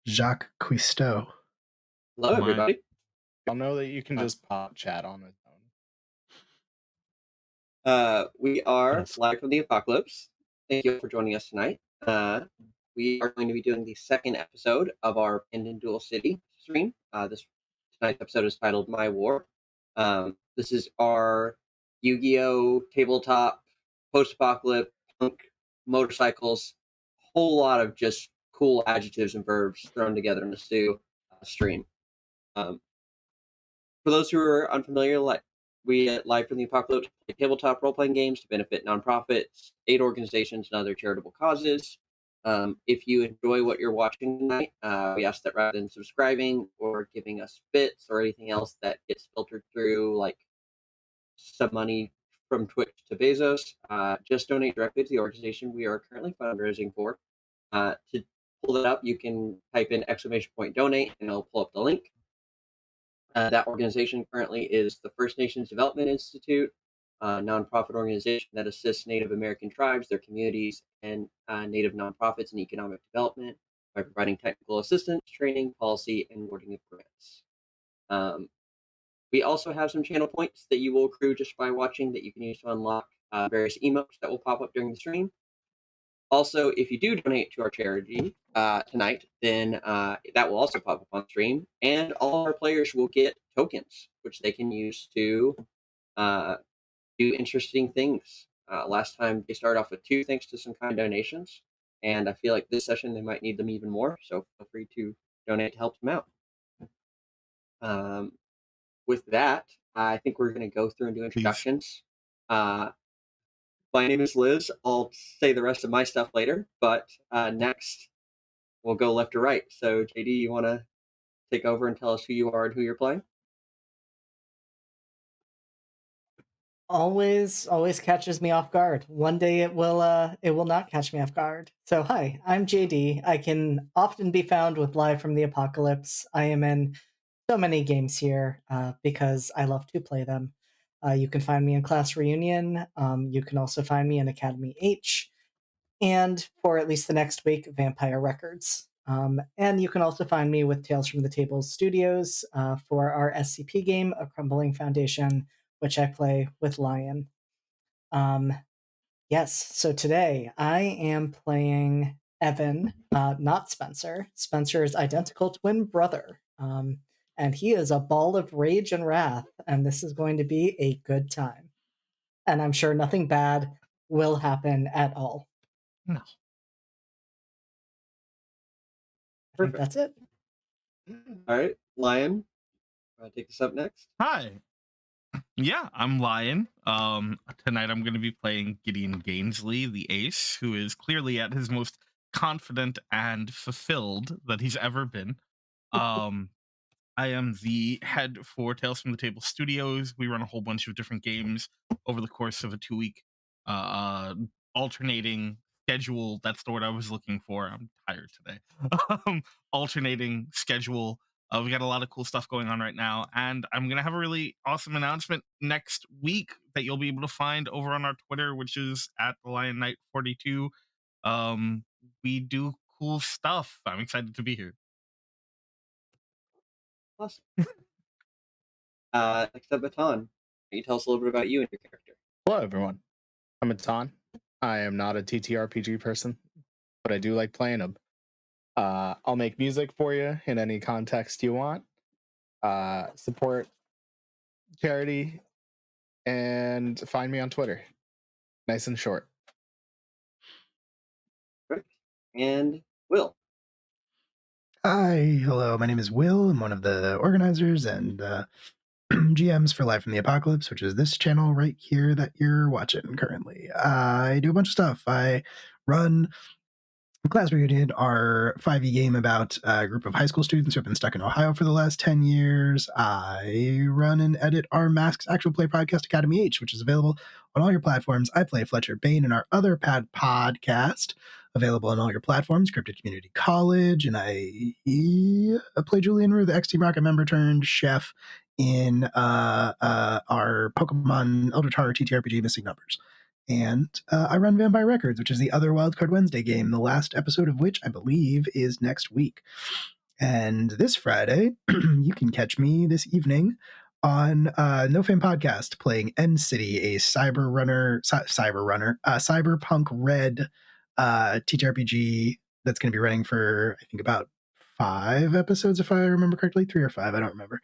Jacques Cousteau. Hello, everybody. I'll know that you can just pop chat on its We are Yes. live from the apocalypse. Thank you for joining us tonight. We are going to be doing the second episode of our Banned in Duel City stream. Tonight's episode is titled My War. This is our Yu-Gi-Oh! Tabletop, post-apocalypse, punk, motorcycles, whole lot of just cool adjectives and verbs thrown together in a stream. For those who are unfamiliar, we at Live from the Apocalypse play tabletop role-playing games to benefit nonprofits, aid organizations, and other charitable causes. If you enjoy what you're watching tonight, we ask that rather than subscribing or giving us bits or anything else that gets filtered through, like some money from Twitch to Bezos, just donate directly to the organization we are currently fundraising for. To pull that up, you can type in !donate and it'll pull up the link. That organization currently is the First Nations Development Institute, a nonprofit organization that assists Native American tribes, their communities, and Native nonprofits in economic development by providing technical assistance, training, policy, and wording of grants. We also have some channel points that you will accrue just by watching that you can use to unlock various emotes that will pop up during the stream. Also, if you do donate to our charity tonight, then that will also pop up on stream, and all our players will get tokens, which they can use to do interesting things. Last time they started off with 2 thanks to some kind donations, and I feel like this session they might need them even more, so feel free to donate to help them out. With that, I think we're going to go through and do introductions. My name is Liz. I'll say the rest of my stuff later, but next we'll go left to right. So, JD, you want to take over and tell us who you are and who you're playing? Always catches me off guard. One day it will not catch me off guard. So hi, I'm JD. I can often be found with Live from the Apocalypse. I am in so many games here because I love to play them. You can find me in Class Reunion. You can also find me in Academy H. And for at least the next week, Vampire Records. And you can also find me with Tales from the Tables Studios for our SCP game, A Crumbling Foundation, which I play with Lion. Yes, so today I am playing Evan, not Spencer. Spencer's identical twin brother. And he is a ball of rage and wrath, and this is going to be a good time. And I'm sure nothing bad will happen at all. No. I think that's it. All right, Lion, take us up next. Hi. Yeah, I'm Lion. Tonight I'm going to be playing Gideon Gainsley, the ace, who is clearly at his most confident and fulfilled that he's ever been. I am the head for Tales from the Table Studios. We run a whole bunch of different games over the course of a 2-week alternating schedule. That's the word I was looking for. I'm tired today. Alternating schedule. We got a lot of cool stuff going on right now, and I'm going to have a really awesome announcement next week that you'll be able to find over on our Twitter, which is at the Lion Knight 42. We do cool stuff. I'm excited to be here. Awesome. Next up, Baton. Can you tell us a little bit about you and your character? Hello, everyone. I'm Atan. I am not a TTRPG person, but I do like playing them. I'll make music for you in any context you want. Support charity, and find me on Twitter. Nice and short. Perfect. And Will. Hi, hello. My name is Will. I'm one of the organizers and GMs for Live from the Apocalypse, which is this channel right here that you're watching currently. I do a bunch of stuff. I run Class Reunion, our 5e game about a group of high school students who have been stuck in Ohio for the last 10 years. I run and edit our Masks Actual Play podcast, Academy H, which is available on all your platforms. I play Fletcher Bain in our other podcast, available on all your platforms, Cryptid Community College, and I play Julian Rue, the X-Team Rocket member turned chef in our Pokemon Eldritch Horror TTRPG Missing Numbers. And I run Vampire Records, which is the other Wildcard Wednesday game, the last episode of which I believe is next week. And this Friday, you can catch me this evening on No Fame Podcast playing End City, a cyberpunk red TTRPG that's going to be running for, I think, about 5 episodes, if I remember correctly. 3 or 5, I don't remember.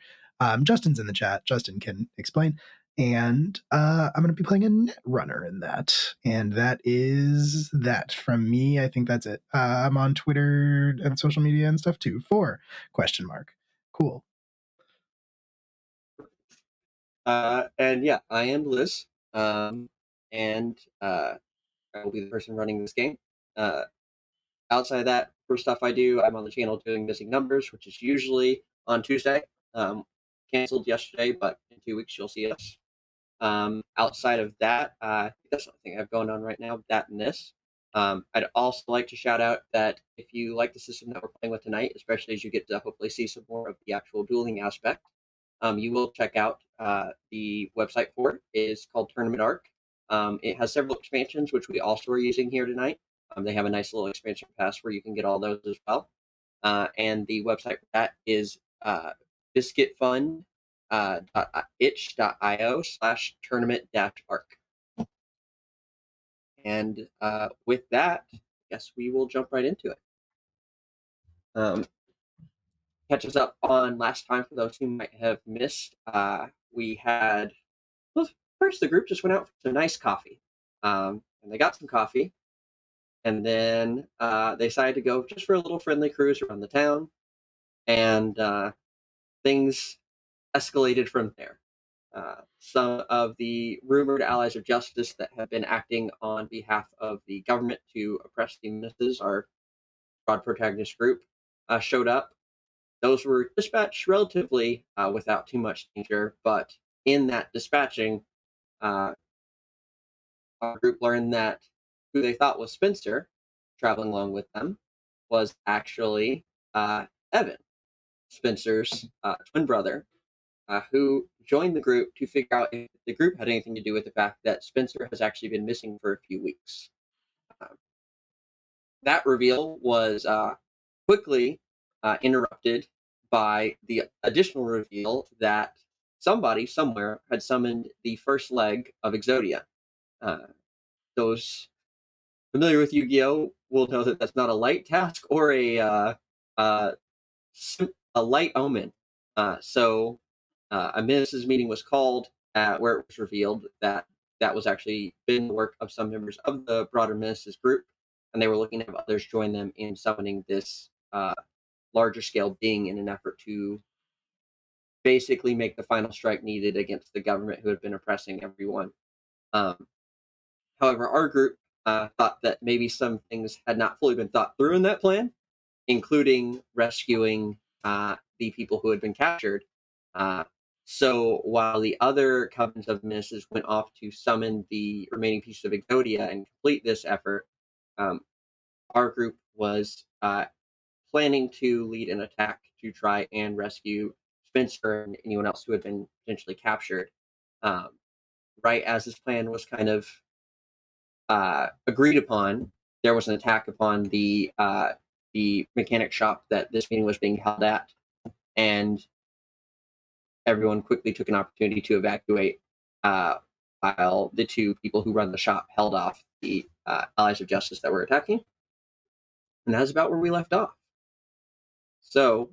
Justin's in the chat. Justin can explain. And I'm going to be playing a Netrunner in that. And that is that from me. I think that's it. I'm on Twitter and social media and stuff too. Cool. And yeah, I am Liz. And I will be the person running this game. Outside of that, for stuff I do, I'm on the channel doing Missing Numbers, which is usually on Tuesday. Canceled yesterday, but in 2 weeks you'll see us. Outside of that, that's the only thing I have going on right now, that and this. I'd also like to shout out that if you like the system that we're playing with tonight, especially as you get to hopefully see some more of the actual dueling aspect, you will check out the website for it. It's called Tournament Arc. It has several expansions, which we also are using here tonight. They have a nice little expansion pass where you can get all those as well. And the website for that is biscuitfun.itch.io/tournament-arc. And with that, I guess we will jump right into it. Catch us up on last time for those who might have missed. We had, well, first the group just went out for some nice coffee. And they got some coffee. And then they decided to go just for a little friendly cruise around the town. And things escalated from there. Some of the rumored allies of justice that have been acting on behalf of the government to oppress the ministers, our broad protagonist group, showed up. Those were dispatched relatively without too much danger, but in that dispatching, our group learned that who they thought was Spencer, traveling along with them, was actually Evan, Spencer's twin brother, who joined the group to figure out if the group had anything to do with the fact that Spencer has actually been missing for a few weeks. That reveal was quickly interrupted by the additional reveal that somebody somewhere had summoned the first leg of Exodia. Those familiar with Yu-Gi-Oh! Will know that that's not a light task or a light omen. So a ministers meeting was called where it was revealed that that was actually been the work of some members of the broader ministers group, and they were looking to have others join them in summoning this larger scale being in an effort to basically make the final strike needed against the government who had been oppressing everyone. However, our group thought that maybe some things had not fully been thought through in that plan, including rescuing the people who had been captured. So while the other covenants of ministers went off to summon the remaining pieces of Exodia and complete this effort, our group was planning to lead an attack to try and rescue Spencer and anyone else who had been potentially captured. Right as this plan was kind of agreed upon, there was an attack upon the mechanic shop that this meeting was being held at, and everyone quickly took an opportunity to evacuate while the two people who run the shop held off the allies of justice that were attacking. And that's about where we left off. So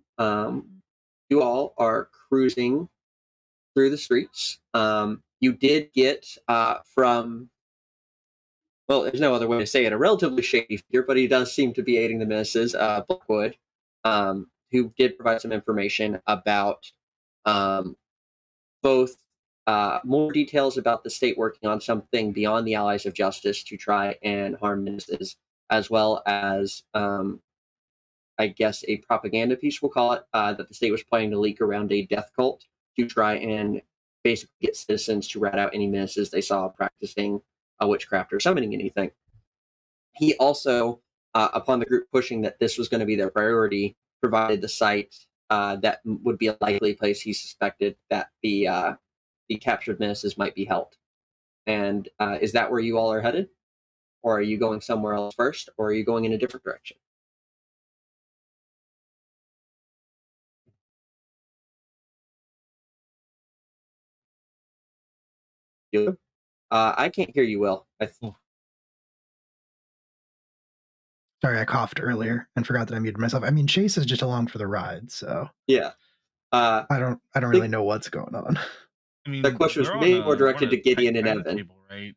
you all are cruising through the streets. You did get from, well, there's no other way to say it, a relatively shady figure, but he does seem to be aiding the ministers, Blackwood, who did provide some information about both more details about the state working on something beyond the allies of justice to try and harm ministers, as well as I guess a propaganda piece, we'll call it, that the state was planning to leak around a death cult to try and basically get citizens to rat out any ministers they saw practicing witchcraft or summoning anything. He also, upon the group pushing that this was going to be their priority, provided the site that would be a likely place he suspected that the captured ministers might be held. And is that where you all are headed? Or are you going somewhere else first? Or are you going in a different direction? You? I can't hear you well. Sorry, I coughed earlier and forgot that I muted myself. I mean, Chase is just along for the ride, so Yeah. I don't really know what's going on. I mean, that question was we're on maybe more we're on directed a to Gideon tight and Evan. timetable, right?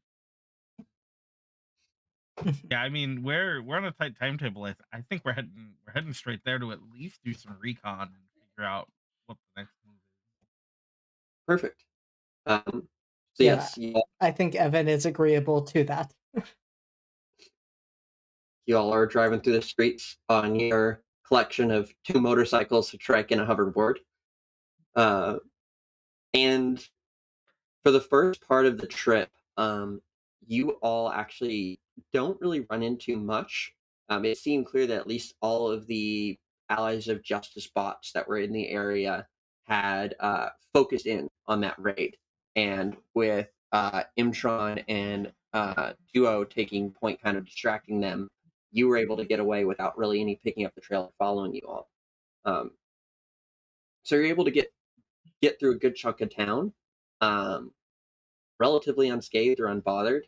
Yeah, I mean, we're on a tight timetable. I think we're heading straight there to at least do some recon and figure out what the next move is. Perfect. So Yeah. yes, I think Evan is agreeable to that. you all are driving through the streets on your collection of 2 motorcycles, a trike, and a hoverboard. And for the first part of the trip, you all actually don't really run into much. It seemed clear that at least all of the allies of justice bots that were in the area had focused in on that raid. And with Imtron and Duo taking point, kind of distracting them, you were able to get away without really any picking up the trail or following you all. So you're able to get through a good chunk of town. Relatively unscathed or unbothered.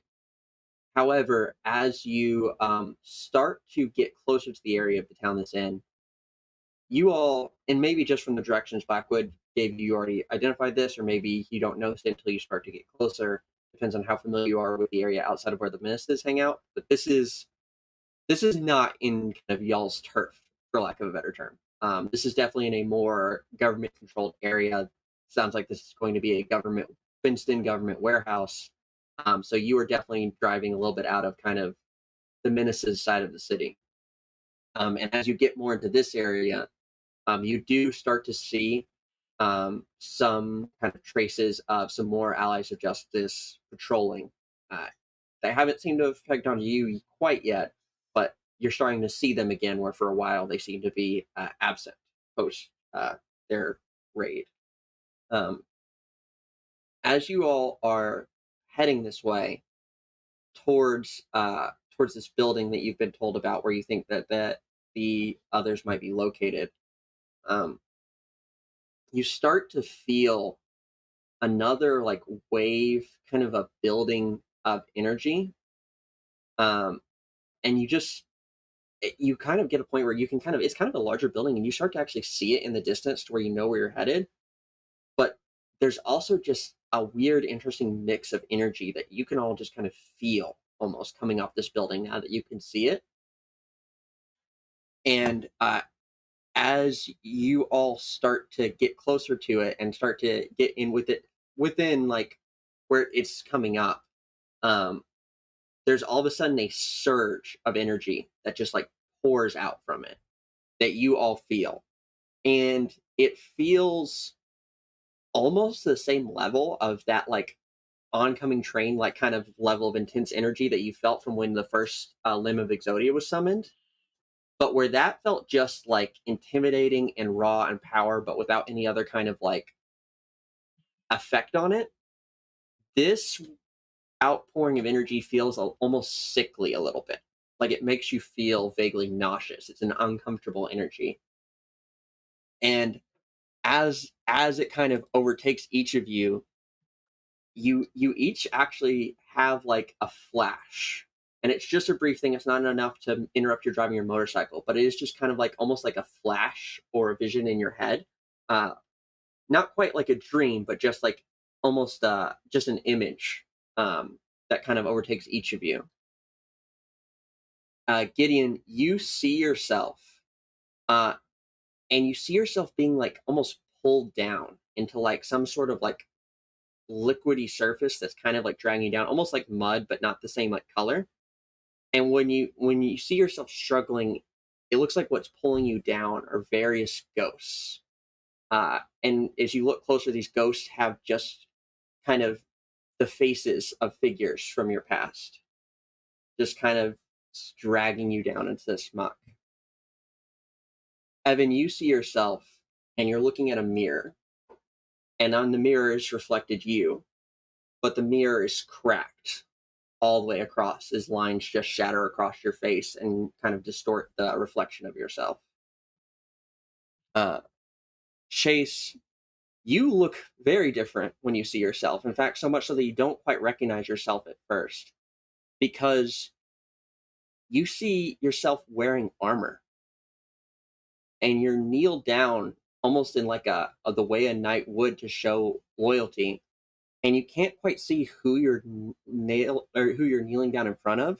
However, as you start to get closer to the area of the town that's in, you all, and maybe just from the directions Blackwood gave you already identified this, or maybe you don't notice it until you start to get closer. Depends on how familiar you are with the area outside of where the ministers hang out. But this is not in kind of y'all's turf, for lack of a better term. This is definitely in a more government-controlled area. Sounds like this is going to be a Winston government warehouse. So you are definitely driving a little bit out of kind of the Menace's side of the city. And as you get more into this area, you do start to see some kind of traces of some more allies of justice patrolling. They haven't seemed to have pegged on you quite yet, but you're starting to see them again, where for a while they seem to be absent post their raid. As you all are heading this way towards this building that you've been told about, where you think that the others might be located, you start to feel another like wave, kind of a building of energy, and you kind of get a point where you can it's kind of a larger building, and you start to actually see it in the distance to where you know where you're headed. But there's also just a weird, interesting mix of energy that you can all just kind of feel almost coming off this building now that you can see it. And as you all start to get closer to it and start to get in with it within like where it's coming up, there's all of a sudden a surge of energy that just like pours out from it that you all feel. And it feels almost the same level of that like oncoming train, like kind of level of intense energy that you felt from when the first limb of Exodia was summoned. But where that felt just like intimidating and raw and power, but without any other kind of like effect on it, this outpouring of energy feels almost sickly a little bit. Like it makes you feel vaguely nauseous. It's an uncomfortable energy. And as it kind of overtakes each of you, you each actually have like a flash. And it's just a brief thing. It's not enough to interrupt your driving your motorcycle, but it is just kind of like almost like a flash or a vision in your head. Not quite like a dream, but just like almost just an image that kind of overtakes each of you. Gideon, you see yourself, and you see yourself being like almost pulled down into like some sort of like liquidy surface that's kind of like dragging you down, almost like mud, but not the same like color. And when you see yourself struggling, it looks like what's pulling you down are various ghosts. And as you look closer, these ghosts have just kind of the faces of figures from your past, just kind of dragging you down into this muck. Evan, you see yourself, and you're looking at a mirror, and on the mirror is reflected you, but the mirror is cracked all the way across, as lines just shatter across your face and kind of distort the reflection of yourself. Chase, you look very different when you see yourself. In fact, so much so that you don't quite recognize yourself at first, because you see yourself wearing armor, and you're kneeled down almost in like the way a knight would to show loyalty, and you can't quite see who you're who you're kneeling down in front of,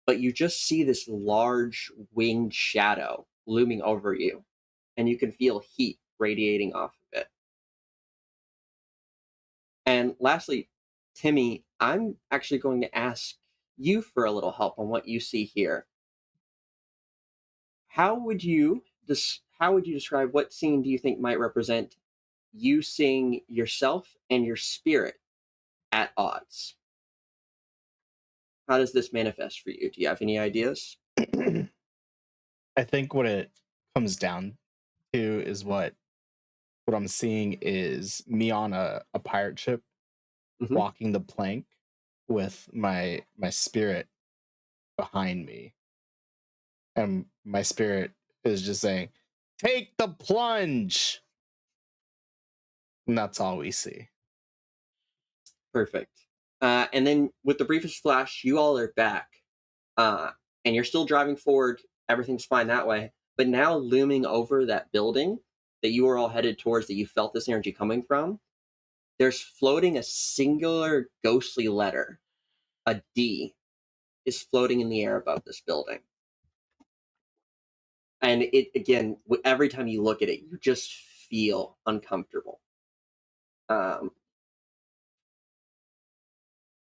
but you just see this large winged shadow looming over you, and you can feel heat radiating off of it. And lastly, Timmy, I'm actually going to ask you for a little help on what you see here. How would you describe, what scene do you think might represent you seeing yourself and your spirit at odds? How does this manifest for you? Do you have any ideas? I think what it comes down to is what I'm seeing is me on a pirate ship walking the plank with my spirit behind me. And my spirit is just saying, "Take the plunge." And that's all we see. Perfect. And then with the briefest flash, you all are back. And you're still driving forward. Everything's fine that way. But now looming over that building that you were all headed towards, that you felt this energy coming from, there's floating a singular ghostly letter. A D is floating in the air above this building. And it, again, every time you look at it, you just feel uncomfortable.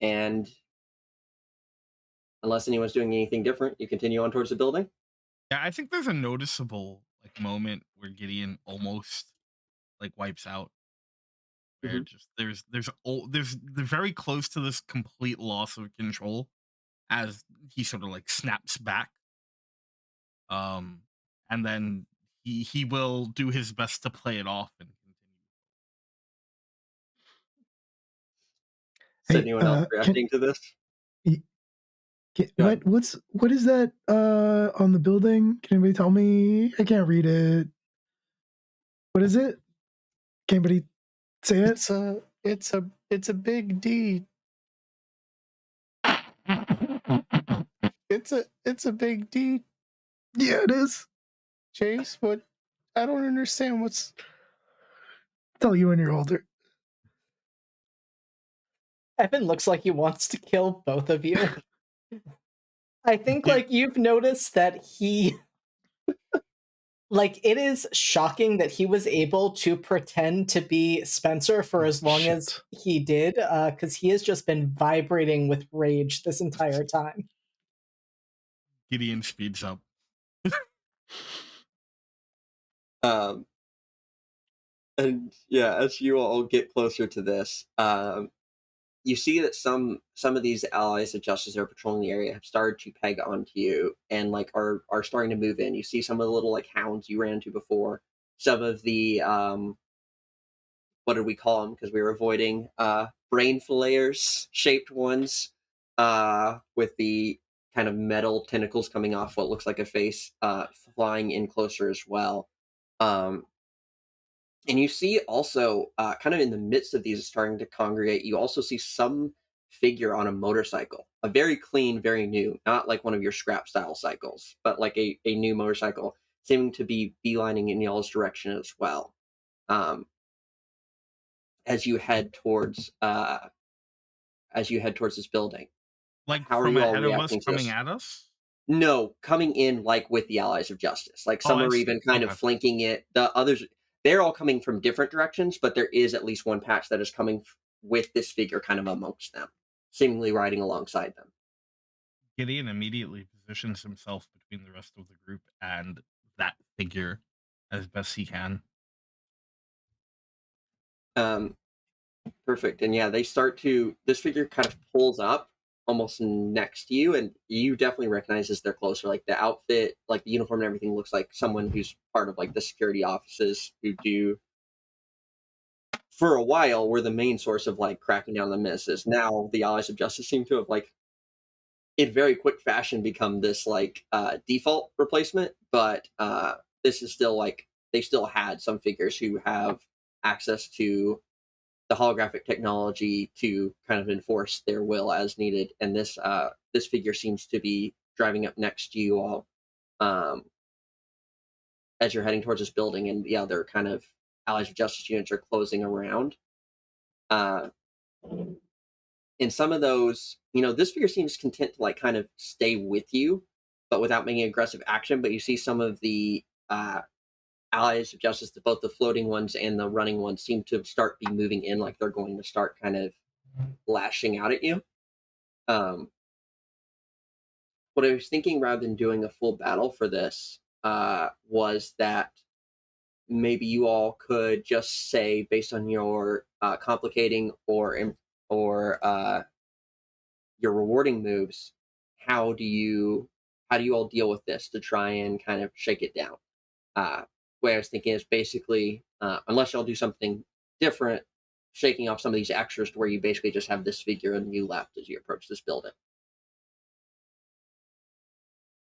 And unless anyone's doing anything different, you continue on towards the building. Yeah, I think there's a noticeable like moment where Gideon almost like wipes out. Where just they're very close to this complete loss of control as he sort of like snaps back. And then he will do his best to play it off and continue. Is Hey, anyone else reacting to this? What is that on the building? Can anybody tell me? I can't read it. What is it? Can anybody say it? It's a big D. It's a big D. Yeah, it is. Chase, what? I don't understand what's. Tell you when you're older. Evan looks like he wants to kill both of you. I think like you've noticed that he like, it is shocking that he was able to pretend to be Spencer for as long as he did, because he has just been vibrating with rage this entire time. Gideon speeds up. And yeah, as you all get closer to this, you see that some of these allies of justice that are patrolling the area have started to peg onto you and like are starting to move in. You see some of the little like hounds you ran into before, some of the what did we call them, because we were avoiding brain filleers shaped ones with the kind of metal tentacles coming off what looks like a face, flying in closer as well. And you see also, kind of in the midst of these starting to congregate, you also see some figure on a motorcycle, a very clean, very new, not like one of your scrap style cycles, but like a new motorcycle, seeming to be beelining in y'all's direction as well. As you head towards this building. Like how from are you all ahead of us reacting to coming this? at us? No, coming in like with the allies of justice. Like some I are see. even kind of flanking it. The others, they're all coming from different directions, but there is at least one patch that is coming with this figure kind of amongst them, seemingly riding alongside them. Gideon immediately positions himself between the rest of the group and that figure as best he can. Perfect. And yeah, this figure kind of pulls up almost next to you, and you definitely recognize as they're closer. Like the outfit, like the uniform and everything looks like someone who's part of like the security offices who do, for a while, were the main source of like cracking down the menaces. Now the allies of justice seem to have like in very quick fashion become this like default replacement, but this is still like they still had some figures who have access to the holographic technology to kind of enforce their will as needed. And this figure seems to be driving up next to you all um, as you're heading towards this building, and the other kind of allies of justice units are closing around. Uh, in some of those, this figure seems content to like kind of stay with you, but without making aggressive action. But you see some of the allies of justice, both the floating ones and the running ones, seem to start be moving in, like they're going to start kind of lashing out at you. What I was thinking, rather than doing a full battle for this, was that maybe you all could just say, based on your complicating or your rewarding moves, how do you all deal with this to try and kind of shake it down? Way I was thinking is basically, unless y'all do something different, shaking off some of these extras to where you basically just have this figure and you left as you approach this building.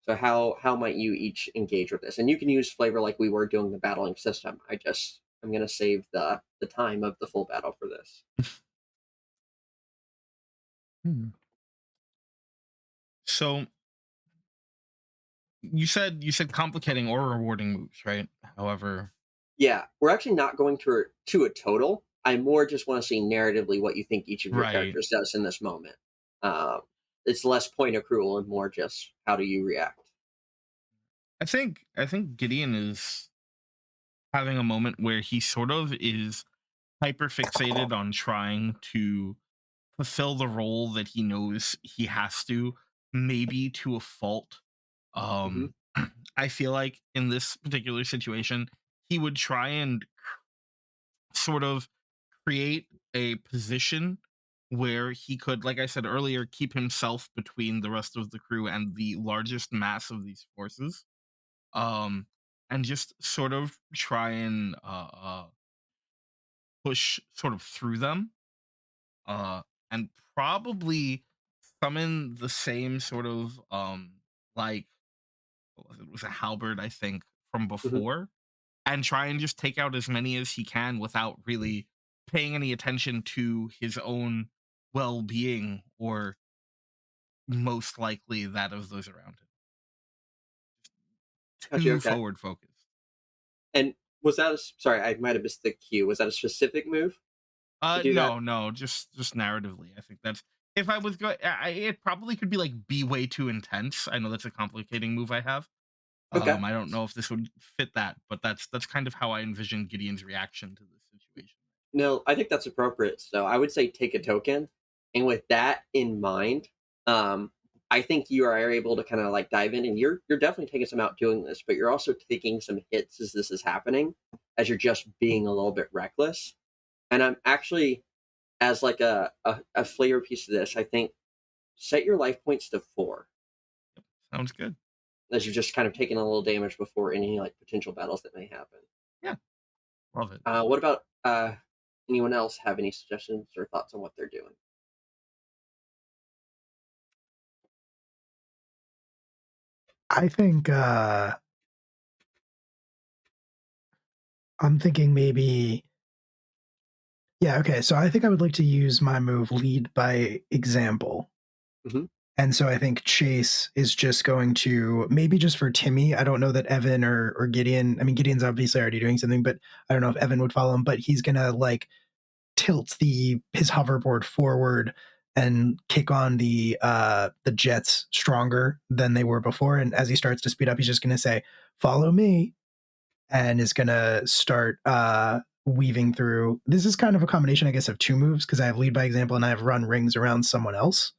So how might you each engage with this? And you can use flavor like we were doing the battling system. I'm going to save the time of the full battle for this. So you said complicating or rewarding moves, right? However, yeah, we're actually not going to a total. I more just want to see narratively what you think each of your characters does in this moment. It's less point accrual and more just how do you react. I think Gideon is having a moment where he sort of is hyper fixated on trying to fulfill the role that he knows he has to, maybe to a fault. I feel like in this particular situation, he would try and sort of create a position where he could, like I said earlier, keep himself between the rest of the crew and the largest mass of these forces. And just sort of try and push sort of through them, and probably summon the same sort of like what was it? It was a halberd, I think, from Mm-hmm. before, and try and just take out as many as he can without really paying any attention to his own well-being, or most likely that of those around him. Gotcha, Too okay. forward focused. And was that sorry, I might have missed the cue. Was that a specific move to do that? No, just narratively. I think that's, if I was going, it probably could be like be way too intense. I know that's a complicating move I have. Okay. I don't know if this would fit that, but that's kind of how I envision Gideon's reaction to this situation. No, I think that's appropriate. So I would say take a token, and with that in mind, I think you are able to kind of like dive in, and you're definitely taking some out doing this, but you're also taking some hits as this is happening, as you're just being a little bit reckless. And I'm actually, as like a flavor piece of this, I think set your life points to 4, Sounds good. as you're just kind of taking a little damage before any like potential battles that may happen. Yeah, love it. What about anyone else have any suggestions or thoughts on what they're doing? I think I'm thinking maybe. Yeah, okay. So I think I would like to use my move lead by example. Mm-hmm. And so I think Chase is just going to, maybe just for Timmy. I don't know that Evan or Gideon, I mean, Gideon's obviously already doing something, but I don't know if Evan would follow him, but he's going to like tilt his hoverboard forward and kick on the jets stronger than they were before. And as he starts to speed up, he's just going to say, "Follow me," and is going to start weaving through. This is kind of a combination, I guess, of 2 moves, because I have lead by example and I have run rings around someone else.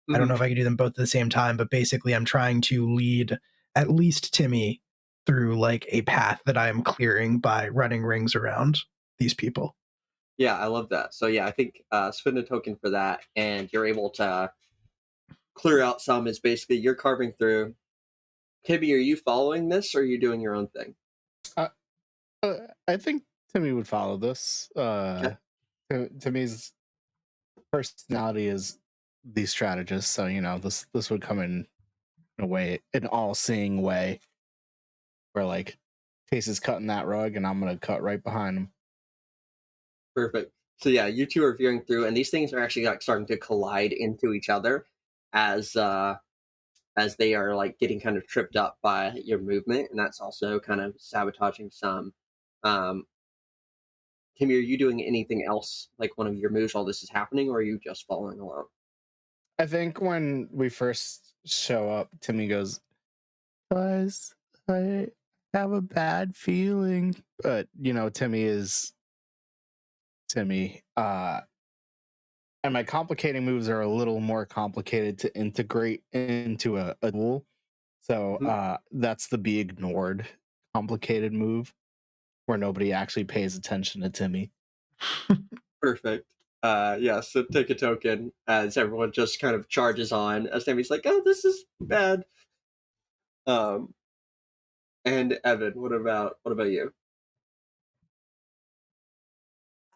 Mm-hmm. I don't know if I can do them both at the same time, but basically I'm trying to lead at least Timmy through like a path that I am clearing by running rings around these people. Yeah, I love that. So yeah, I think spend a token for that, and you're able to clear out some. Is basically you're carving through. Tibby, are you following this, or are you doing your own thing? I think Timmy would follow this. Okay. Timmy's personality is the strategist, so this would come in a way, an all-seeing way, where like Chase is cutting that rug, and I'm gonna cut right behind him. Perfect. So yeah, you two are veering through, and these things are actually like starting to collide into each other as they are like getting kind of tripped up by your movement, and that's also kind of sabotaging some. Um, Timmy, are you doing anything else like one of your moves while this is happening, or are you just following along? I think when we first show up, Timmy goes, "Guys, I have a bad feeling." But Timmy is Timmy. And my complicating moves are a little more complicated to integrate into a duel. So Mhm. that's the be ignored complicated move where nobody actually pays attention to Timmy. Perfect. Yeah, so take a token as everyone just kind of charges on as Timmy's like, oh, this is bad. Um, and Evan, what about you?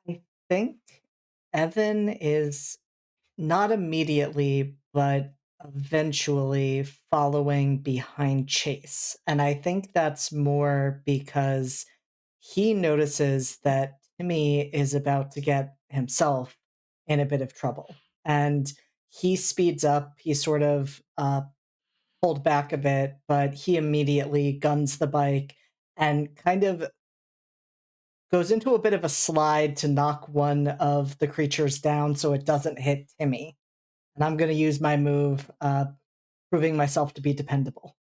I think Evan is not immediately, but eventually following behind Chase. And I think that's more because he notices that Timmy is about to get himself in a bit of trouble. And he speeds up. He sort of pulled back a bit, but he immediately guns the bike and kind of goes into a bit of a slide to knock one of the creatures down so it doesn't hit Timmy. And I'm going to use my move, proving myself to be dependable.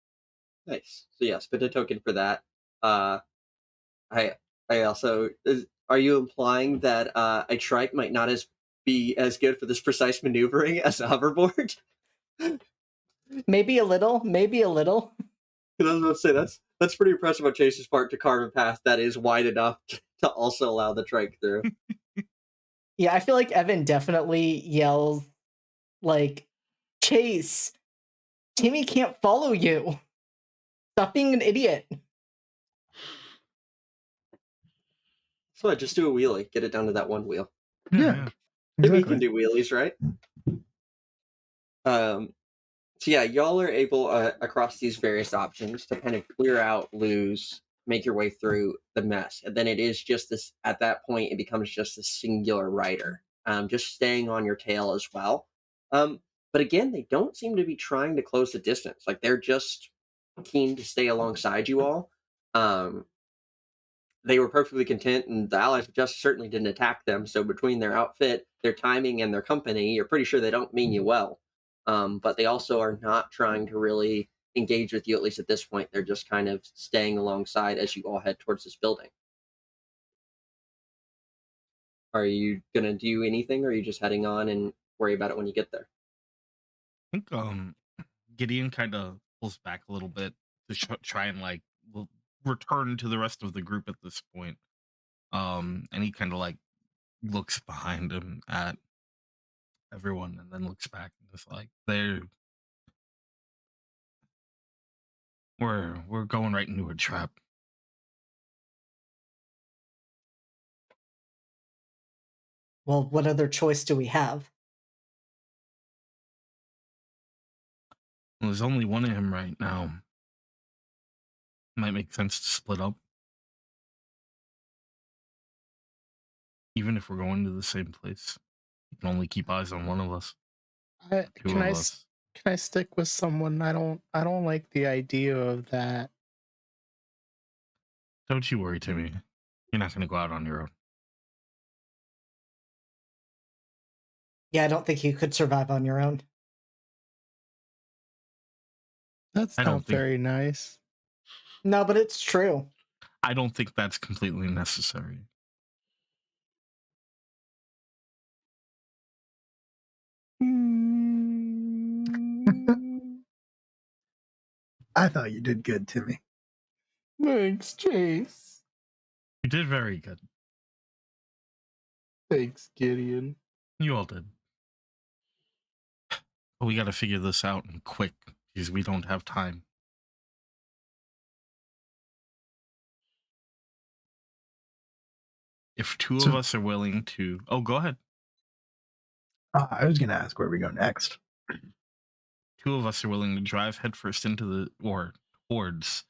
Nice. So yeah, spend a token for that. Uh, I I also are you implying that a trike might not be as good for this precise maneuvering as a hoverboard? Maybe a little, maybe a little. Because I was about to say that's pretty impressive on Chase's part to carve a path that is wide enough to also allow the trike through. Yeah, I feel like Evan definitely yells, like, Chase, Timmy can't follow you. Stop being an idiot. So I just do a wheelie, get it down to that one wheel. Yeah, Timmy can exactly. do wheelies, right? So yeah, y'all are able across these various options to kind of clear out, lose, make your way through the mess, and then it is just this. At that point, it becomes just a singular rider, just staying on your tail as well. But again, they don't seem to be trying to close the distance. Like they're just keen to stay alongside you all. Um, they were perfectly content, and the Allies of Justice certainly didn't attack them. So between their outfit, their timing, and their company, you're pretty sure they don't mean you well. But they also are not trying to really engage with you, at least at this point. They're just kind of staying alongside as you all head towards this building. Are you gonna do anything, or are you just heading on and worry about it when you get there? I think Gideon kind of pulls back a little bit to try and like return to the rest of the group at this point. And he kind of like looks behind him at everyone and then looks back and is like, we're going right into a trap. Well, what other choice do we have? Well, there's only one of him right now. Might make sense to split up. Even if we're going to the same place, you can only keep eyes on one of us. Two Can of I us. can I stick with someone? I don't like the idea of that. Don't you worry, Timmy. You're not going to go out on your own. Yeah, I don't think you could survive on your own. That's I don't not think very nice. No, but it's true. I don't think that's completely necessary. I thought you did good, Timmy. Thanks, Chase. You did very good. Thanks, Gideon. You all did. But we got to figure this out and quick because we don't have time. If two of So us are willing to, go ahead. I was going to ask where we go next. Two of us are willing to drive headfirst into towards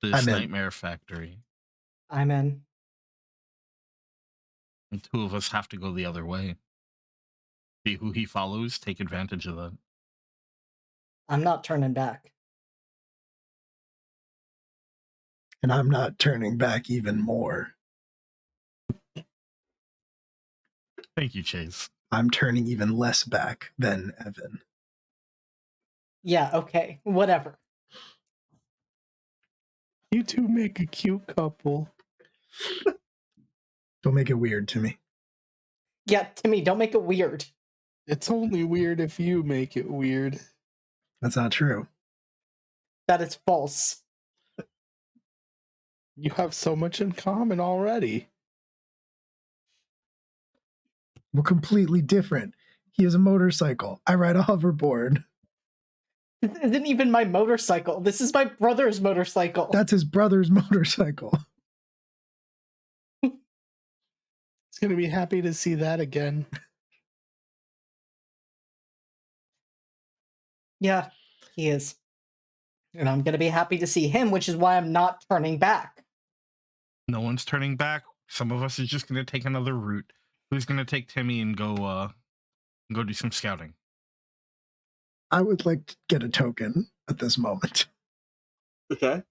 this I'm in. nightmare factory. I'm in. And two of us have to go the other way. See who he follows, take advantage of that. I'm not turning back. And I'm not turning back even more. Thank you, Chase. I'm turning even less back than Evan. Yeah, okay, whatever. You two make a cute couple. Don't make it weird to me. Yeah, Timmy, don't make it weird. It's only weird if you make it weird. That's not true. That is false. You have so much in common already. We're completely different. He has a motorcycle. I ride a hoverboard. This isn't even my motorcycle. This is my brother's motorcycle. That's his brother's motorcycle. He's going to be happy to see that again. Yeah, he is. And I'm going to be happy to see him, which is why I'm not turning back. No one's turning back. Some of us is just going to take another route. Who's going to take Timmy and go do some scouting? I would like to get a token at this moment. Okay.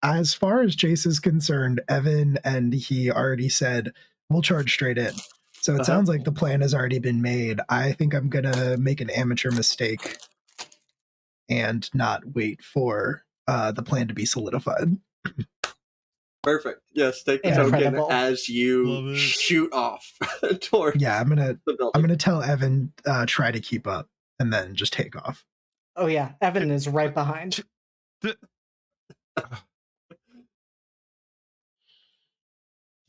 As far as Chase is concerned, Evan and he already said we'll charge straight in. So it sounds like the plan has already been made. I think I'm gonna make an amateur mistake and not wait for the plan to be solidified. Perfect. Yes, take the Incredible. token as you shoot off towards. Yeah, I'm the building. gonna tell Evan try to keep up and then just take off. Oh yeah, Evan is right behind.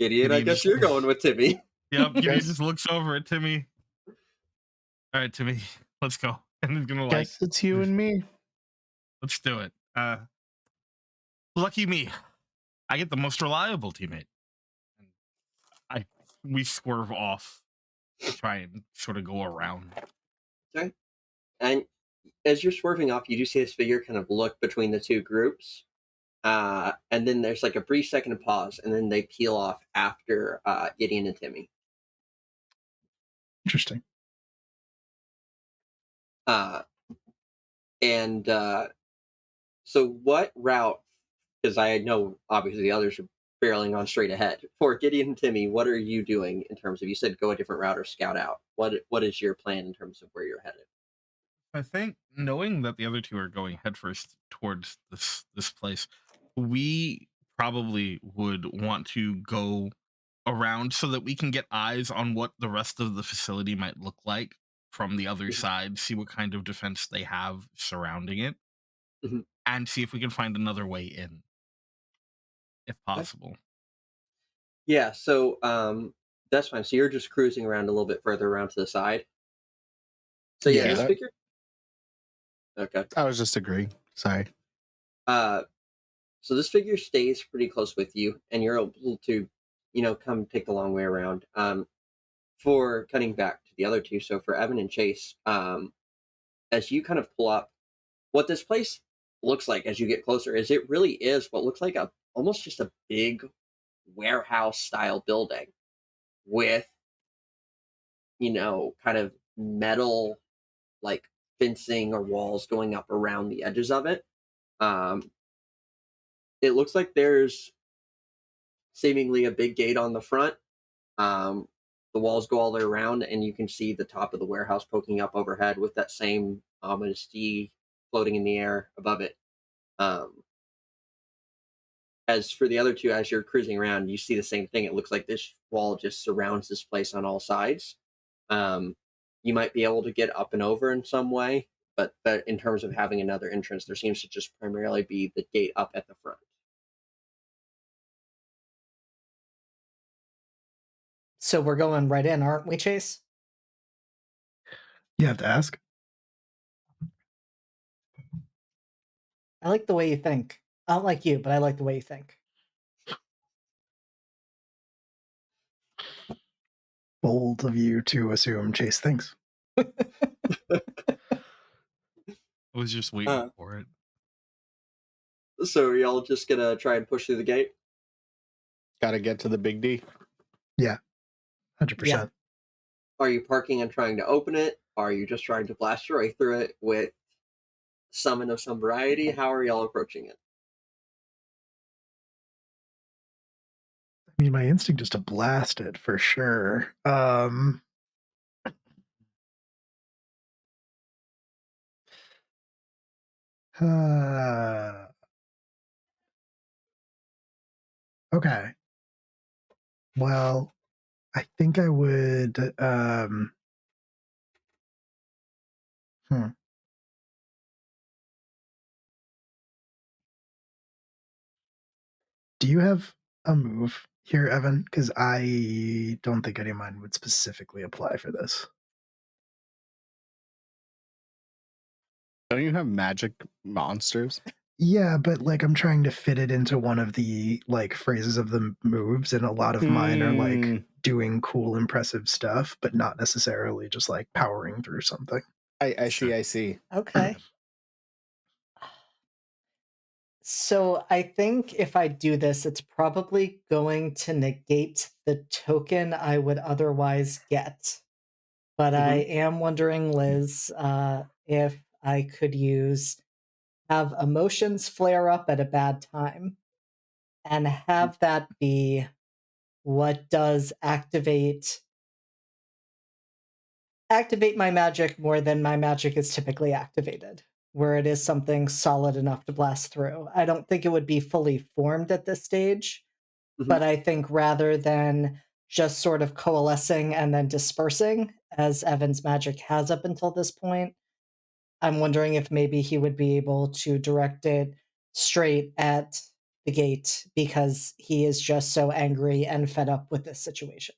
Gideon, I guess you're going with Timmy. Yep, Gideon just looks over at Timmy. All right, Timmy, let's go. And he's gonna Guess it's you and me. Let's do it. Lucky me. I get the most reliable teammate. We swerve off to try and sort of go around. Okay. And as you're swerving off, you do see this figure kind of look between the two groups. And then there's like a brief second of pause, and then they peel off after Gideon and Timmy. Interesting. So what route, because I know obviously the others are barreling on straight ahead. For Gideon and Timmy, what are you doing in terms of, you said go a different route or scout out. What is your plan in terms of where you're headed? I think knowing that the other two are going headfirst towards this place, we probably would want to go around so that we can get eyes on what the rest of the facility might look like from the other side, see what kind of defense they have surrounding it, and see if we can find another way in, if possible. Yeah, so that's fine. So you're just cruising around a little bit further around to the side. So yeah, this figure. Okay. I was just agreeing. Sorry. So this figure stays pretty close with you, and you're able to, come take the long way around. For cutting back to the other two, so for Evan and Chase, as you kind of pull up, what this place looks like as you get closer is it really is what looks like almost just a big warehouse style building with, kind of metal like fencing or walls going up around the edges of it. It looks like there's seemingly a big gate on the front. The walls go all the way around, and you can see the top of the warehouse poking up overhead with that same ominous D floating in the air above it. As for the other two, as you're cruising around, you see the same thing. It looks like this wall just surrounds this place on all sides. You might be able to get up and over in some way, but in terms of having another entrance, there seems to just primarily be the gate up at the front. So we're going right in, aren't we, Chase? You have to ask. I like the way you think. I don't like you, but I like the way you think. Bold of you to assume Chase thinks. I was just waiting for it. So are y'all just gonna try and push through the gate? Gotta get to the big D. Yeah. 100%. Are you parking and trying to open it? Are you just trying to blast your way through it with summon of some variety? How are y'all approaching it? I mean, my instinct is to blast it for sure. Okay. Well, I think I would. Do you have a move here, Evan? Because I don't think any of mine would specifically apply for this. Don't you have magic monsters? Yeah, but like I'm trying to fit it into one of the like phrases of the moves, and a lot of mine are like doing cool, impressive stuff, but not necessarily just like powering through something. I see. Okay. So I think if I do this, it's probably going to negate the token I would otherwise get. But I am wondering, Liz, if I could have emotions flare up at a bad time and have that be what does activate my magic more than my magic is typically activated, where it is something solid enough to blast through. I don't think it would be fully formed at this stage, but I think rather than just sort of coalescing and then dispersing, as Evan's magic has up until this point, I'm wondering if maybe he would be able to direct it straight at the gate because he is just so angry and fed up with this situation.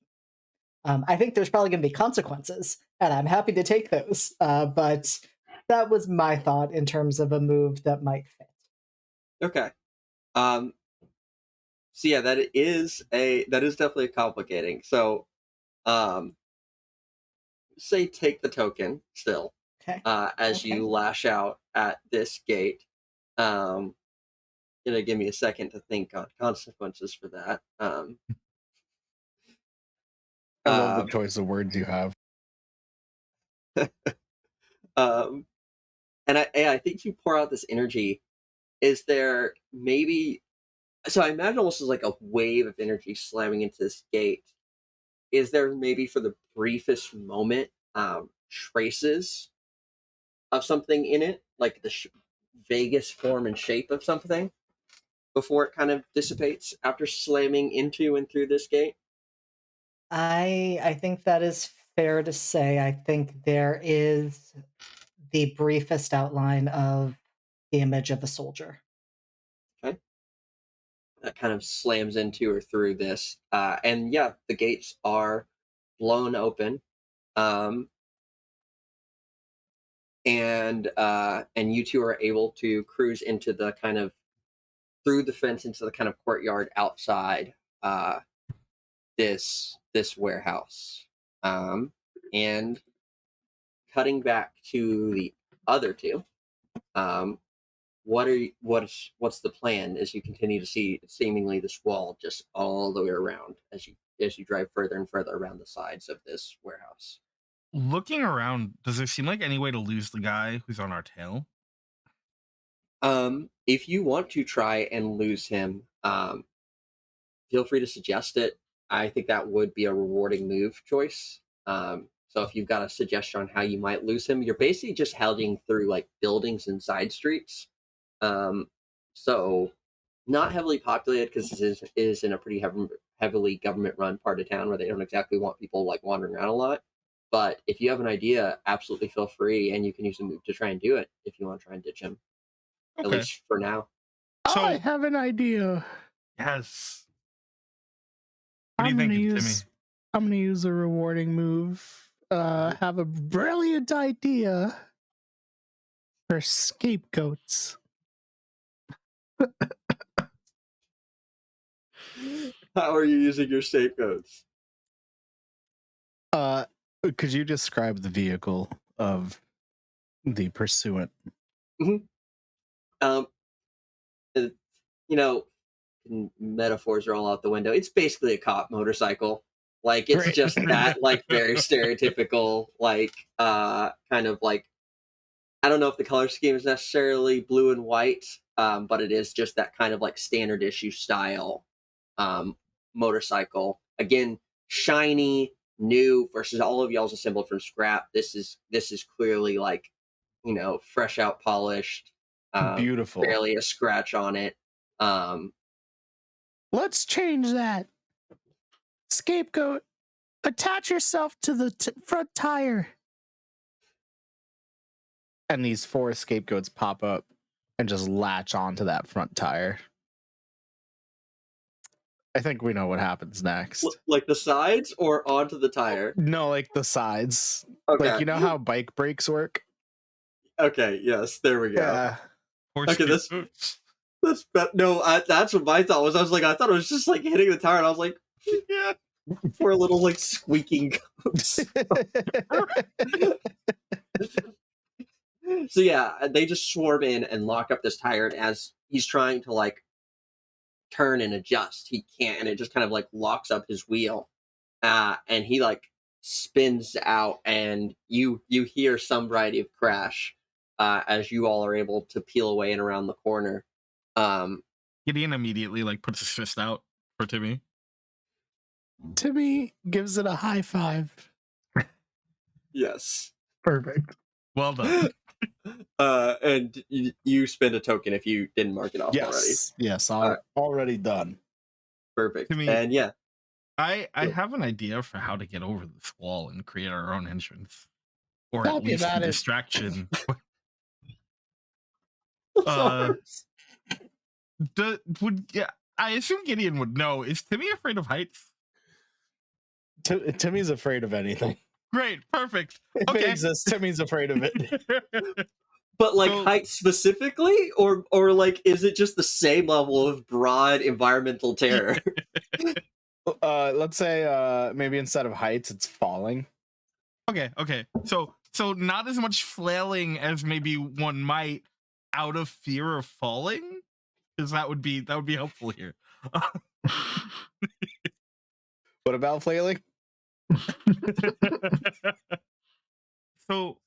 I think there's probably going to be consequences, and I'm happy to take those. But that was my thought in terms of a move that might fit. Okay. So yeah, that is definitely complicating. So, say take the token still. Okay. As you lash out at this gate. Gonna give me a second to think on consequences for that. I love the choice of words you have. And I think you pour out this energy. Is there maybe? So I imagine almost as like a wave of energy slamming into this gate. Is there maybe for the briefest moment traces of something in it, like the vaguest form and shape of something, before it kind of dissipates after slamming into and through this gate? I think that is fair to say. I think there is the briefest outline of the image of a soldier. Okay. That kind of slams into or through this. And yeah, the gates are blown open. And you two are able to cruise into the kind of through the fence into the kind of courtyard outside this warehouse. And cutting back to the other two, what's the plan as you continue to see seemingly this wall just all the way around as you drive further and further around the sides of this warehouse? Looking around, does there seem like any way to lose the guy who's on our tail? If you want to try and lose him, feel free to suggest it. I think that would be a rewarding move choice. So if you've got a suggestion on how you might lose him, you're basically just heading through like buildings and side streets. So not heavily populated because this is in a pretty heavily government run part of town where they don't exactly want people like wandering around a lot. But if you have an idea, absolutely feel free, and you can use a move to try and do it if you want to try and ditch him. Okay. At least for now. So I have an idea. Yes. What are you thinking, Timmy? I'm gonna use a rewarding move. Have a brilliant idea for scapegoats. How are you using your scapegoats? Could you describe the vehicle of the pursuant? You know, metaphors are all out the window. It's basically a cop motorcycle. Like it's Right. just that like very stereotypical like kind of like I don't know if the color scheme is necessarily blue and white, but it is just that kind of like standard issue style motorcycle. Again, shiny, new versus all of y'all's assembled from scrap. This is clearly like, you know, fresh out polished, Beautiful. barely a scratch on it. Let's change that. Scapegoat, attach yourself to the front tire. And these 4 scapegoats pop up and just latch onto that front tire. I think we know what happens next. Like the sides or onto the tire? No, like the sides. Okay. Like, you know how bike brakes work? Okay, yes, there we go. Yeah. Okay, that's no, that's what my thought was. I was like, I thought it was just like hitting the tire, and I was like, yeah, for a little like squeaking goats. So yeah, they just swarm in and lock up this tire, and as he's trying to like turn and adjust, he can't, and it just kind of like locks up his wheel, and he like spins out, and you hear some variety of crash as you all are able to peel away and around the corner. Gideon immediately like puts his fist out for Timmy. Timmy gives it a high five. Yes. Perfect. Well done. And you spend a token if you didn't mark it off already. Yes, already done. Perfect. Timmy, And yeah, I have an idea for how to get over this wall and create our own entrance, or Tell at me least about a it. distraction. I assume Gideon would know. Is Timmy afraid of heights? Timmy's afraid of anything. Great, perfect. If it exists, Timmy's afraid of it. but like height specifically, or like is it just the same level of broad environmental terror? Let's say maybe instead of heights, it's falling. Okay. So not as much flailing as maybe one might out of fear of falling, because that would be helpful here. What about flailing? So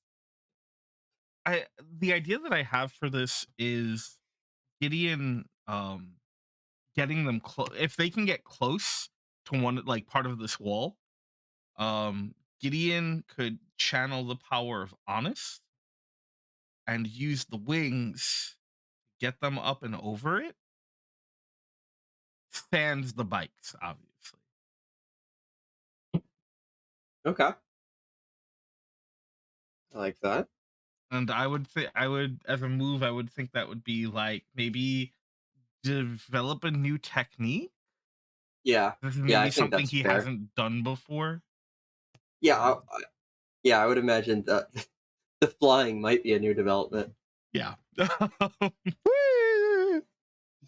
the idea that I have for this is Gideon getting them close. If they can get close to one like part of this wall, Gideon could channel the power of Honest and use the wings to get them up and over it. Fans the bikes, obviously. Okay. I like that. And I would as a move, I would think that would be like maybe develop a new technique. Yeah. This is Yeah, maybe I think something that's he fair. hasn't done before. Yeah, I would imagine that the flying might be a new development. Yeah.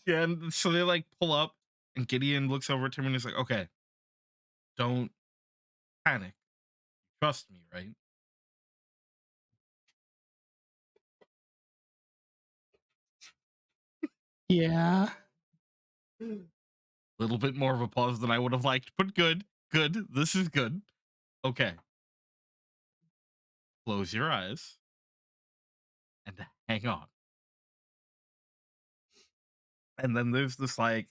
Yeah, and so they like pull up, and Gideon looks over at him and he's like, "Okay, don't panic. Trust me, right?" Yeah. A little bit more of a pause than I would have liked, but good. This is good. Okay. Close your eyes and hang on. And then there's this like,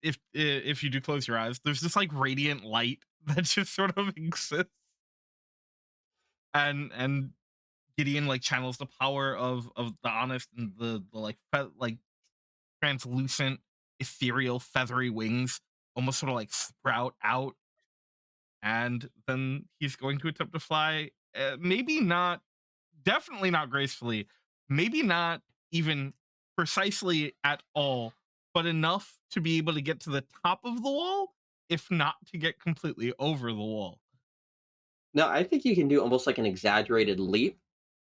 if you do close your eyes, there's this like radiant light that just sort of exists, and Gideon like channels the power of the Honest, and the like like translucent, ethereal, feathery wings almost sort of like sprout out, and then he's going to attempt to fly. Maybe not, definitely not gracefully, maybe not even precisely at all, but enough to be able to get to the top of the wall, if not to get completely over the wall. No, I think you can do almost like an exaggerated leap,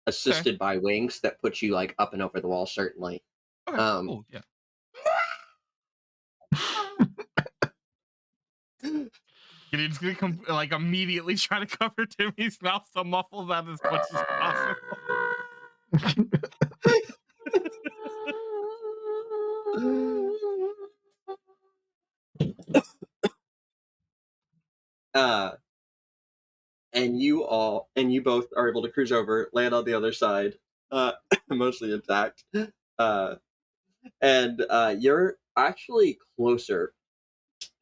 assisted by wings that puts you like up and over the wall. Certainly. Okay, cool, yeah. Gideon's gonna come like immediately try to cover Timmy's mouth to muffle that as much as possible. And you both are able to cruise over, land on the other side, mostly intact. And you're actually closer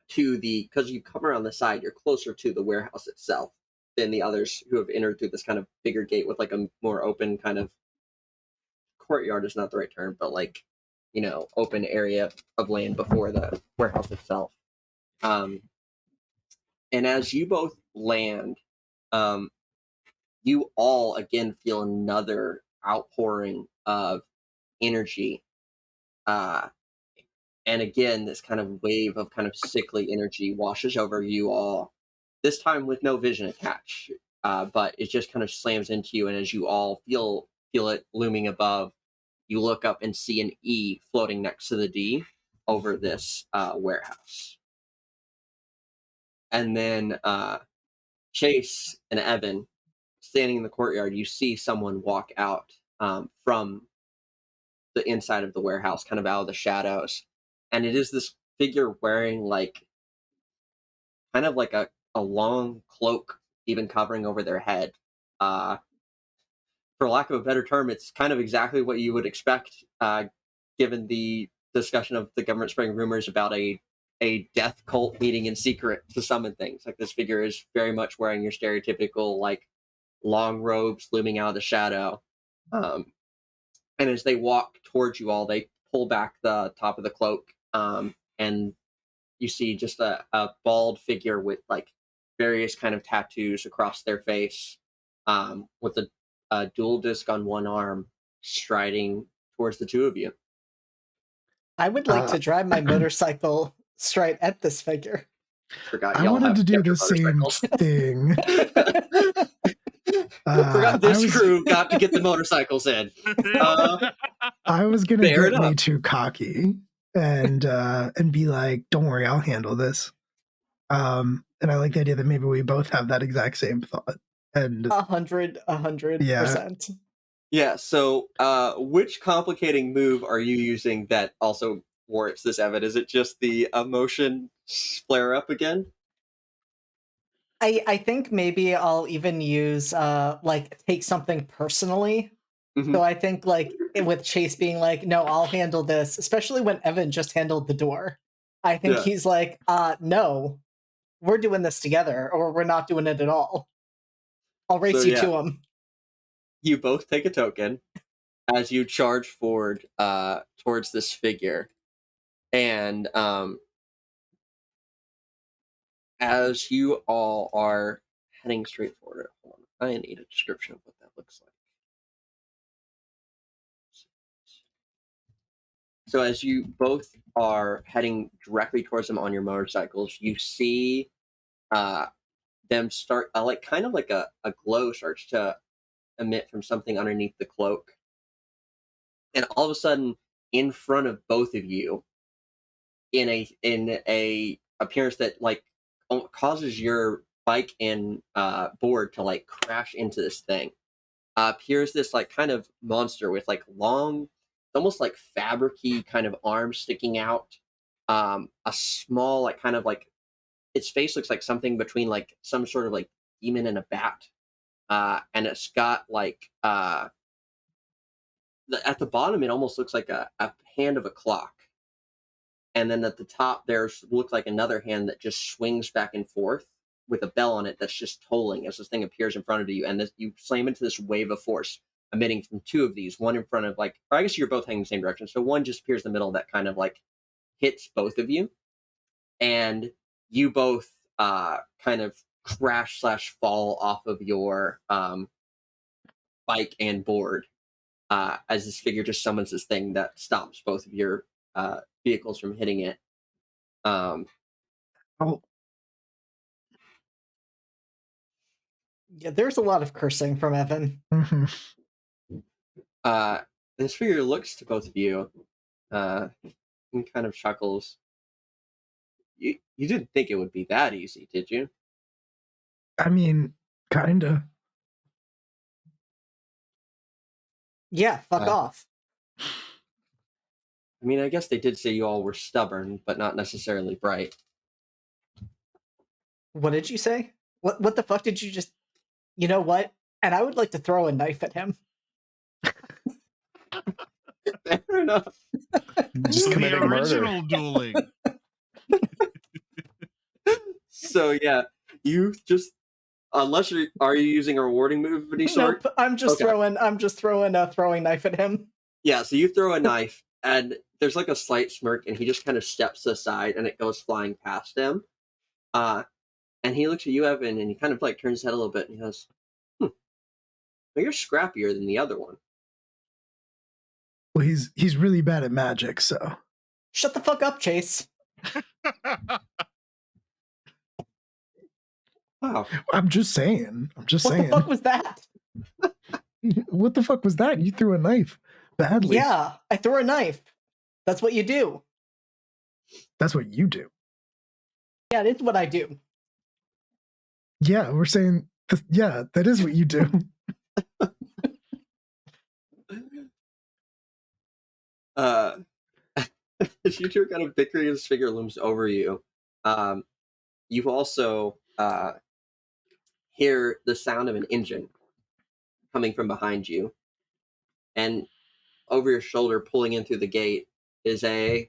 to because you come around the side, you're closer to the warehouse itself than the others who have entered through this kind of bigger gate with like a more open kind of courtyard is not the right term, but like, open area of land before the warehouse itself. And as you both land, you all again feel another outpouring of energy. And again, this kind of wave of kind of sickly energy washes over you all, this time with no vision attached. But it just kind of slams into you, and as you all feel it looming above, you look up and see an E floating next to the D over this warehouse. And then Chase and Evan, standing in the courtyard, you see someone walk out from the inside of the warehouse, kind of out of the shadows. And it is this figure wearing kind of like a long cloak, even covering over their head. For lack of a better term, it's kind of exactly what you would expect, given the discussion of the government spreading rumors about a death cult meeting in secret to summon things. Like, this figure is very much wearing your stereotypical long robes looming out of the shadow. And as they walk towards you all, they pull back the top of the cloak, and you see just a bald figure with various kind of tattoos across their face, with a dual disc on one arm, striding towards the two of you. I would like to drive my motorcycle straight at this figure. Forgot I y'all wanted have to do the captured same motorcycles. thing. Forgot this crew got to get the motorcycles in. I was gonna Fair get way enough. too cocky and be like, "Don't worry, I'll handle this." And I like the idea that maybe we both have that exact same thought. And 100%. Yeah. So, which complicating move are you using that also warrants this, Evan? Is it just the emotion flare up again? I think maybe I'll even use take something personally. Mhm. So I think with Chase being like, no, I'll handle this, especially when Evan just handled the door. I think Yeah. he's like, no, we're doing this together, or we're not doing it at all. I'll race So, you yeah. to him. You both take a token as you charge forward towards this figure. And as you all are heading straight forward, hold on, I need a description of what that looks like. So as you both are heading directly towards them on your motorcycles, you see them start, kind of like a glow starts to emit from something underneath the cloak. And all of a sudden, in front of both of you, in a appearance that causes your bike and board to crash into this thing, appears this kind of monster with long, almost fabric-y kind of arms sticking out, a small kind of its face looks like something between some sort of demon and a bat, and it's got at the bottom it almost looks like a hand of a clock. And then at the top, there's looks like another hand that just swings back and forth with a bell on it that's just tolling as this thing appears in front of you. And you slam into this wave of force emitting from two of these, one in front of or I guess you're both heading the same direction. So one just appears in the middle that kind of hits both of you. And you both kind of crash/fall off of your bike and board as this figure just summons this thing that stops both of your vehicles from hitting it. oh, Yeah, there's a lot of cursing from Evan. mhm. This figure looks to both of you and kind of chuckles. You didn't think it would be that easy, did you? I mean, kinda. Yeah, fuck off. I mean, I guess they did say you all were stubborn, but not necessarily bright. What did you say? What the fuck did you just... You know what? And I would like to throw a knife at him. Fair enough. Just The committing murder. original dueling. So yeah, you just unless are you using a rewarding move of any sort? Nope, I'm just Okay. throwing a throwing knife at him. Yeah, so you throw a knife, and there's like a slight smirk, and he just kind of steps aside, and it goes flying past him. And he looks at you, Evan, and he kind of like turns his head a little bit, and he goes, well, you're scrappier than the other one. Well, he's really bad at magic, so Shut the fuck up, Chase. Wow. I'm just saying. What the fuck was that? What the fuck was that? You threw a knife badly. Yeah, I threw a knife. That's what you do. That's what you do. Yeah, it is what I do. Yeah, we're saying, yeah, that is what you do. As you two are kind of bickering, his figure looms over you. You also hear the sound of an engine coming from behind you. And over your shoulder, pulling in through the gate, is a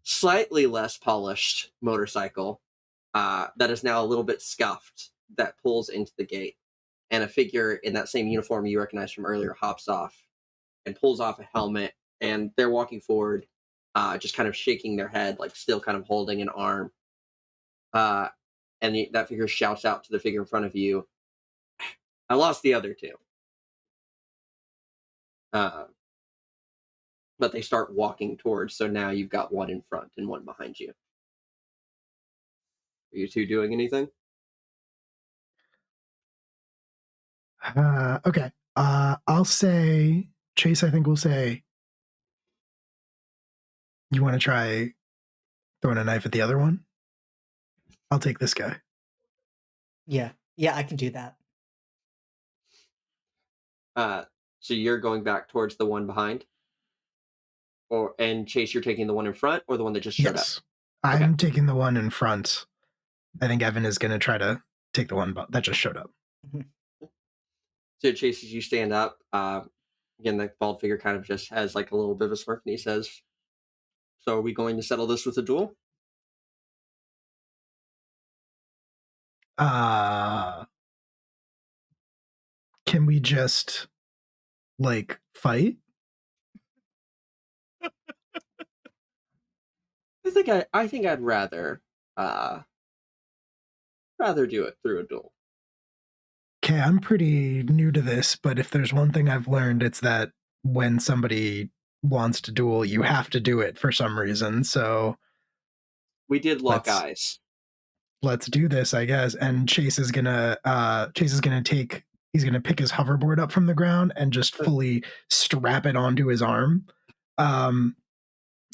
slightly less polished motorcycle that is now a little bit scuffed that pulls into the gate. And a figure in that same uniform you recognize from earlier hops off and pulls off a helmet. And they're walking forward, just kind of shaking their head, like still kind of holding an arm. And that figure shouts out to the figure in front of you, I lost the other two. But they start walking towards, so now you've got one in front and one behind you. Are you two doing anything? Okay. I'll say, Chase, I think will say, you want to try throwing a knife at the other one? I'll take this guy. Yeah, I can do that. So you're going back towards the one behind? And Chase, you're taking the one in front or the one that just showed up? I'm taking the one in front. I think Evan is going to try to take the one that just showed up. So Chase, as you stand up, again, the bald figure kind of just has like a little bit of a smirk, and he says, so are we going to settle this with a duel? Can we just, like, fight? I think I'd rather do it through a duel. Okay, I'm pretty new to this, but if there's one thing I've learned, it's that when somebody wants to duel, you have to do it for some reason. So we did lock eyes. Let's do this, I guess. And Chase is gonna he's gonna pick his hoverboard up from the ground and just fully strap it onto his arm.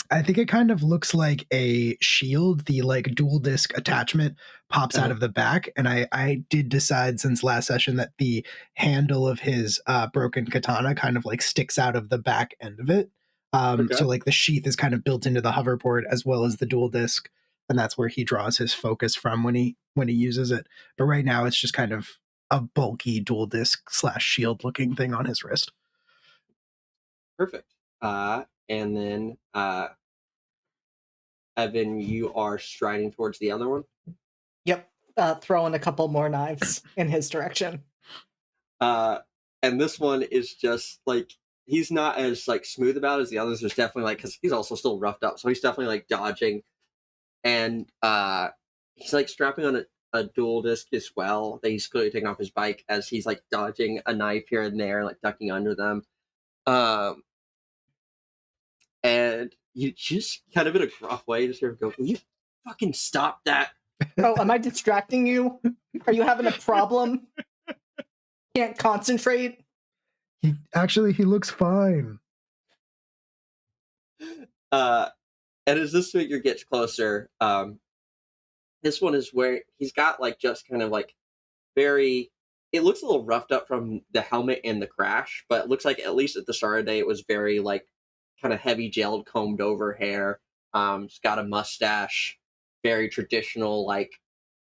I think it kind of looks like a shield. The like dual disc attachment pops out of the back. And I did decide since last session that the handle of his broken katana kind of like sticks out of the back end of it. So like the sheath is kind of built into the hoverboard as well as the dual disc. And that's where he draws his focus from when he uses it. But right now it's just kind of a bulky dual disc / shield looking thing on his wrist. Perfect. And then Evan, you are striding towards the other one? Yep. Throwing a couple more knives in his direction. And this one is just like, he's not as like smooth about it as the others. There's definitely like, because he's also still roughed up, so he's definitely like dodging. And he's like strapping on a dual disc as well that he's clearly taking off his bike as he's like dodging a knife here and there, like ducking under them. And you just kind of in a gruff way just hear him go, will you fucking stop that? Oh, am I distracting you? Are you having a problem? Can't concentrate? He looks fine. And as this figure gets closer, this one is where he's got like just kind of like very, it looks a little roughed up from the helmet and the crash, but it looks like at least at the start of the day it was very like kind of heavy gelled, combed over hair. He's got a mustache, very traditional, like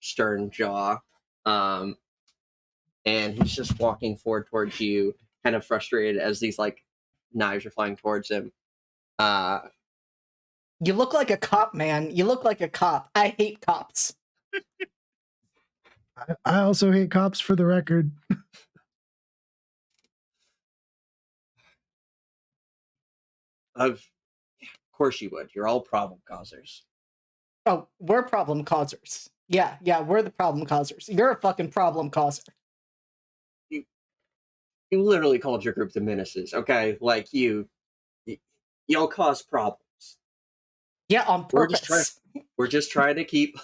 stern jaw. And he's just walking forward towards you, kind of frustrated as these like knives are flying towards him. You look like a cop, man. You look like a cop. I hate cops. I also hate cops, for the record. Of course you would. You're all problem causers. Oh, we're problem causers. Yeah, we're the problem causers. You're a fucking problem causer. You literally called your group the menaces, okay? Like y'all cause problems. Yeah, on purpose. We're just trying to keep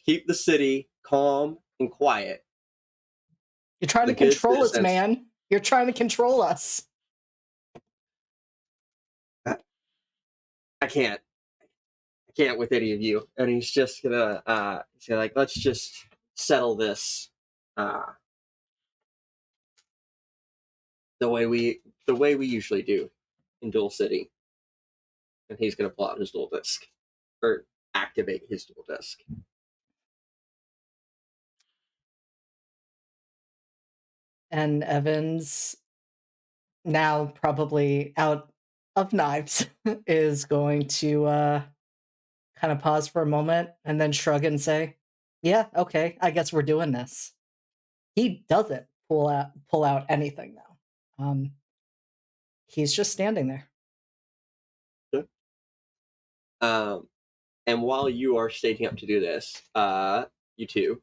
the city calm and quiet. You're trying to control us, man. You're trying to control us. I can't with any of you. And he's just gonna say like, let's just settle this the way we usually do in Duel City. And he's gonna pull out his dual disc. Or activate his dual disc. And Evans, now probably out of knives, is going to kind of pause for a moment and then shrug and say, yeah, okay, I guess we're doing this. He doesn't pull out anything now. He's just standing there. And while you are staging up to do this, you two,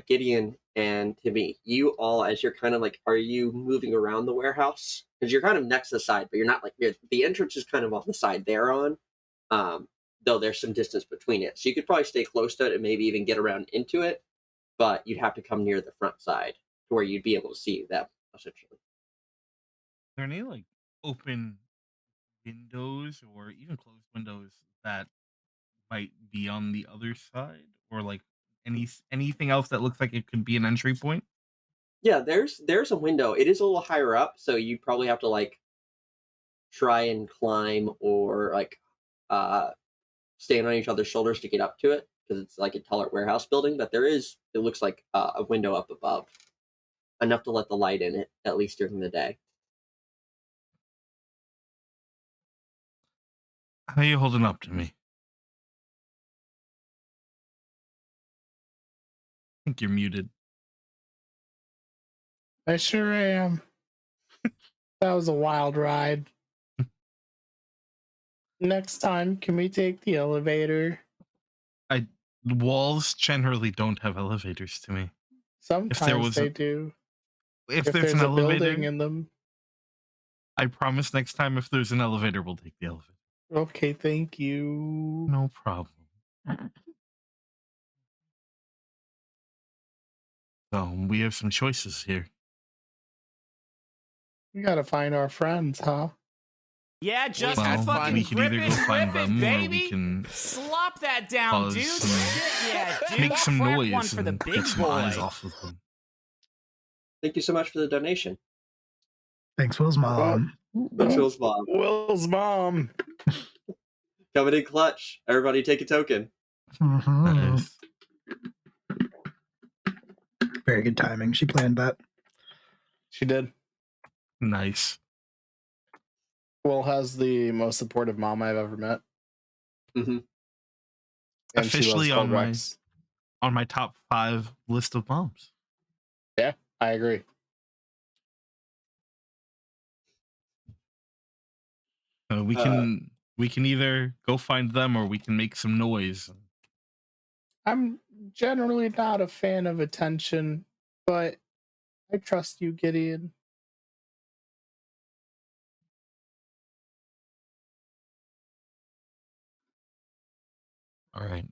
Gideon and Timmy, you all, as you're kind of like, are you moving around the warehouse? Because you're kind of next to the side, but you're not like, the entrance is kind of on the side they're on, though there's some distance between it. So you could probably stay close to it and maybe even get around into it, but you'd have to come near the front side to where you'd be able to see them, essentially. Are there any like open windows or even closed windows that might be on the other side, or like anything else that looks like it could be an entry point? Yeah, there's a window. It is a little higher up, so you probably have to like try and climb or like stand on each other's shoulders to get up to it, because it's like a taller warehouse building. But it looks like a window up above, enough to let the light in it, at least during the day. How are you holding up to me? I think you're muted. I sure am. That was a wild ride. Next time, can we take the elevator? Walls generally don't have elevators to me. Sometimes they do. If there's there's an a elevator building in them. I promise next time if there's an elevator, we'll take the elevator. Okay, thank you. No problem. So we have some choices here. We gotta find our friends, huh? Yeah, just Well, fucking we can grip either it, go find grip it, them, or baby. we can slop that down, cause dude. some- Shit, yeah, dude. make some Crack noise one for the and big get some eyes boy. off of them. Thank you so much for the donation. Thanks, Will's mom. Will's mom. Will's mom. Coming in clutch. Everybody take a token. Nice. Very good timing. She planned that. She did. Nice. Will has the most supportive mom I've ever met. Mm-hmm. And she Officially loves on Cold my Rex. on my top 5 list of moms. Yeah, I agree. We can either go find them or we can make some noise. I'm generally not a fan of attention, but I trust you, Gideon. All right.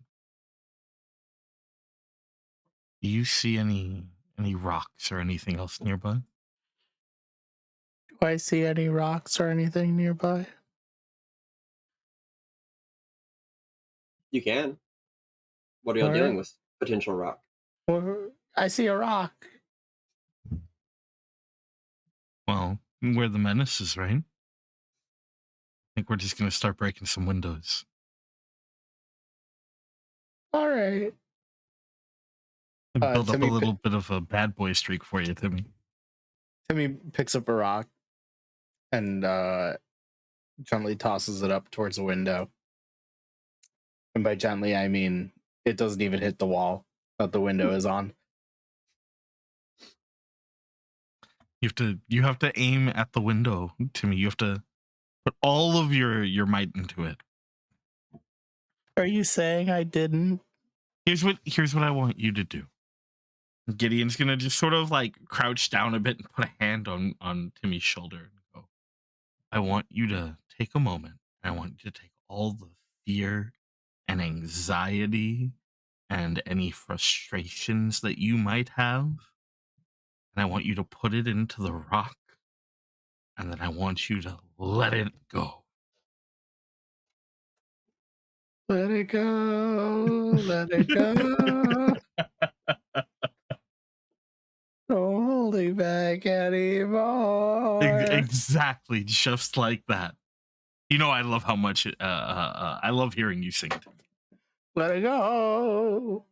Do you see any rocks or anything else nearby? Do I see any rocks or anything nearby? You can. What are y'all doing with potential rock? Well, I see a rock. Well, we're the menaces, right? I think we're just gonna start breaking some windows. All right. Build up a Timmy, little bit of a bad boy streak for you, Timmy. Timmy picks up a rock and gently tosses it up towards the window. And by gently, I mean it doesn't even hit the wall that the window is on. You have to aim at the window, Timmy. You have to put all of your might into it. Are you saying I didn't? Here's what I want you to do. Gideon's gonna just sort of like crouch down a bit and put a hand on Timmy's shoulder and go, I want you to take a moment. I want you to take all the fear and anxiety and any frustrations that you might have, and I want you to put it into the rock, and then I want you to let it go. Let it go, let it go. Don't hold it back anymore. Exactly, just like that. You know, I love how much I love hearing you sing it. Let it go.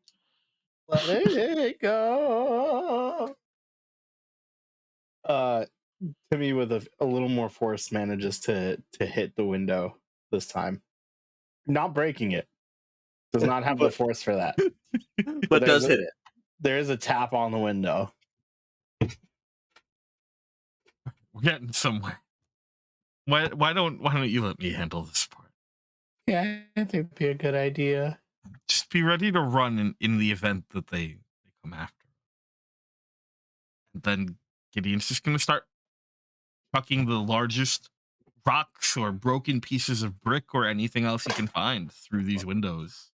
Let it go. Timmy with a little more force manages to hit the window this time. Not breaking it. Does not have the force for that. But does hit it. There is a tap on the window. We're getting somewhere. Why don't you let me handle this part? Yeah, I think it'd be a good idea. Just be ready to run in the event that they come after. And then Gideon's just gonna start chucking the largest rocks or broken pieces of brick or anything else he can find through these windows.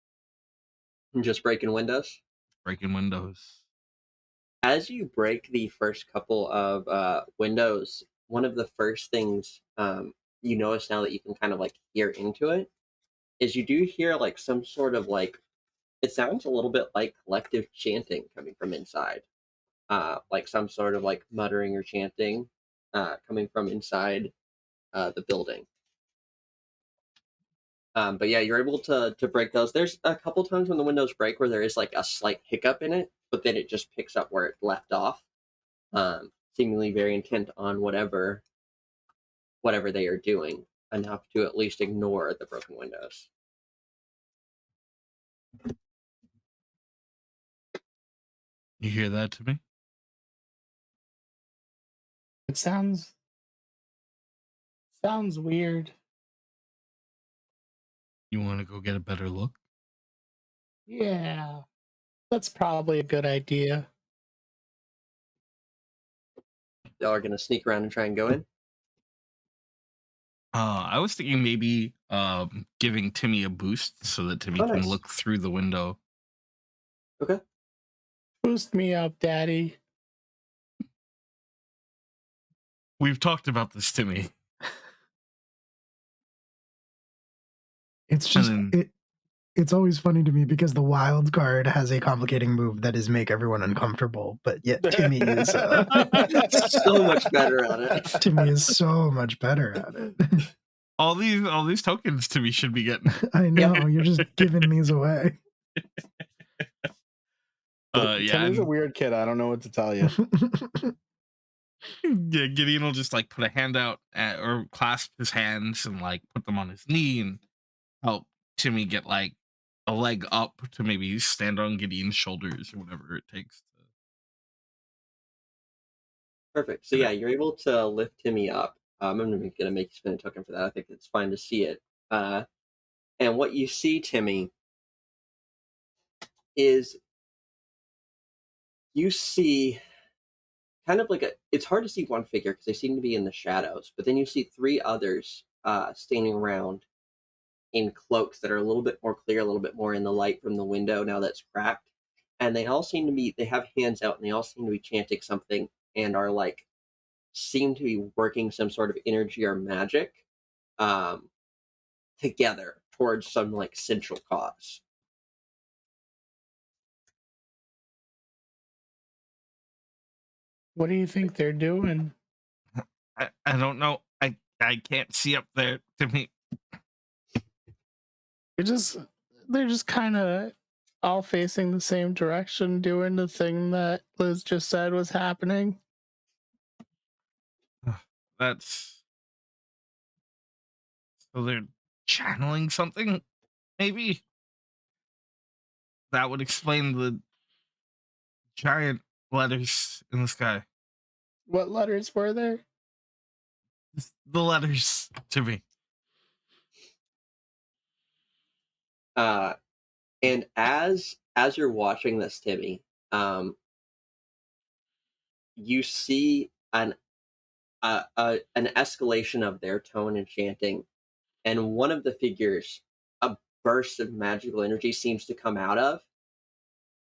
Just breaking windows? Breaking windows. As you break the first couple of windows, one of the first things you notice now that you can kind of like hear into it is you do hear like some sort of like, it sounds a little bit like collective chanting coming from inside. Like some sort of like muttering or chanting coming from inside the building. But yeah, you're able to break those. There's a couple times when the windows break where there is like a slight hiccup in it, but then it just picks up where it left off. Seemingly very intent on whatever they are doing, enough to at least ignore the broken windows. You hear that, to me? It sounds weird. You want to go get a better look? Yeah, that's probably a good idea. Y'all are gonna sneak around and try and go in? I was thinking maybe giving Timmy a boost so that Timmy can Nice. look through the window. Okay. Boost me up, Daddy. We've talked about this, Timmy. It's just then- it's always funny to me because the wild card has a complicating move that is make everyone uncomfortable, but yet Timmy is So much better at it. Timmy is so much better at it. all these tokens Timmy should be getting. I know, you're just giving these away. Yeah, Timmy's a and, weird kid. I don't know what to tell you. yeah, Gideon will just like put a hand out or clasp his hands and like put them on his knee and help Timmy get like a leg up to maybe stand on Gideon's shoulders or whatever it takes. Perfect. So yeah, you're able to lift Timmy up. I'm gonna make you spend a token for that. I think it's fine to see it. And what you see, Timmy, is you see kind of like it's hard to see one figure because they seem to be in the shadows, but then you see three others standing around in cloaks that are a little bit more clear, a little bit more in the light from the window now that's cracked. And they all seem to be, they have hands out and they all seem to be chanting something and are like, seem to be working some sort of energy or magic together towards some like central cause. What do you think they're doing? I don't know. I can't see up there, Timmy. They're just kind of all facing the same direction, doing the thing that Liz just said was happening. That's so they're channeling something. Maybe that would explain the giant letters in the sky. What letters were there? The letters to me. And as you're watching this, Timmy, you see an escalation of their tone and chanting, and one of the figures, a burst of magical energy seems to come out of,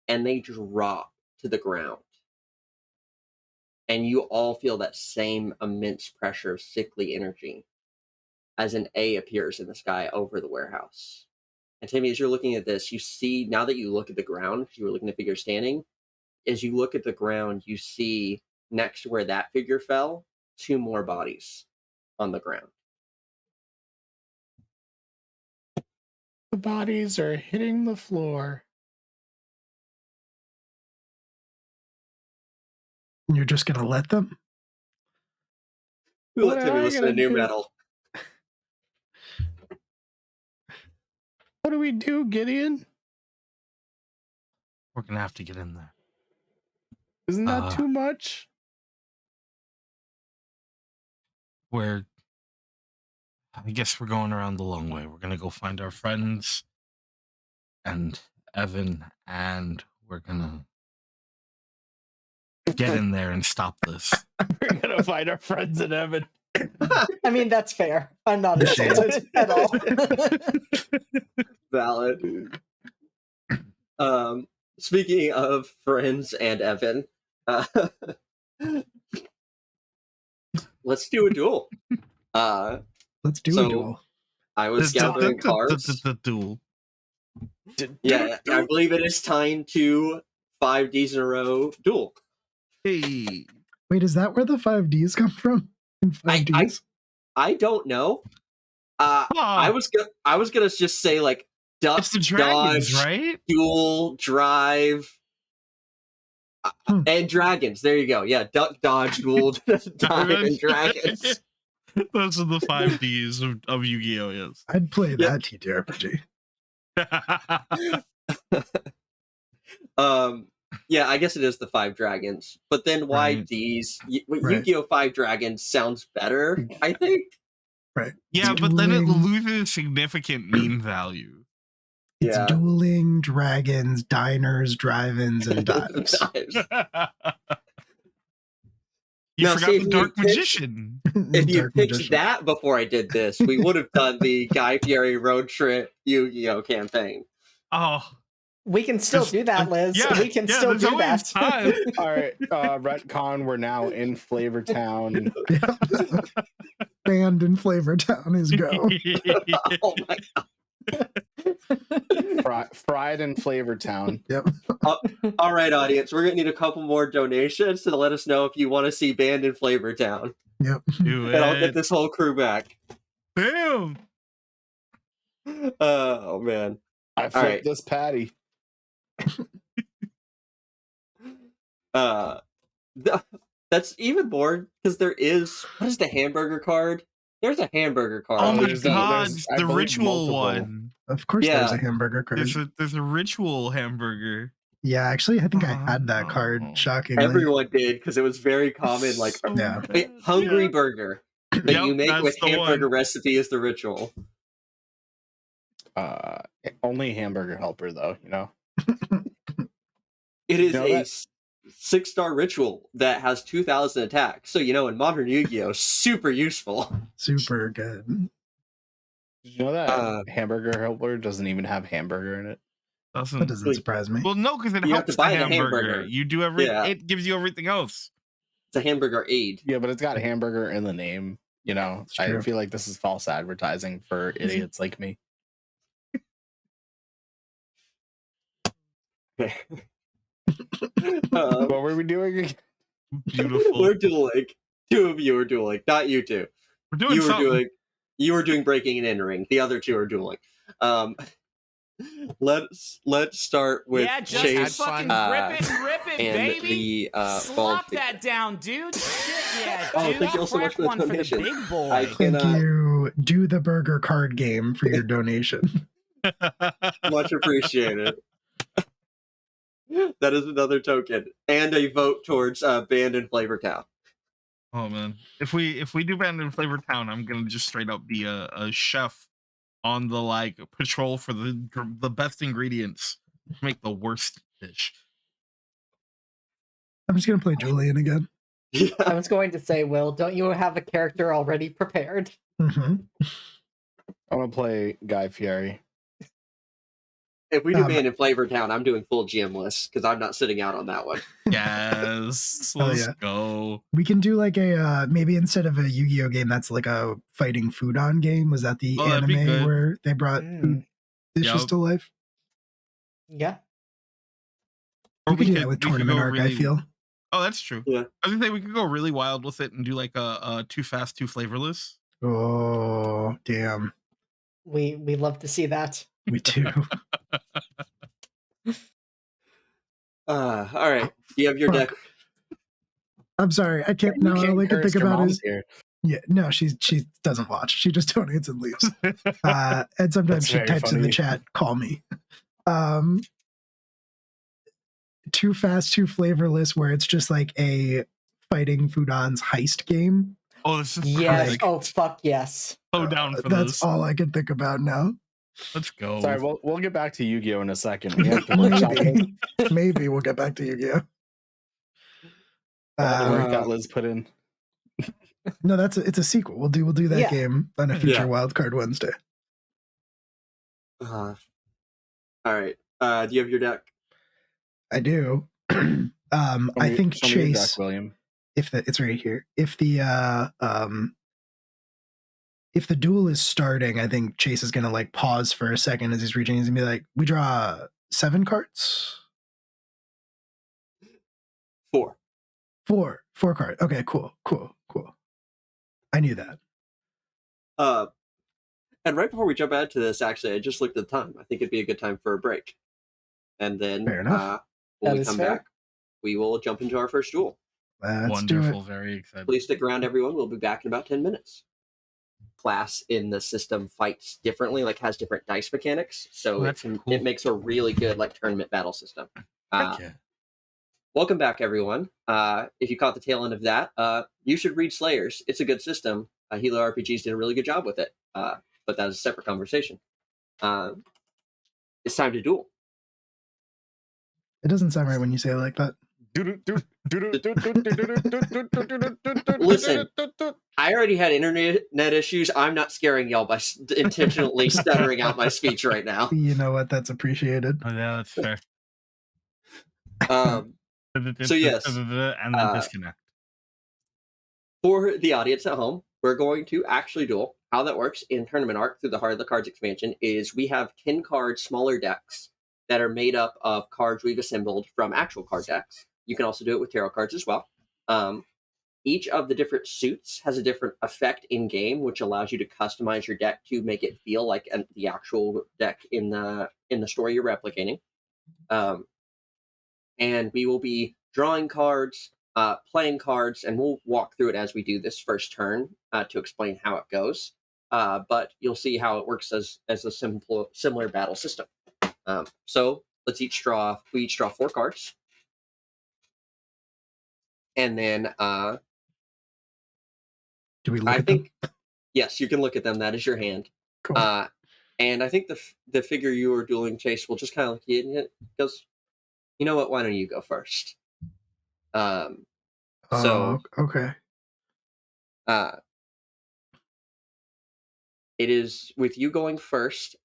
and they drop to the ground. And you all feel that same immense pressure of sickly energy as an A appears in the sky over the warehouse. And Timmy, as you're looking at this, you see, now that you look at the ground, because you were looking at the figure standing, as you look at the ground, you see next to where that figure fell, 2 more bodies on the ground. The bodies are hitting the floor. You're just gonna let them? Who What let am Timmy I listen to gonna new do? metal? What do we do, Gideon? We're gonna have to get in there. Isn't that too much? I guess we're going around the long way. We're gonna go find our friends and Evan, and we're gonna get in there and stop this. We're gonna find our friends in Evan. I mean, that's fair. I'm not insulted at all. Valid. Speaking of friends and Evan, let's do a duel. Let's do a duel. I was gathering cards. The duel. Yeah, I believe it is time to 5 Ds in a row duel. Hey. Wait, is that where the 5Ds come from? In 5Ds? I don't know. I was gonna just say like duck, It's the dragons, dodge, right? duel, drive, and dragons. There you go. Yeah, duck, dodge, duel, dive, and dragons. Those are the 5Ds of Yu-Gi-Oh! Yes. I'd play that TTRPG. Yeah, I guess it is the 5 dragons. But then why Right. Ds? Right. Yu-Gi-Oh! 5 dragons sounds better, I think. Right. Yeah, It's but then it dueling- loses significant meme value. It's Yeah. dueling, dragons, diners, drive-ins, and dives. Dives. You Now, forgot see, the if Dark you pitched- Magician. If you Dark pitched Magician. that before I did this, we would have done the Guy Fieri road trip Yu-Gi-Oh! Campaign. Oh, We can still There's- do that, Liz. yeah, We can yeah, still there's do always that. time. All right, retcon. We're now in Flavor Town. Yep. Banned in Flavor Town is go. Oh my Fried in Flavor Town. Yep. All right, audience, we're gonna need a couple more donations to let us know if you want to see Banned in Flavor Town, Yep. Do and I'll get it. this whole crew back. Boom. Oh man. I flipped right. this patty. That's even more because there is, what is the hamburger card? There's a hamburger card. Oh my there's god, I the believe ritual multiple. one. Of course Yeah. there's a hamburger card. There's a ritual hamburger. Yeah, actually, I think I had that Oh. card, shockingly. Everyone did because it was very common. Like So Yeah. a hungry burger that Yep, you make that's with the hamburger one. recipe is the ritual. Only hamburger helper though, you know. It is know a that? 6-star ritual that has 2,000 attacks. So, in modern Yu-Gi-Oh! Super useful. Super good. Did you know that Uh, hamburger helper doesn't even have hamburger in it? That Doesn't doesn't surprise me. well no, because it You have helps to buy the the hamburger. hamburger. You do Yeah. it gives you everything else. It's a hamburger aid. Yeah, but it's got hamburger in the name. You know, It's I true. feel like this is false advertising for idiots like me. What were we doing again? Beautiful. We're dueling. 2 of you are dueling, not you 2. We're doing something. You were doing breaking and entering. The other 2 are dueling. let's start with Yeah, just Chase fucking rip it, and baby. the bald Slop figure. that down, dude. Shit, yeah, Oh, dude. thank you all so much Crack for the one for the donation. big boy. I Thank cannot you. Do the burger card game for your donation. much appreciated. That is another token and a vote towards Banned in Flavor Town. Oh man, if we do Banned in Flavor Town, I'm gonna just straight up be a chef on the like patrol for the best ingredients to make the worst dish. I'm just gonna play Julian again. I was going to say, Will, don't you have a character already prepared? Mm-hmm. I want to play Guy Fieri. If we do Banned in Flavor Town, I'm doing full GM list because I'm not sitting out on that one. Yes, Oh, let's yeah. go. We can do like a maybe instead of a Yu-Gi-Oh game, that's like a fighting food on game. Was that the that'd be anime good. where they brought food dishes Yup. to life? Yeah. We could do that with we could tournament go arc, I really- feel. Oh, that's true. Yeah. I was gonna say we could go really wild with it and do like a too fast, too flavorless. Oh, damn. We love to see that. Me too. All right. Do you have your Fuck. deck? I'm sorry. I can't. You No, can't all I can curse think your about mom's is here. yeah. No, she doesn't watch. She just donates and leaves. And sometimes That's she very types in the funny. chat, "Call me." Too fast, too flavorless, where it's just like a fighting foodon's heist game. Oh, this is Yes. perfect. Oh, fuck yes. So down for That's this. all I can think about now. Let's go. Sorry, we'll get back to Yu-Gi-Oh in a second. We have to workshop this. Maybe we'll get back to Yu-Gi-Oh. All the work that Liz put in. No, it's a sequel. We'll do that Yeah. game on a future Yeah. Wildcard Wednesday. All right. Do you have your deck? I do. I think Show me your Chase. deck, William. It's right here. If the duel is starting, I think Chase is gonna like pause for a second as he's reaching. He's gonna be like, "We draw 7 cards." 4. 4 cards. Okay, cool. I knew that. And right before we jump out to this, actually, I just looked at the time. I think it'd be a good time for a break. And then Fair enough. when That we is come fair. back, we will jump into our first duel. Let's do Wonderful. it. Very excited. Please stick around, everyone. We'll be back in about 10 minutes. Class in the system fights differently, like has different dice mechanics. So That's it cool. makes a really good like tournament battle system. Heck yeah. Welcome back, everyone. If you caught the tail end of that, you should read Slayers. It's a good system. Hilo RPGs did a really good job with it, but that is a separate conversation. It's time to duel. It doesn't sound right when you say it like that. Listen, I already had internet issues. I'm not scaring y'all by intentionally stuttering out my speech right now. You know what? That's appreciated. Oh, yeah, that's fair. So yes, and then disconnect. For the audience at home, we're going to actually duel. How that works in Tournament Arc through the Heart of the Cards expansion is we have 10 card smaller decks that are made up of cards we've assembled from actual card decks. You can also do it with tarot cards as well. Each of the different suits has a different effect in game, which allows you to customize your deck to make it feel like the actual deck in the story you're replicating. And we will be drawing cards, playing cards, and we'll walk through it as we do this first turn to explain how it goes. But you'll see how it works as a similar battle system. So let's each draw. We each draw 4 cards, and then Do we look I at think them? yes, you can look at them. That is your hand. Cool. And I think the figure you are dueling, Chase, will just kind of look at you and it goes, "You know what? Why don't you go first?" So okay. It is with you going first.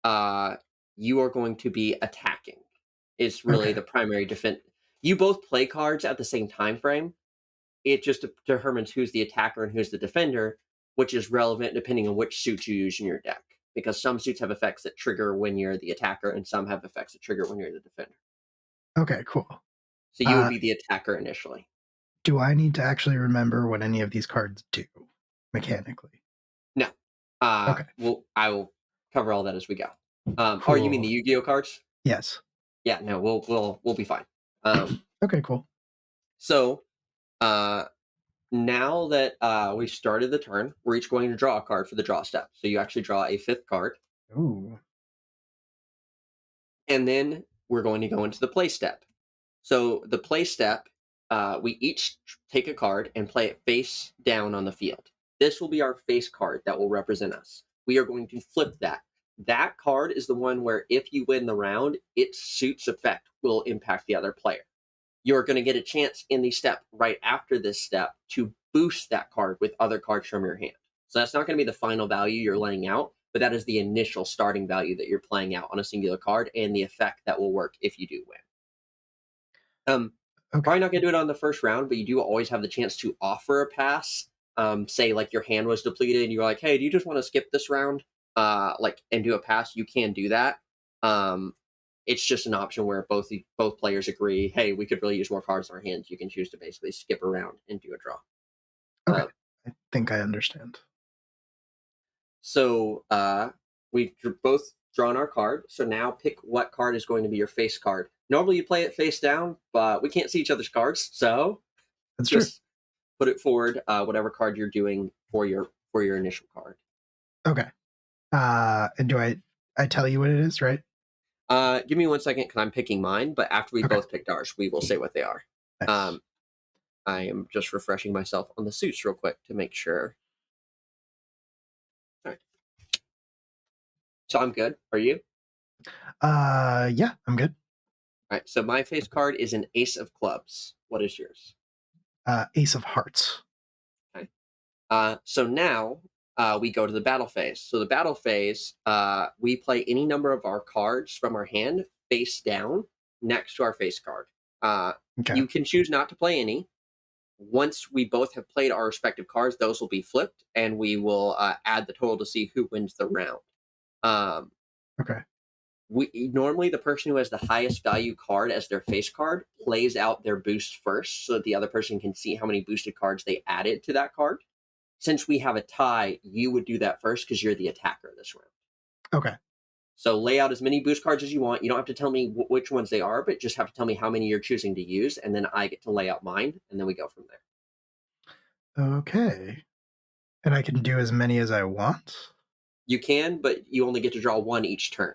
You are going to be attacking. Is really Okay. the primary defense. You both play cards at the same time frame. It just determines who's the attacker and who's the defender, which is relevant depending on which suit you use in your deck. Because some suits have effects that trigger when you're the attacker, and some have effects that trigger when you're the defender. Okay, cool. So you would be the attacker initially. Do I need to actually remember what any of these cards do mechanically? No. Okay. Well, I will cover all that as we go. Oh, you mean the Cool. Yu-Gi-Oh cards? Yes. Yeah, no, we'll be fine. Okay, cool. So now that we've started the turn, we're each going to draw a card for the draw step. So you actually draw a 5th card, Ooh. and then we're going to go into the play step. So the play step, we each take a card and play it face down on the field. This will be our face card that will represent us. We are going to flip that. That card is the one where if you win the round, its suit's effect will impact the other player. You're going to get a chance in the step right after this step to boost that card with other cards from your hand. So that's not going to be the final value you're laying out, but that is the initial starting value that you're playing out on a singular card and the effect that will work if you do win. Okay. Probably not going to do it on the first round, but you do always have the chance to offer a pass. Say like your hand was depleted and you're like, hey, do you just want to skip this round? And do a pass, you can do that. It's just an option where both players agree, hey, we could really use more cards in our hands. You can choose to basically skip around and do a draw. Okay. I think I understand. So we've both drawn our card. So now pick what card is going to be your face card. Normally you play it face down, but we can't see each other's cards. So That's true. just put it forward, whatever card you're doing for your initial card. Okay. And do I tell you what it is, right? Give me 1 second because I'm picking mine, but after we Okay. both picked ours, we will say what they are. Nice. I am just refreshing myself on the suits real quick to make sure. All right. So I'm good. Are you? Yeah, I'm good. All right. So my face card is an Ace of Clubs. What is yours? Ace of Hearts. Okay. So now we go to the battle phase. So the battle phase, we play any number of our cards from our hand face down next to our face card. Okay. You can choose not to play any. Once we both have played our respective cards, those will be flipped, and we will add the total to see who wins the round. Okay. Normally the person who has the highest value card as their face card plays out their boost first, so that the other person can see how many boosted cards they added to that card. Since we have a tie, you would do that first because you're the attacker this round. Okay. So lay out as many boost cards as you want. You don't have to tell me which ones they are, but just have to tell me how many you're choosing to use, and then I get to lay out mine, and then we go from there. Okay. And I can do as many as I want? You can, but you only get to draw one each turn.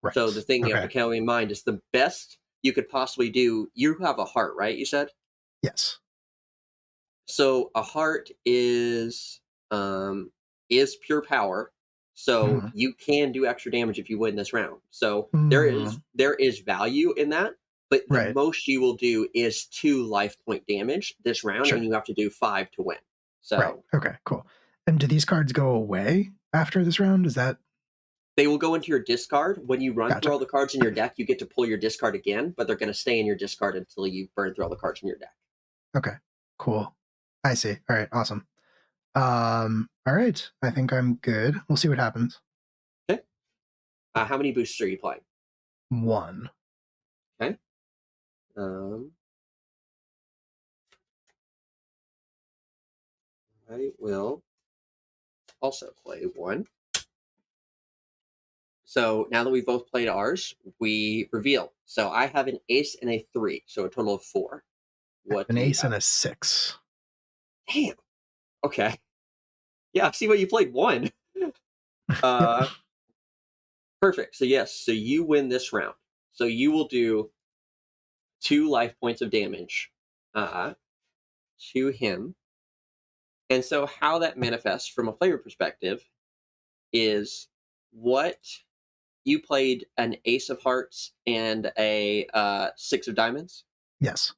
Right. So the thing you have to Okay. keep in mind is the best you could possibly do. You have a heart, right? You said? Yes. So a heart is pure power. So you can do extra damage if you win this round. So there is value in that, but the Right. most you will do is 2 life point damage this round, Sure. and you have to do 5 to win. So Right. Okay, cool. And do these cards go away after this round? Is that they will go into your discard. When you run Gotcha. through all the cards in your deck, you get to pull your discard again, but they're going to stay in your discard until you burn through all the cards in your deck. okay? Cool. I see. All right. Awesome. All right. I think I'm good. We'll see what happens. Okay. How many boosts are you playing? 1. Okay. I will also play 1. So now that we've both played ours, we reveal. So I have an ace and a 3, so a total of 4. What An do you ace have? and a 6. Damn. Okay. Yeah, I see what you played 1. Perfect. So yes, so you win this round. So you will do 2 life points of damage to him. And so how that manifests from a flavor perspective is what you played an ace of hearts and a 6 of diamonds. Yes.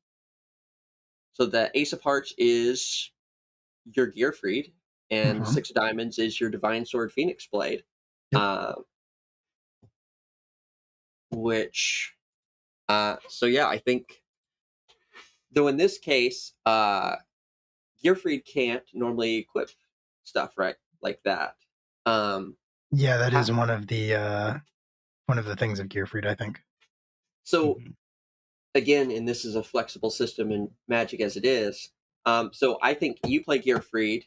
So the ace of hearts is your Gearfried, and 6 of diamonds is your divine sword phoenix blade. Yep. So yeah, I think though in this case, Gearfried can't normally equip stuff right like that. Yeah, that is one of the things of Gearfried, I think. So again, and this is a flexible system in Magic as it is. So I think you play Gearfried.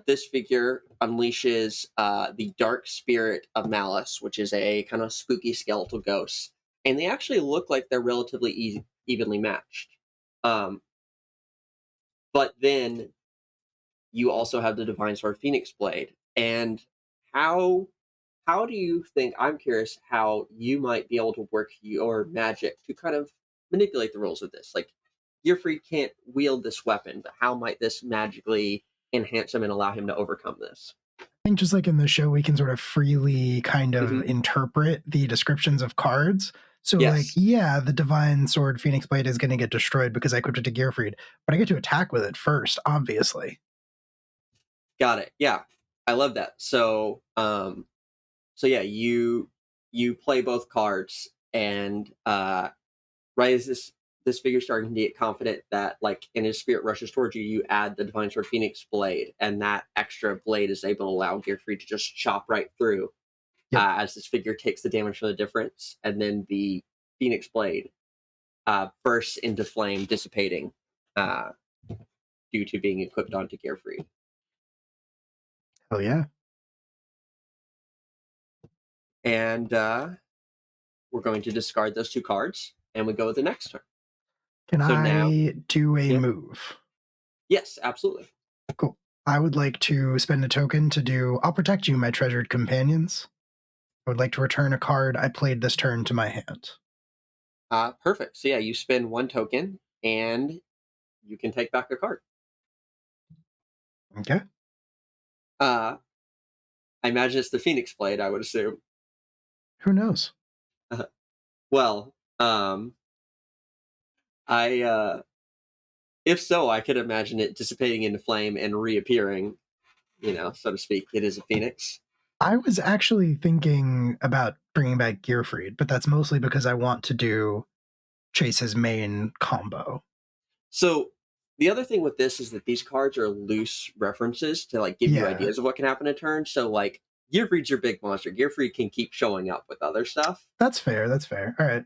This figure unleashes the dark spirit of Malice, which is a kind of spooky skeletal ghost, and they actually look like they're relatively evenly matched. But then you also have the Divine Sword Phoenix Blade, and how do you think? I'm curious how you might be able to work your magic to kind of manipulate the rules of this. Like, Gearfried can't wield this weapon, but how might this magically enhance him and allow him to overcome this? I think just like in the show, we can sort of freely kind of interpret the descriptions of cards. So, like, Yes. yeah, the Divine Sword Phoenix Blade is going to get destroyed because I equipped it to Gearfried, but I get to attack with it first, obviously. Got it. Yeah, I love that. So, yeah, you play both cards, and right as this figure starting to get confident that, like, and his spirit rushes towards you, you add the Divine Sword Phoenix Blade, and that extra blade is able to allow Gearfried to just chop right through. Yep. As this figure takes the damage from the difference, and then the Phoenix Blade bursts into flame, dissipating due to being equipped onto Gearfried. Oh, yeah. And we're going to discard those 2 cards, and we go with the next turn. Can So now, I do a move? yes, absolutely. Cool. I would like to spend a token to do I'll protect you, my treasured companions. I would like to return a card I played this turn to my hand. Perfect. So yeah, you spend 1 token, and you can take back a card. Okay. I imagine it's the Phoenix Blade, I would assume. Who knows? Well, if so, I could imagine it dissipating into flame and reappearing, so to speak. It is a phoenix. I was actually thinking about bringing back Gearfried, but that's mostly because I want to do Chase's main combo. So the other thing with this is that these cards are loose references to, like, give you ideas of what can happen in turn. So, like, Gearfried's your big monster. Gearfried can keep showing up with other stuff. That's fair. All right.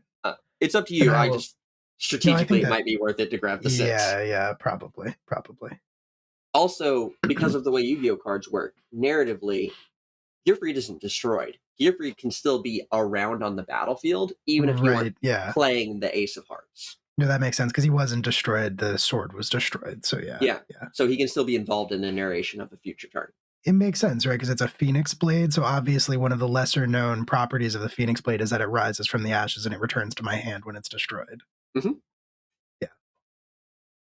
It's up to you. I just strategically it might be worth it to grab the 6. Yeah, probably. Also, because of the way Yu-Gi-Oh cards work, narratively, Gearfried isn't destroyed. Gearfried can still be around on the battlefield, even if you weren't playing the Ace of Hearts. No, that makes sense, because he wasn't destroyed. The sword was destroyed. So yeah. So he can still be involved in the narration of a future turn. It makes sense, right? Because it's a Phoenix Blade. So obviously one of the lesser known properties of the Phoenix Blade is that it rises from the ashes and it returns to my hand when it's destroyed. Mm-hmm. Yeah.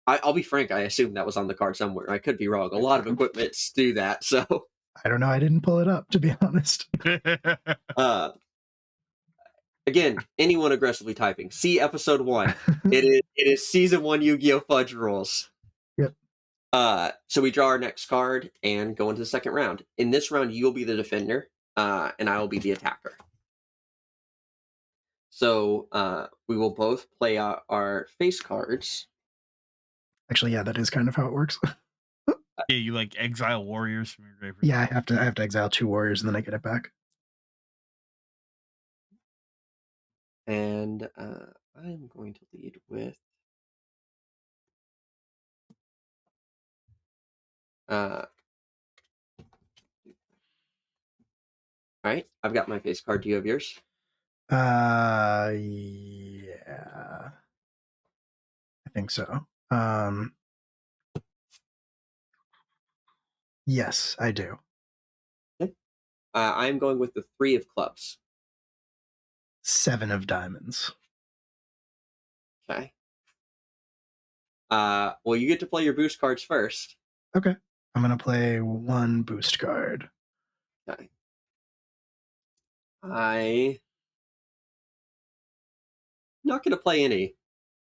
I'll be frank, I assume that was on the card somewhere. I could be wrong. A lot of equipments do that, so... I don't know. I didn't pull it up, to be honest. Again, anyone aggressively typing, see episode 1. It is season 1 Yu-Gi-Oh! Fudge rules. Yep. So we draw our next card and go into the second round. In this round, you'll be the defender, and I will be the attacker. So we will both play out our face cards. Actually, yeah, that is kind of how it works. Yeah, you like exile warriors from your graveyard. Yeah, I have to exile 2 warriors and then I get it back. And I'm going to lead with all right, I've got my face card. Do you have yours? Yeah. I think so. Yes, I do. Okay. I'm going with the 3 of clubs. 7 of diamonds. Okay. Well, you get to play your boost cards first. Okay. I'm going to play 1 boost card. Okay. I'm not going to play any.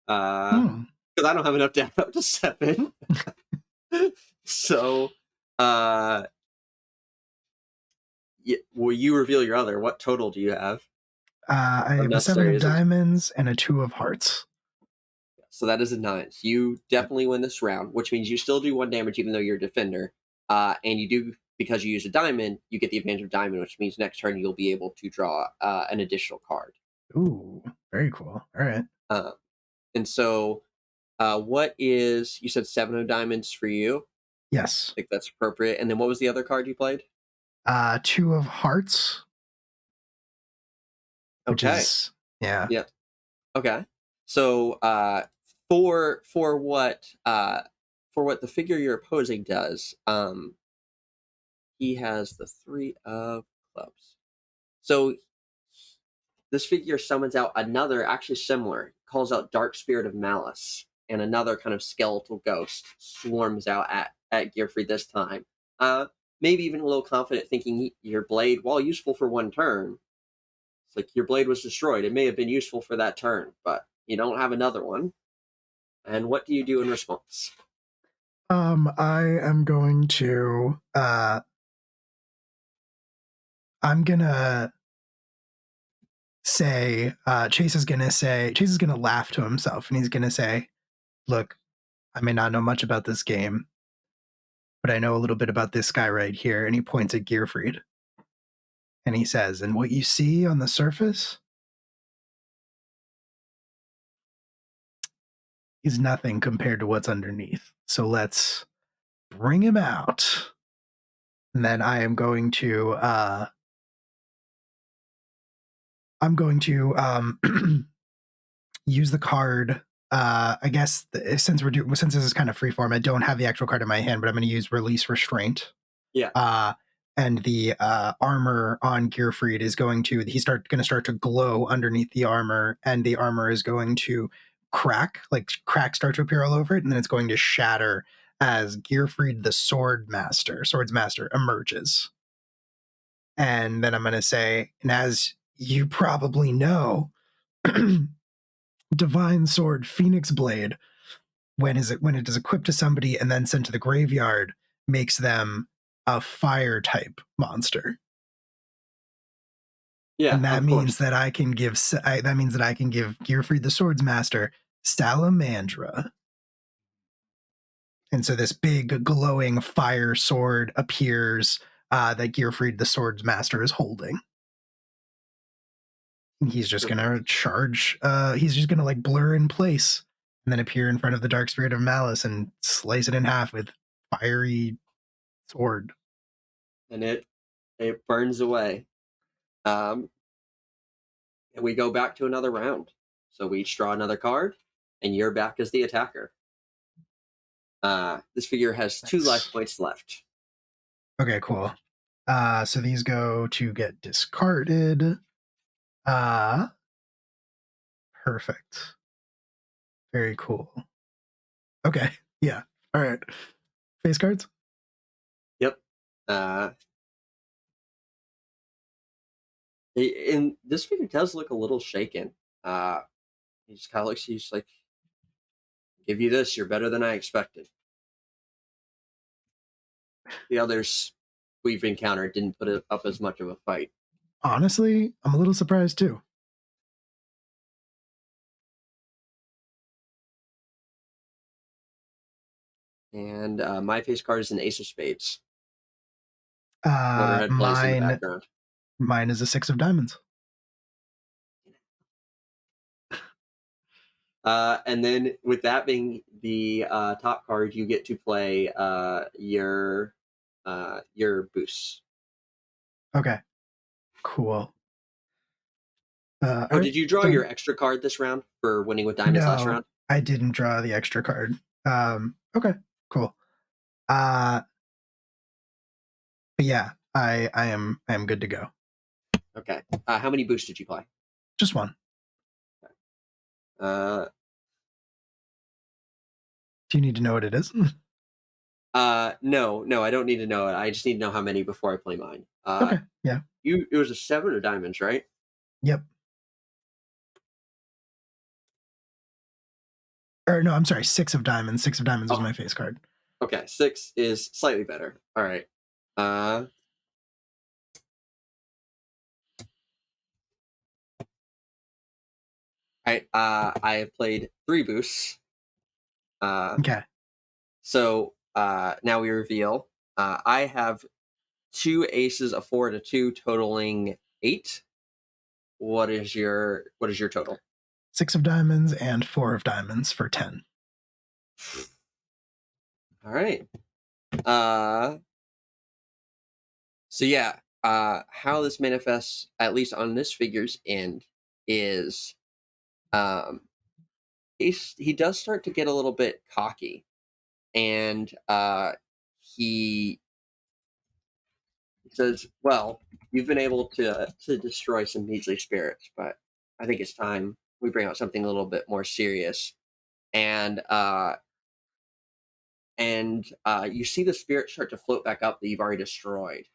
Because I don't have enough down up to 7. So, will you reveal your other? What total do you have? I have a 7 of diamonds and a 2 of hearts. So that is a 9. So you definitely win this round, which means you still do 1 damage even though you're a defender. And you do, because you use a diamond, you get the advantage of diamond, which means next turn you'll be able to draw an additional card. Ooh, very cool. All right. And so what is, you said 7 of diamonds for you? Yes. I think that's appropriate. And then what was the other card you played? 2 of hearts. Which Okay. is, yeah. Yeah. Okay. So for what the figure you're opposing does, he has the 3 of clubs. So this figure summons out another, actually similar, calls out Dark Spirit of Malice, and another kind of skeletal ghost swarms out at Gearfried this time. Maybe even a little confident, thinking your blade, while useful for one turn, it's like your blade was destroyed. It may have been useful for that turn, but you don't have another one. And what do you do in response? I am going to I'm gonna say Chase is gonna laugh to himself, and he's gonna say, look, I may not know much about this game, but I know a little bit about this guy right here. And he points at Gearfried, and he says, and what you see on the surface is nothing compared to what's underneath. So let's bring him out. And then I am going to use the card. I guess since this is kind of freeform, I don't have the actual card in my hand, but I'm going to use Release Restraint. Yeah. And the armor on Gearfried is going to start to glow underneath the armor, and the armor is going to cracks start to appear all over it, and then it's going to shatter as Gearfried the Swordsmaster emerges. And then I'm going to say, and as you probably know, Divine Sword Phoenix Blade, when it is equipped to somebody and then sent to the graveyard, makes them a fire type monster. Yeah, and that means that I can give Gearfried the Swordsmaster Salamandra. And so this big glowing fire sword appears that Gearfried the Swordsmaster is holding. He's just gonna charge. He's just gonna blur in place and then appear in front of the Dark Spirit of Malice and slice it in half with fiery sword. And it burns away. And we go back to another round. So we each draw another card, and you're back as the attacker. This figure has 2 life points left. Okay, cool. So these go to get discarded. Perfect. Very cool. Okay. Yeah. All right. Face cards? Yep. And this figure does look a little shaken. He just kind of looks, he's like, give you this, you're better than I expected. The others we've encountered didn't put it up as much of a fight. Honestly, I'm a little surprised too. And my face card is an Ace of Spades. Motorhead plays in the background. Mine is a 6 of diamonds. And then with that being the top card, you get to play your boost. Okay. Cool. Did you draw your extra card this round for winning with diamonds last round? I didn't draw the extra card. Okay, cool. But yeah, I am good to go. Okay. How many boosts did you play? Just one. Okay. Do you need to know what it is? No, I don't need to know it. I just need to know how many before I play mine. Okay, yeah. It was a 7 of diamonds, right? Yep. Or no, I'm sorry, 6 of diamonds. 6 of diamonds was my face card. Okay, 6 is slightly better. All right. I have played 3 boosts. Okay. So now we reveal. I have 2 aces, a 4, and a 2, totaling 8. What is your total? 6 of diamonds and 4 of diamonds for 10. All right. So yeah, how this manifests, at least on this figure's end, is um, he does start to get a little bit cocky, and he says, "Well, you've been able to destroy some measly spirits, but I think it's time we bring out something a little bit more serious." And you see the spirits start to float back up that you've already destroyed.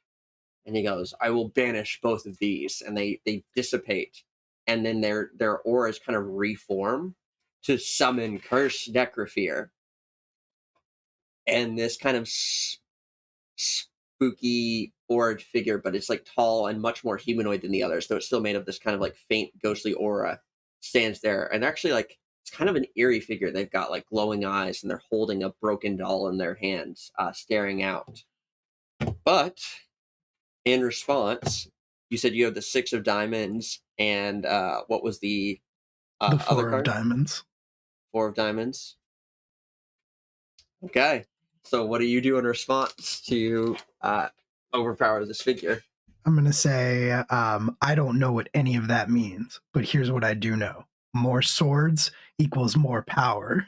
And he goes, "I will banish both of these," and they dissipate, and then their auras kind of reform to summon Cursed Necrophere, and this kind of spooky aura figure, but it's like tall and much more humanoid than the others, though it's still made of this kind of like faint ghostly aura, stands there, and actually like it's kind of an eerie figure. They've got like glowing eyes, and they're holding a broken doll in their hands, staring out. But in response, you said you have the 6 of diamonds, and what was the The other 4 of card? diamonds. 4 of diamonds. Okay. So what do you do in response to overpower this figure? I'm going to say, I don't know what any of that means, but here's what I do know. More swords equals more power.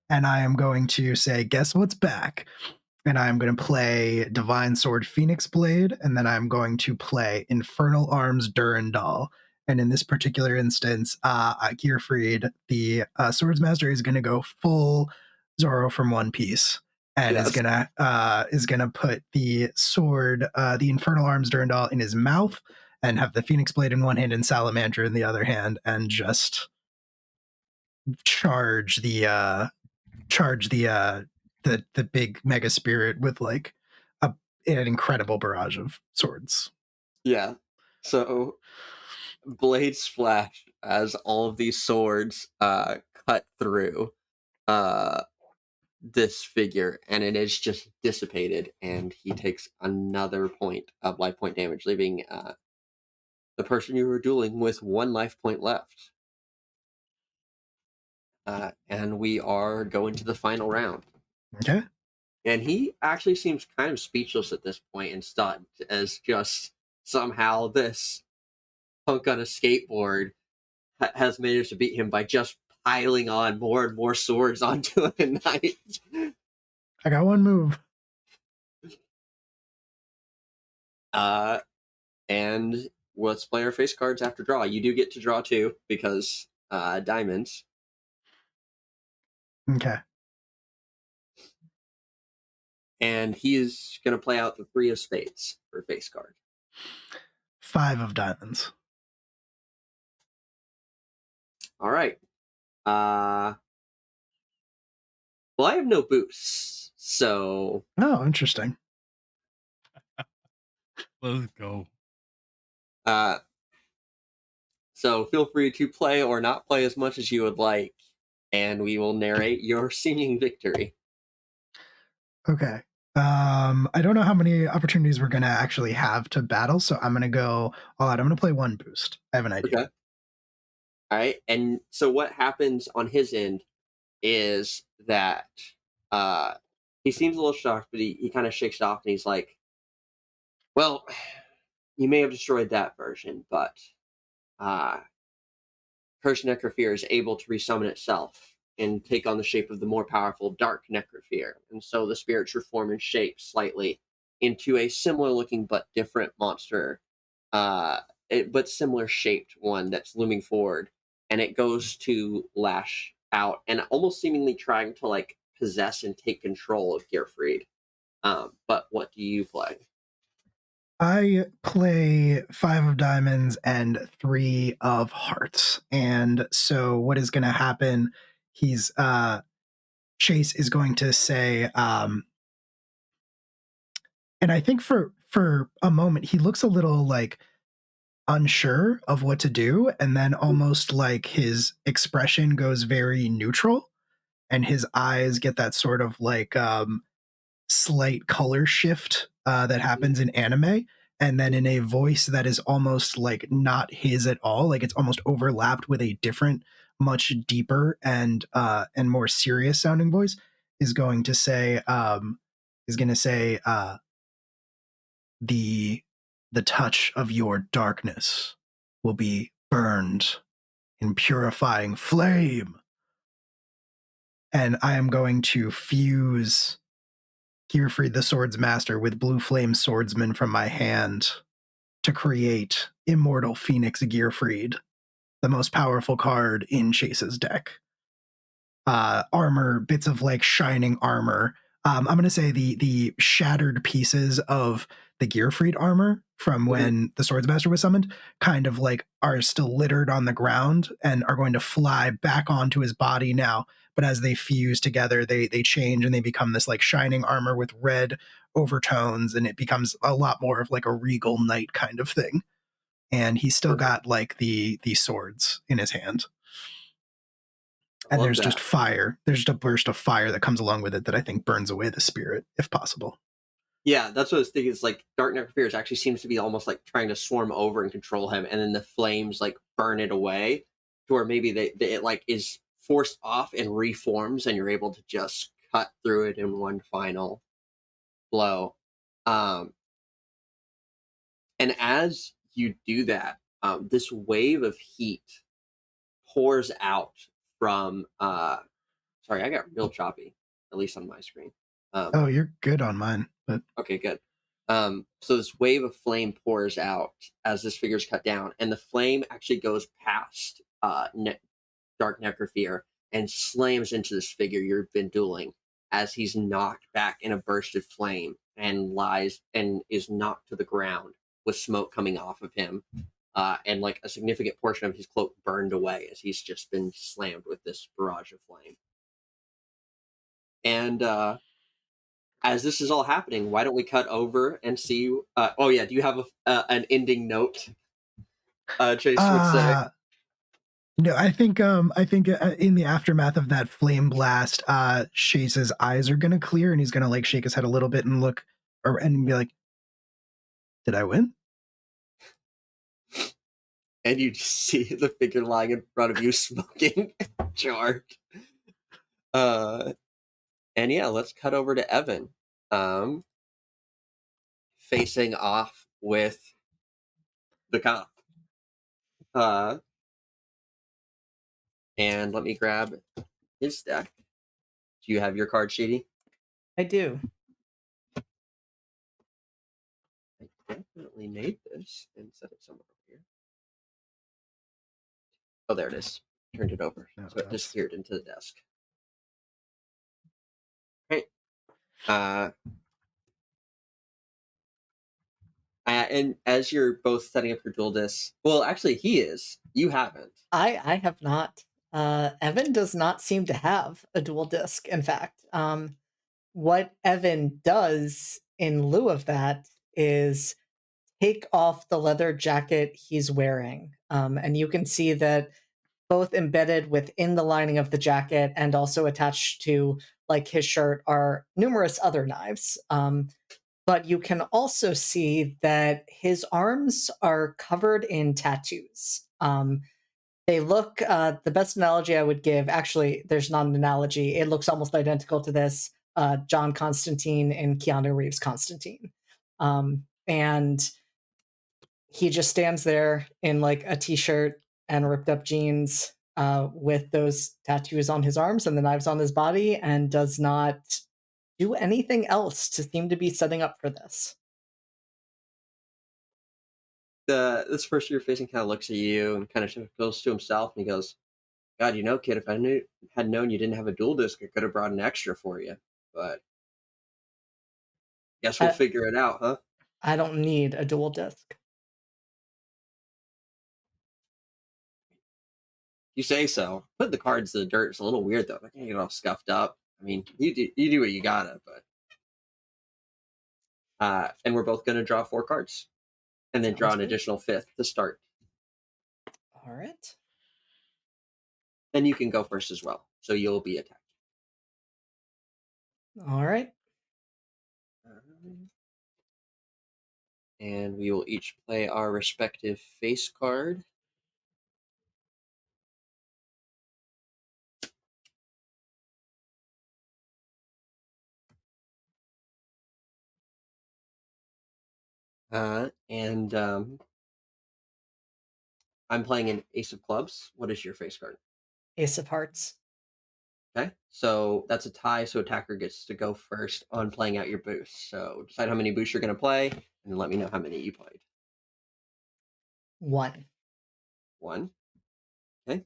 And I am going to say, guess what's back? And I'm going to play Divine Sword Phoenix Blade, and then I'm going to play Infernal Arms Durandal. And in this particular instance, Gearfried, the Swords Master, is going to go full Zoro from One Piece, and Yes. is gonna put the sword, the Infernal Arms Durandal, in his mouth, and have the Phoenix Blade in one hand and Salamander in the other hand, and just charge the big mega spirit with like an incredible barrage of swords. Yeah. So blades flash as all of these swords cut through this figure, and it is just dissipated, and he takes another point of life point damage, leaving the person you were dueling with 1 life point left. And we are going to the final round. Okay. And he actually seems kind of speechless at this point and stunned, as just somehow this punk on a skateboard has managed to beat him by just piling on more and more swords onto a knight. I got one move. And let's play our face cards after draw. You do get to draw 2 because diamonds. Okay. And he is going to play out the 3 of spades for face card. 5 of diamonds. All right. Well, I have no boosts, so... Oh, interesting. Let's go. So feel free to play or not play as much as you would like, and we will narrate your seeming victory. Okay. I don't know how many opportunities we're going to actually have to battle, so I'm going to go all out. I'm going to play 1 boost. I have an idea. Okay. All right. And so what happens on his end is that he seems a little shocked, but he kind of shakes it off, and he's like, well, you may have destroyed that version, but Cursed Necrophere is able to resummon itself and take on the shape of the more powerful Dark Necrophere. And so the spirits reform and shape slightly into a similar looking but different monster, but similar shaped one that's looming forward. And it goes to lash out and almost seemingly trying to like possess and take control of Gearfried. But what do you play? I play 5 of diamonds and 3 of hearts. And so what is going to happen, he's Chase is going to say, and I think for a moment he looks a little like unsure of what to do, and then almost like his expression goes very neutral, and his eyes get that sort of like slight color shift that happens in anime, and then in a voice that is almost like not his at all, like it's almost overlapped with a different, much deeper and more serious sounding voice, is going to say, He's gonna say, the touch of your darkness will be burned in purifying flame. And I am going to fuse Gearfried the Swords Master with Blue Flame Swordsman from my hand to create Immortal Phoenix Gearfried, the most powerful card in Chase's deck. Armor, bits of like shining armor. I'm going to say the shattered pieces of the Gearfried armor from when the Swordsmaster was summoned kind of like are still littered on the ground and are going to fly back onto his body now. But as they fuse together, they change and they become this like shining armor with red overtones, and it becomes a lot more of like a regal knight kind of thing. And he's still got like the swords in his hand. And there's just fire. There's just a burst of fire that comes along with it that I think burns away the spirit, if possible. Yeah, that's what I was thinking. It's like Dark Necrophorus actually seems to be almost like trying to swarm over and control him, and then the flames like burn it away, to where maybe it like is forced off and reforms, and you're able to just cut through it in one final blow. And as you do that, this wave of heat pours out from. Sorry, I got real choppy, at least on my screen. Oh, you're good on mine, but okay, good. So this wave of flame pours out as this figure's cut down, and the flame actually goes past Dark Necrophorus and slams into this figure you've been dueling as he's knocked back in a burst of flame and lies and is knocked to the ground with smoke coming off of him, and like a significant portion of his cloak burned away as he's just been slammed with this barrage of flame. And as this is all happening, why don't we cut over and see? Oh yeah, do you have an ending note? Chase would say. No, I think in the aftermath of that flame blast, Chase's eyes are gonna clear, and he's gonna like shake his head a little bit and look, and be like, "Did I win?" And you just see the figure lying in front of you, smoking, charred. And yeah, let's cut over to Evan, facing off with the cop. And let me grab his deck. Do you have your card, Sheedy? I do. I definitely made this and set it somewhere over here. Oh, there it is. Turned it over. No, So it that's- disappeared into the desk. Right. And as you're both setting up your dual discs, well, actually, he is. You haven't. I have not. Evan does not seem to have a dual disc. In fact, what Evan does in lieu of that is take off the leather jacket he's wearing, and you can see that both embedded within the lining of the jacket and also attached to like his shirt are numerous other knives. But you can also see that his arms are covered in tattoos. They look, the best analogy I would give, actually, there's not an analogy. It looks almost identical to this, John Constantine and Keanu Reeves Constantine. And he just stands there in like a t-shirt and ripped up jeans, with those tattoos on his arms and the knives on his body, and does not do anything else to seem to be setting up for this. This person you're facing kind of looks at you and kind of goes to himself, and he goes, "God, you know, kid, if I had known you didn't have a dual disc, I could have brought an extra for you. But guess we'll figure it out, huh?" I don't need a dual disc. You say so. Putting the cards in the dirt is a little weird, though. I can't get all scuffed up. I mean, you do what you gotta, but and we're both gonna draw 4 cards, and then draw an additional 5th to start. All right. Then you can go first as well, so you'll be attacked. All right. And we will each play our respective face card. And I'm playing an Ace of Clubs. What is your face card? Ace of Hearts. Okay, so that's a tie, so attacker gets to go first on playing out your boost. So decide how many boosts you're going to play, and then let me know how many you played. 1. 1. Okay.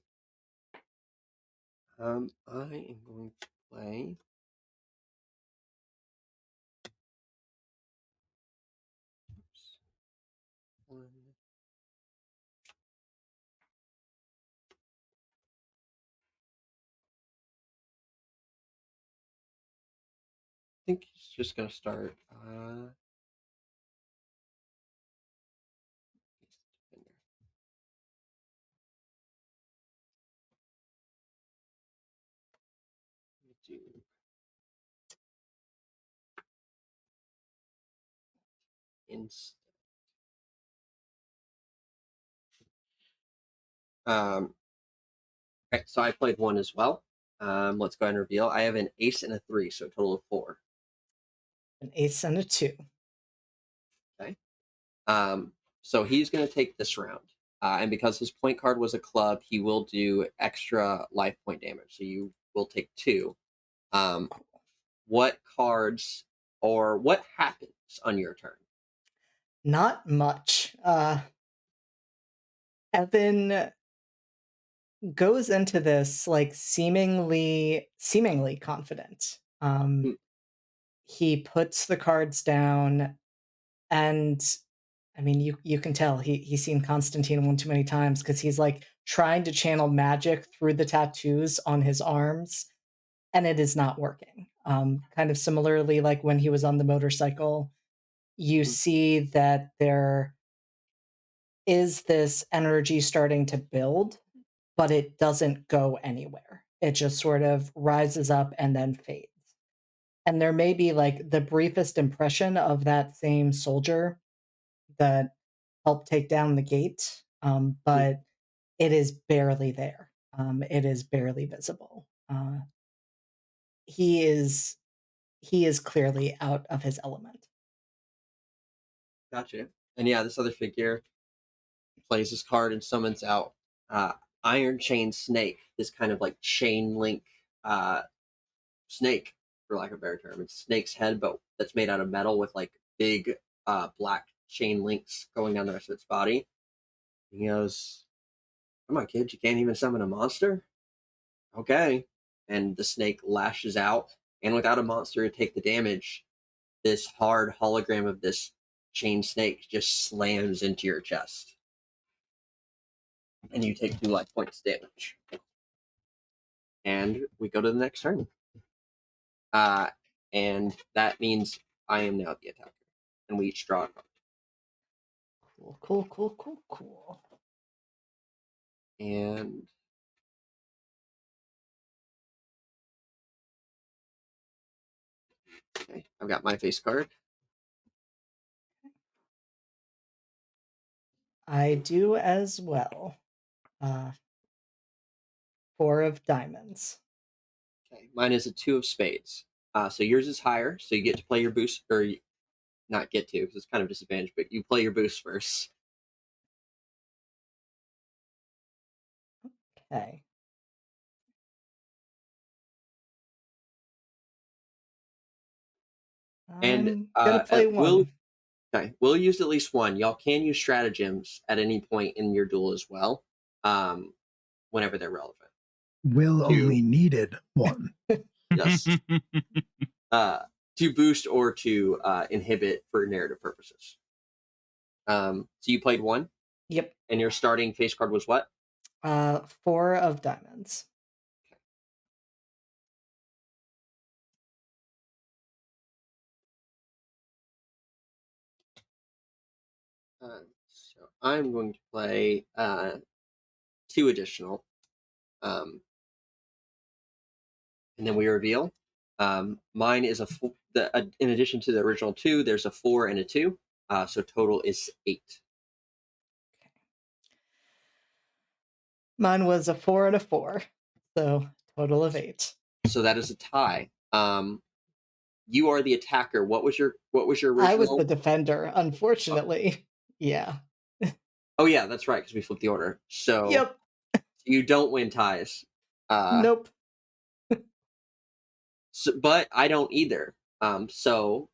I am going to play. Oops. 1. I think he's just going to start. Do instead. Okay, so I played 1 as well. Let's go ahead and reveal. I have an ace and a 3, so a total of 4. An ace and a 2. Okay. So he's going to take this round. And because his point card was a club, he will do extra life point damage. So you will take 2. What cards or what happens on your turn? Not much. Evan goes into this like seemingly confident. Hmm. He puts the cards down, and I mean, you can tell he's seen Constantine one too many times, because he's like trying to channel magic through the tattoos on his arms, and it is not working. Kind of similarly, like when he was on the motorcycle, you see that there is this energy starting to build, but it doesn't go anywhere. It just sort of rises up and then fades. And there may be like the briefest impression of that same soldier that helped take down the gate, but it is barely there. It is barely visible. He is clearly out of his element. Gotcha. And yeah, this other figure plays this card and summons out uh, Iron Chain Snake, this kind of like chain link snake, for lack of a better term. It's snake's head, but that's made out of metal with like big black chain links going down the rest of its body. He goes, "Come on, kid, you can't even summon a monster? Okay." And the snake lashes out, and without a monster to take the damage, this hard hologram of this chain snake just slams into your chest. And you take 2 life points damage. And we go to the next turn. And that means I am now the attacker. And we each draw a card. Cool. And okay, I've got my face card. I do as well. 4 of diamonds. Okay, mine is a 2 of spades. So yours is higher, so you get to play your boost, or not get to, because it's kind of disadvantage, but you play your boost first. Okay. And I'm gonna play 1. we'll use at least 1. Y'all can use stratagems at any point in your duel as well, whenever they're relevant. Will 2. only needed 1. Yes. To boost or to inhibit for narrative purposes. So you played 1? Yep. And your starting face card was what? 4 of diamonds. So I'm going to play 2 additional. And then we reveal. Mine is in addition to the original 2, there's a 4 and a 2. So total is 8. Mine was a 4 and a 4, so total of 8. So that is a tie. you are the attacker. What was your original? I was the defender, unfortunately. Yeah. Oh yeah, that's right, because we flipped the order. So Yep. you don't win ties. Nope. So, but I don't either. So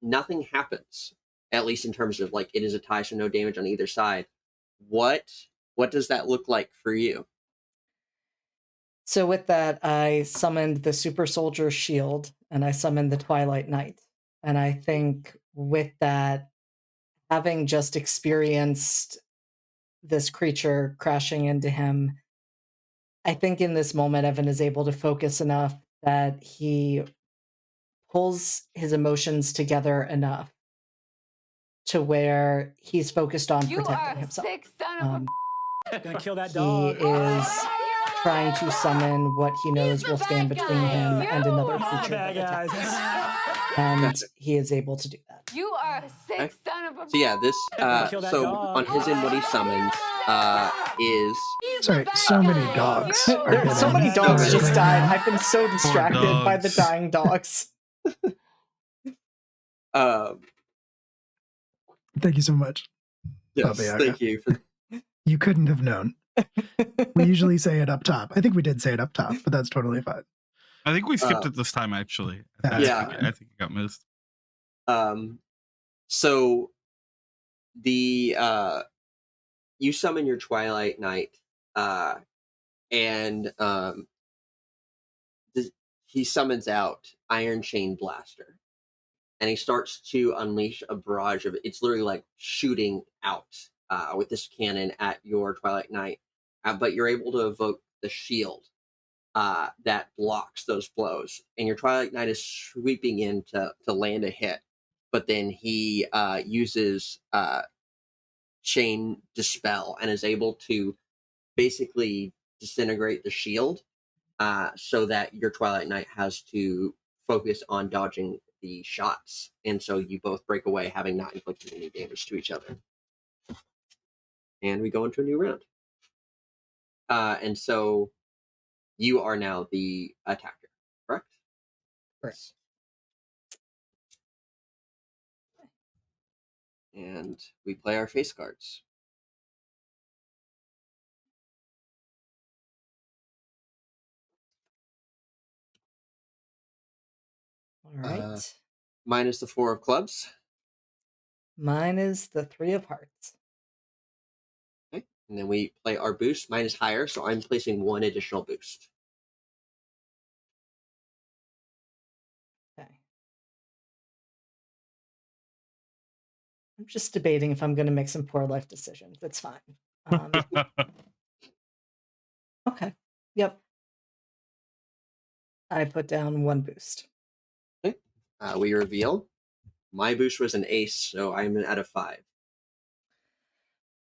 nothing happens, at least in terms of like it is a tie, so no damage on either side. What does that look like for you? So with that, I summoned the Super Soldier Shield, and I summoned the Twilight Knight. And I think with that, having just experienced this creature crashing into him, I think in this moment, Evan is able to focus enough that he pulls his emotions together enough to where he's focused on protecting himself. Sick son of Gonna kill that He dog. is trying to summon what he knows will stand between him and another You creature bad that attacks guys. him. And Gotcha. he is able to do that. You are a sick son of a So yeah, this Kill that so dog. on his end, what he summons is Sorry, so many dogs. are So getting many dogs killed just right died. now. I've been so distracted by the dogs. dying dogs. Thank you so much. yes, Baba Yaga. thank you for You couldn't have known. We usually say it up top. I think we did say it up top, but that's totally fine. I think we skipped it this time, actually. Yeah. I think it got missed. So the you summon your Twilight Knight, and he summons out Iron Chain Blaster, and he starts to unleash a barrage of it. It's literally like shooting out with this cannon at your Twilight Knight, but you're able to evoke the shield that blocks those blows, and your Twilight Knight is sweeping in to land a hit, but then he uses Chain Dispel and is able to basically disintegrate the shield, so that your Twilight Knight has to focus on dodging the shots, and so you both break away, having not inflicted any damage to each other. And we go into a new round. And so you are now the attacker, correct? Correct. And we play our face cards. All right. Mine is the 4 of clubs. Mine is the 3 of hearts. Okay. And then we play our boost. Mine is higher, so I'm placing 1 additional boost. Okay. I'm just debating if I'm going to make some poor life decisions. It's fine. Okay. Yep. I put down 1 boost. Okay. We reveal. My boost was an ace, so I'm at a 5.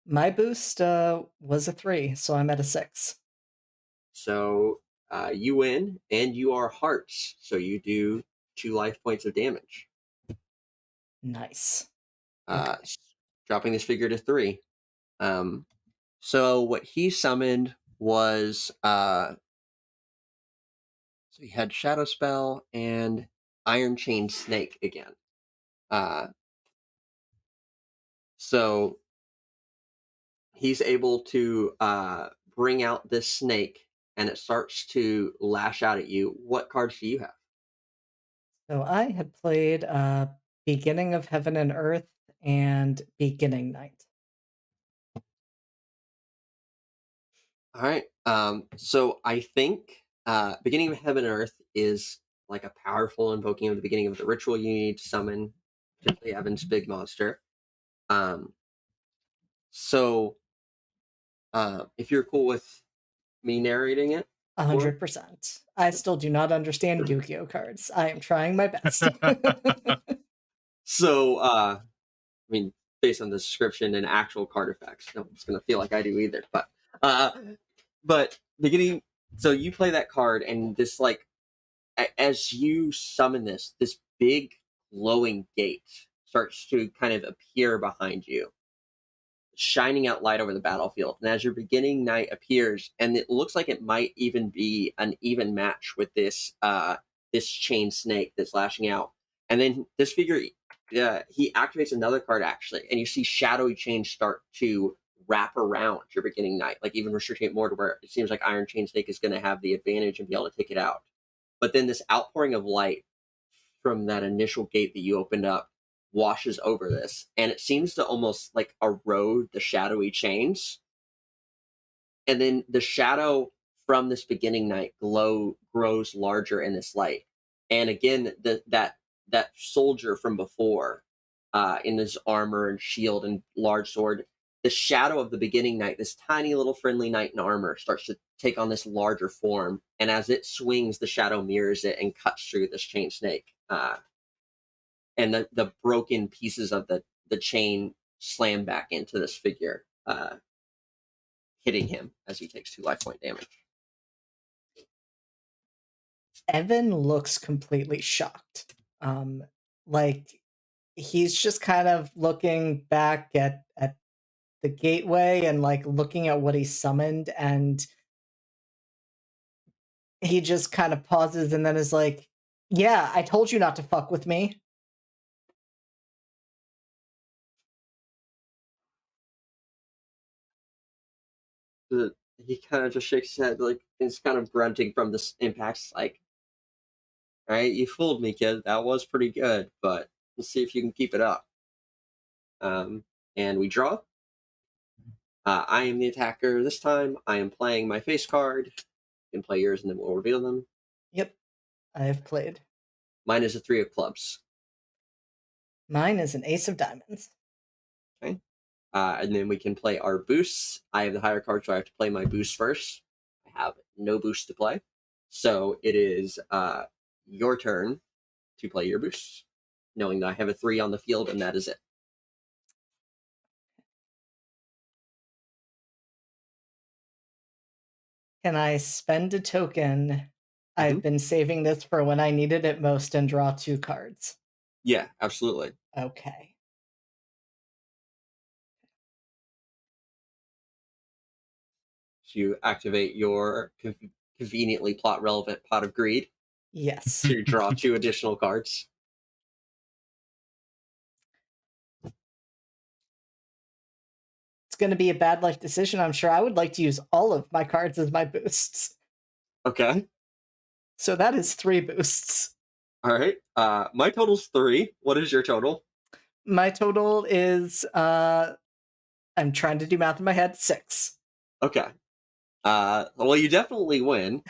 My boost was a 3, so I'm at a 6. So you win, and you are hearts, so you do 2 life points of damage. Nice. Dropping this figure to 3. So what he summoned was so he had Shadow Spell and Iron Chain Snake again. So he's able to bring out this snake, and it starts to lash out at you. What cards do you have? So I had played Beginning of Heaven and Earth and Beginning Night. All right. So I think Beginning of Heaven and Earth is like a powerful invoking of the beginning of the ritual you need to summon, particularly Evan's big monster. So if you're cool with me narrating it, 100%. I still do not understand Yu-Gi-Oh cards. I am trying my best. So I mean, based on the description and actual card effects, no one's gonna feel like I do either. But beginning, so you play that card, and this like as you summon this big glowing gate starts to kind of appear behind you, shining out light over the battlefield. And as your beginning night appears, and it looks like it might even be an even match with this this chain snake that's lashing out. And then this figure, he activates another card actually, and you see shadowy chains start to wrap around your beginning knight, like even restricting it more to where it seems like Iron Chain Snake is going to have the advantage and be able to take it out. But then this outpouring of light from that initial gate that you opened up washes over this, and it seems to almost like erode the shadowy chains. And then the shadow from this beginning knight grows larger in this light. And again, that soldier from before, in his armor and shield and large sword, the shadow of the beginning knight, this tiny little friendly knight in armor, starts to take on this larger form. And as it swings, the shadow mirrors it and cuts through this chain snake. And the broken pieces of the chain slam back into this figure, hitting him as he takes 2 life point damage. Evan looks completely shocked. Like he's just kind of looking back at the gateway and like looking at what he summoned, and he just kind of pauses and then is like, yeah, I told you not to fuck with me. He kind of just shakes his head, like it's kind of grunting from this impact. Like, all right, you fooled me, kid. That was pretty good, but let's see if you can keep it up. And we draw. I am the attacker this time. I am playing my face card. You can play yours, and then we'll reveal them. Yep, I've played. Mine is a 3 of clubs. Mine is an ace of diamonds. Okay. And then we can play our boosts. I have the higher card, so I have to play my boost first. I have no boost to play. So it is your turn to play your boosts, knowing that I have a 3 on the field, and that is it. Can I spend a token? I've been saving this for when I needed it most and draw 2 cards. Yeah, absolutely. Okay. So you activate your conveniently plot relevant Pot of Greed Yes. to draw 2 additional cards. It's going to be a bad life decision, I'm sure. I would like to use all of my cards as my boosts. Okay. So that is 3 boosts. All right. My total's 3. What is your total? My total is, I'm trying to do math in my head, 6. Okay. Well, you definitely win.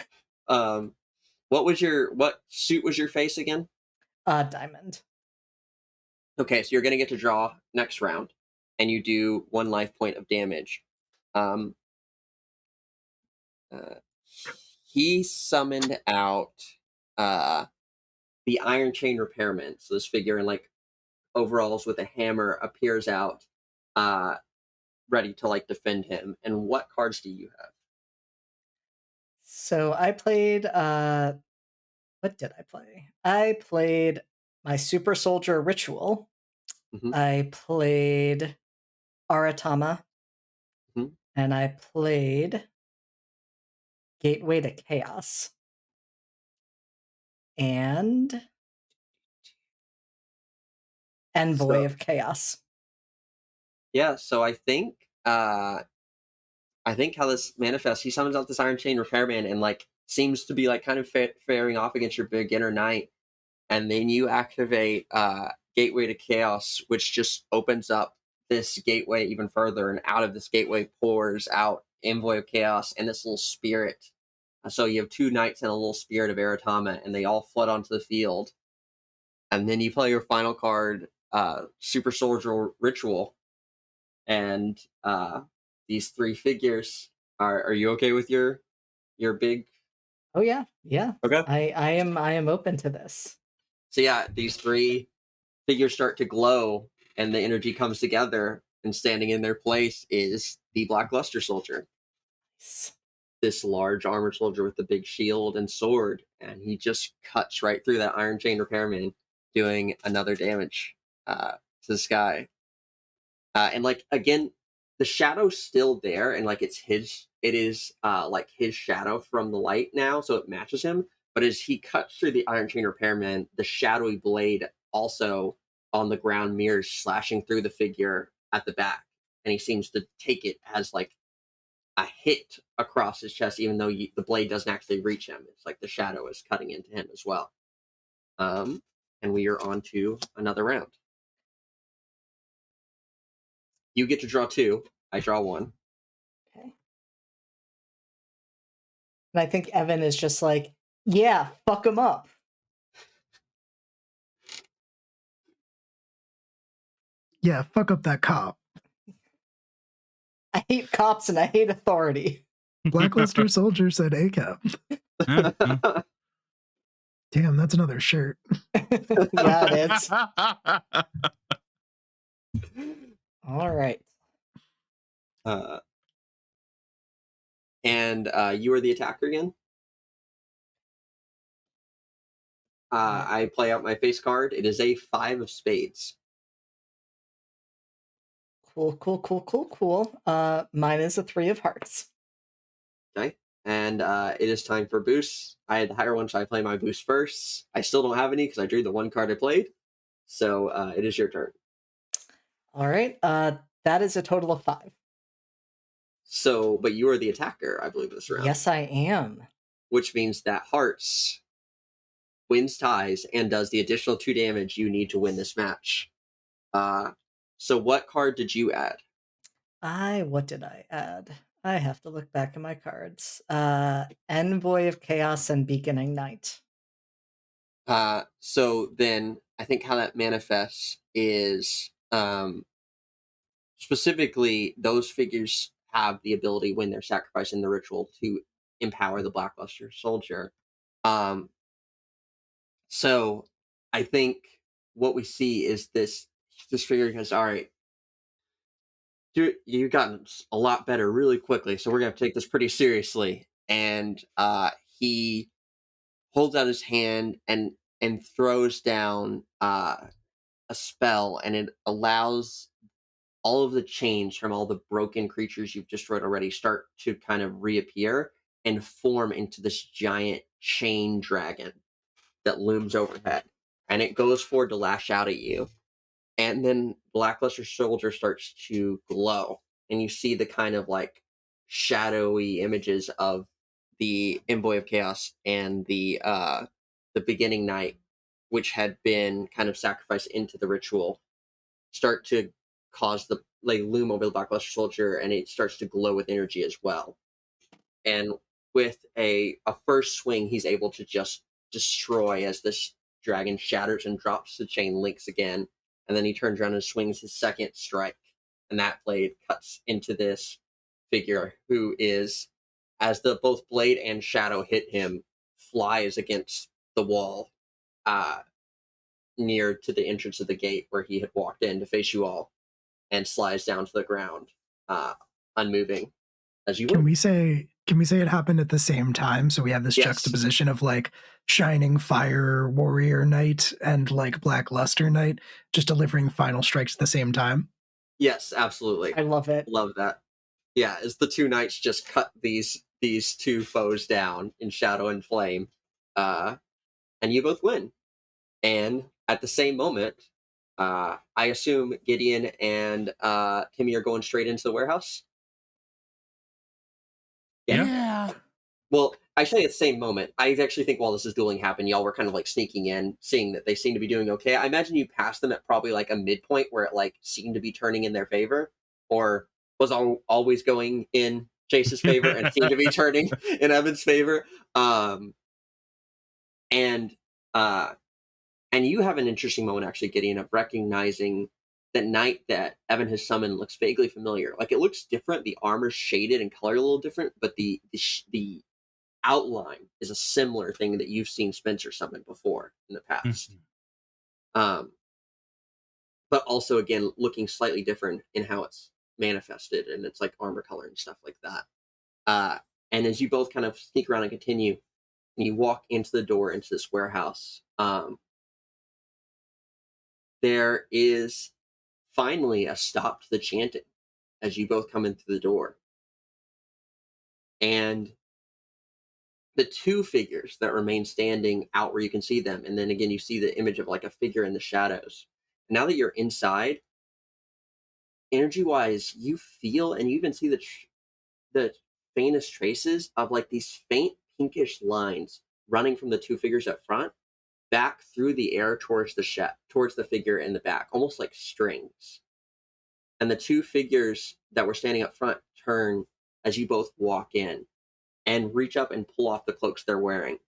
What suit was your face again? Diamond. Okay, so you're gonna get to draw next round, and you do 1 life point of damage. He summoned out the Iron Chain Repairman. So this figure in like overalls with a hammer appears out, ready to like defend him. And what cards do you have? So I played, what did I play? I played my Super Soldier Ritual. I played Aratama. And I played Gateway to Chaos. And Envoy of Chaos. Yeah, so I think how this manifests, he summons out this Iron Chain Repairman and like seems to be like kind of faring off against your beginner knight, and then you activate Gateway to Chaos, which just opens up this gateway even further, and out of this gateway pours out Envoy of Chaos and this little spirit. So you have 2 knights and a little spirit of Aratama, and they all flood onto the field. And then you play your final card, Super Soldier Ritual, and these 3 figures. Are you okay with your big? Oh yeah. Okay. I am open to this. So yeah, these 3 figures start to glow, and the energy comes together, and standing in their place is the Black Luster Soldier. Nice. This large armored soldier with the big shield and sword, and he just cuts right through that Iron Chain Repairman, doing another damage to this guy. And like again, the shadow's still there, and like it is like his shadow from the light now, so it matches him, but But as he cuts through the Iron Chain Repairman, the shadowy blade also on the ground mirrors slashing through the figure at the back. And he seems to take it as like a hit across his chest, even though the blade doesn't actually reach him. It's like the shadow is cutting into him as well. And we are on to another round. You get to draw 2. I draw 1. Okay. And I think Evan is just like, yeah, fuck him up. Yeah, fuck up that cop. I hate cops and I hate authority. Blackluster soldier said ACAP. Damn, that's another shirt. Yeah, it is. All right. And you are the attacker again. I play out my face card. It is a 5 of spades. Cool. Mine is a 3 of hearts. Okay. And it is time for boosts. I had the higher one, so I play my boost first. I still don't have any because I drew the 1 card I played. So it is your turn. All right. That is a total of 5. So, but you are the attacker, I believe, this round. Yes, I am. Which means that hearts wins ties and does the additional 2 damage you need to win this match. So what card did you add? What did I add? I have to look back at my cards. Envoy of Chaos and Beaconing Knight. So then I think how that manifests is specifically those figures have the ability when they're sacrificing the ritual to empower the Blackluster soldier. So I think what we see is this figure goes, all right, you've gotten a lot better really quickly, so we're going to take this pretty seriously. And he holds out his hand and throws down a spell, and it allows all of the chains from all the broken creatures you've destroyed already start to kind of reappear and form into this giant chain dragon that looms overhead. And it goes forward to lash out at you. And then Blackluster Soldier starts to glow. And you see the kind of like shadowy images of the Envoy of Chaos and the Beginning Knight, which had been kind of sacrificed into the ritual, start to cause the loom over the Blackluster Soldier, and it starts to glow with energy as well. And with a first swing, he's able to just destroy as this dragon shatters and drops the chain links again. And then he turns around and swings his second strike, and that blade cuts into this figure who is, as the both blade and shadow hit him, flies against the wall near to the entrance of the gate where he had walked in to face you all, and slides down to the ground, unmoving. As you Can we say it happened at the same time? So we have this juxtaposition of like Shining Fire Warrior Knight and like Blackluster Knight just delivering final strikes at the same time? Yes, absolutely. I love it. Love that. Yeah, as the 2 knights just cut these 2 foes down in shadow and flame, and you both win. And at the same moment, I assume Gideon and Timmy are going straight into the warehouse. Yeah. Well, I say at the same moment. I actually think while this is dueling happened, y'all were kind of like sneaking in, seeing that they seem to be doing okay. I imagine you passed them at probably like a midpoint where it like seemed to be turning in their favor, or was always going in Chase's favor and seemed to be turning in Evan's favor. And you have an interesting moment actually, Gideon, of recognizing the knight that Evan has summoned looks vaguely familiar. Like it looks different. The armor's shaded and colored a little different, but the outline is a similar thing that you've seen Spencer summon before in the past. But also, again, looking slightly different in how it's manifested, and it's like armor color and stuff like that. And as you both kind of sneak around and continue, and you walk into the door into this warehouse, there is finally a stop to the chanting as you both come in through the door. And the two figures that remain standing out where you can see them, and then again you see the image of like a figure in the shadows. Now that you're inside, energy wise, you feel and you even see the faintest traces of like these faint pinkish lines running from the two figures up front back through the air towards towards the figure in the back, almost like strings. And the two figures that were standing up front turn as you both walk in and reach up and pull off the cloaks they're wearing.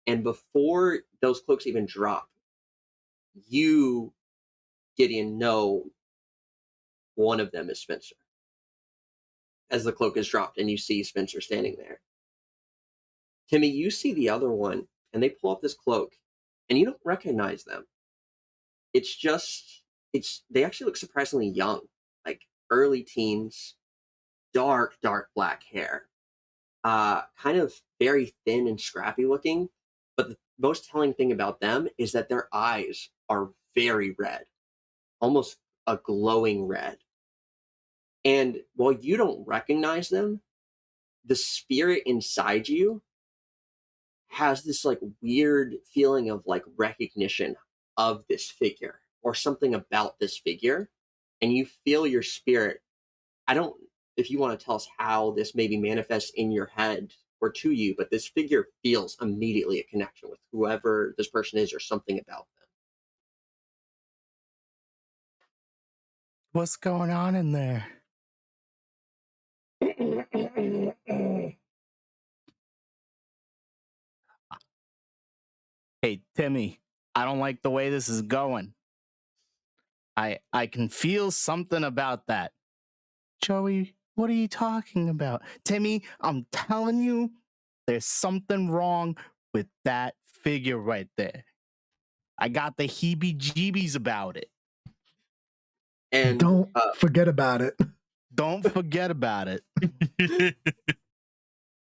And before those cloaks even drop, you, Gideon, know one of them is Spencer. As the cloak is dropped and you see Spencer standing there. Timmy, you see the other one, and they pull off this cloak, and you don't recognize them. They actually look surprisingly young, like early teens, dark black hair, kind of very thin and scrappy looking. But the most telling thing about them is that their eyes are very red, almost a glowing red. And while you don't recognize them, the spirit inside you has this like weird feeling of like recognition of this figure or something about this figure. And you feel your spirit. I don't, if you want to tell us how this maybe manifests in your head or to you, but this figure feels immediately a connection with whoever this person is or something about them. What's going on in there? Hey, Timmy, I don't like the way this is going. I can feel something about that. Joey, what are you talking about? Timmy, I'm telling you, there's something wrong with that figure right there. I got the heebie-jeebies about it. And Don't forget about it. Don't forget about it.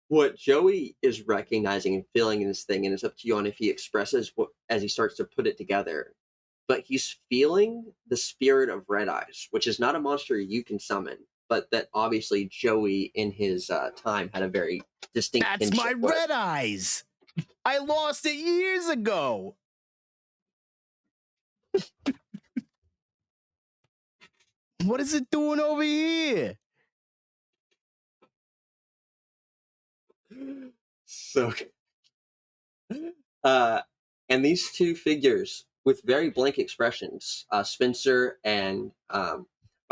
what Joey is recognizing and feeling in this thing, and it's up to you on if he expresses what as he starts to put it together. But he's feeling the spirit of Red Eyes, which is not a monster you can summon, but that obviously Joey in his time had a very distinct. That's my Red Eyes. I lost it years ago. What is it doing over here? So, and these two figures with very blank expressions, Spencer and I'm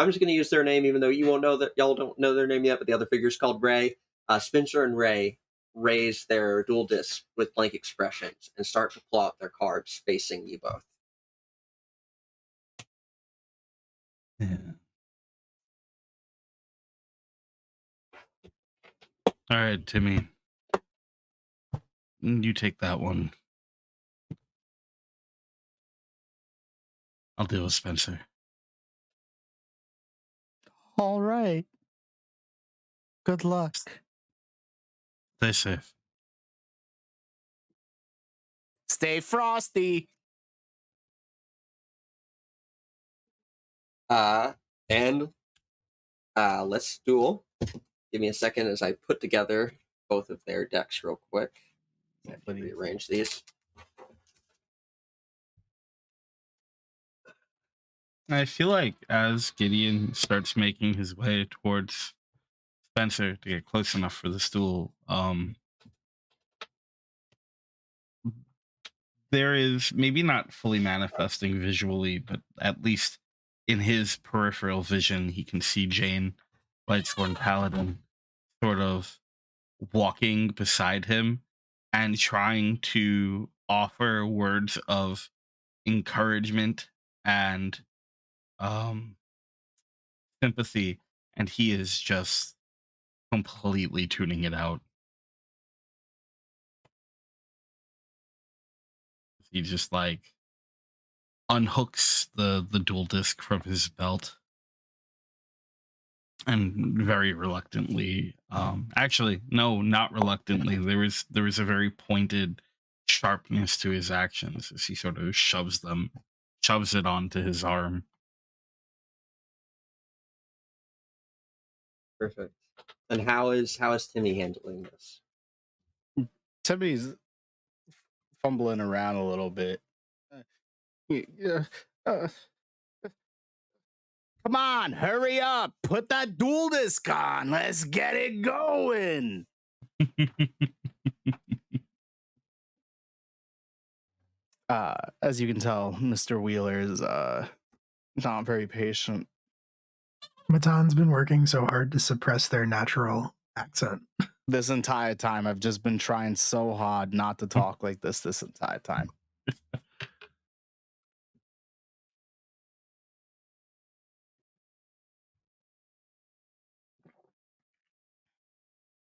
just going to use their name, even though you won't know that y'all don't know their name yet. But the other figure is called Ray. Spencer and Ray raise their dual discs with blank expressions and start to pull out their cards facing you both. Yeah. All right, Timmy. You take that one. I'll deal with Spencer. All right. Good luck. Stay safe. Stay frosty. And let's duel. Give me a second as I put together both of their decks real quick. Let me rearrange these. I feel like as Gideon starts making his way towards Spencer to get close enough for the duel, there is maybe not fully manifesting visually, but at least in his peripheral vision, he can see Jane, Lightsworn Paladin, sort of walking beside him and trying to offer words of encouragement and sympathy, and he is just completely tuning it out. He just like unhooks the dual disc from his belt and very reluctantly, actually no, not reluctantly, there was a very pointed sharpness to his actions as he sort of shoves it onto his arm. Perfect. And how is Timmy handling this? Timmy's fumbling around a little bit. Yeah. Come on, hurry up. Put that dual disc on. Let's get it going. As you can tell, Mr. Wheeler is not very patient. Matan's been working so hard to suppress their natural accent. This entire time, I've just been trying so hard not to talk like this entire time.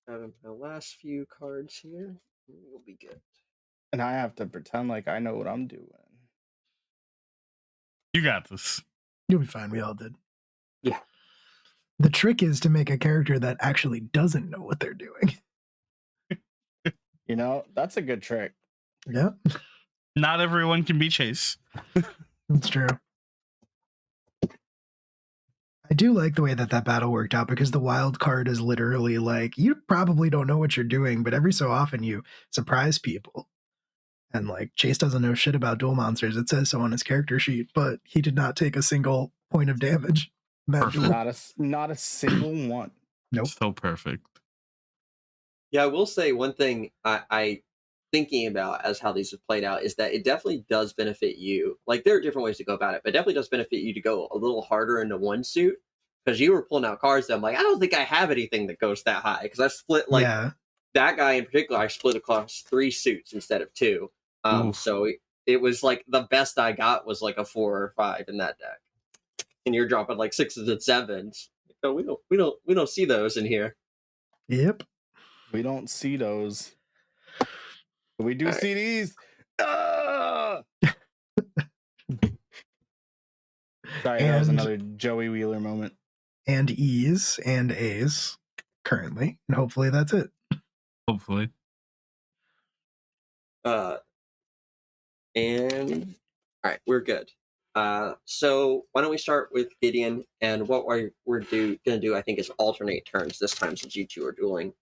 Having my last few cards here. We'll be good. And I have to pretend like I know what I'm doing. You got this. You'll be fine. We all did. Yeah. The trick is to make a character that actually doesn't know what they're doing. You know, that's a good trick. Yep. Not everyone can be Chase. That's true. I do like the way that battle worked out, because the wild card is literally like, you probably don't know what you're doing, but every so often you surprise people. And like, Chase doesn't know shit about duel monsters. It says so on his character sheet, but he did not take a single point of damage. Perfect. Not a single one. Nope. So perfect. Yeah, I will say one thing I thinking about as how these have played out is that it definitely does benefit you. Like, there are different ways to go about it, but it definitely does benefit you to go a little harder into one suit, because you were pulling out cards that I'm like, I don't think I have anything that goes that high, because I split that guy in particular. I split across 3 suits instead of 2. So it was like the best I got was like a 4 or 5 in that deck, and you're dropping like 6s and 7s. So we don't see those in here. Yep. We don't see those. We do see these. Sorry, that was another Joey Wheeler moment. And E's and A's currently. And hopefully that's it. Hopefully. And all right, we're good. So why don't we start with Gideon, and what we're gonna do, I think, is alternate turns this time, since you two are dueling.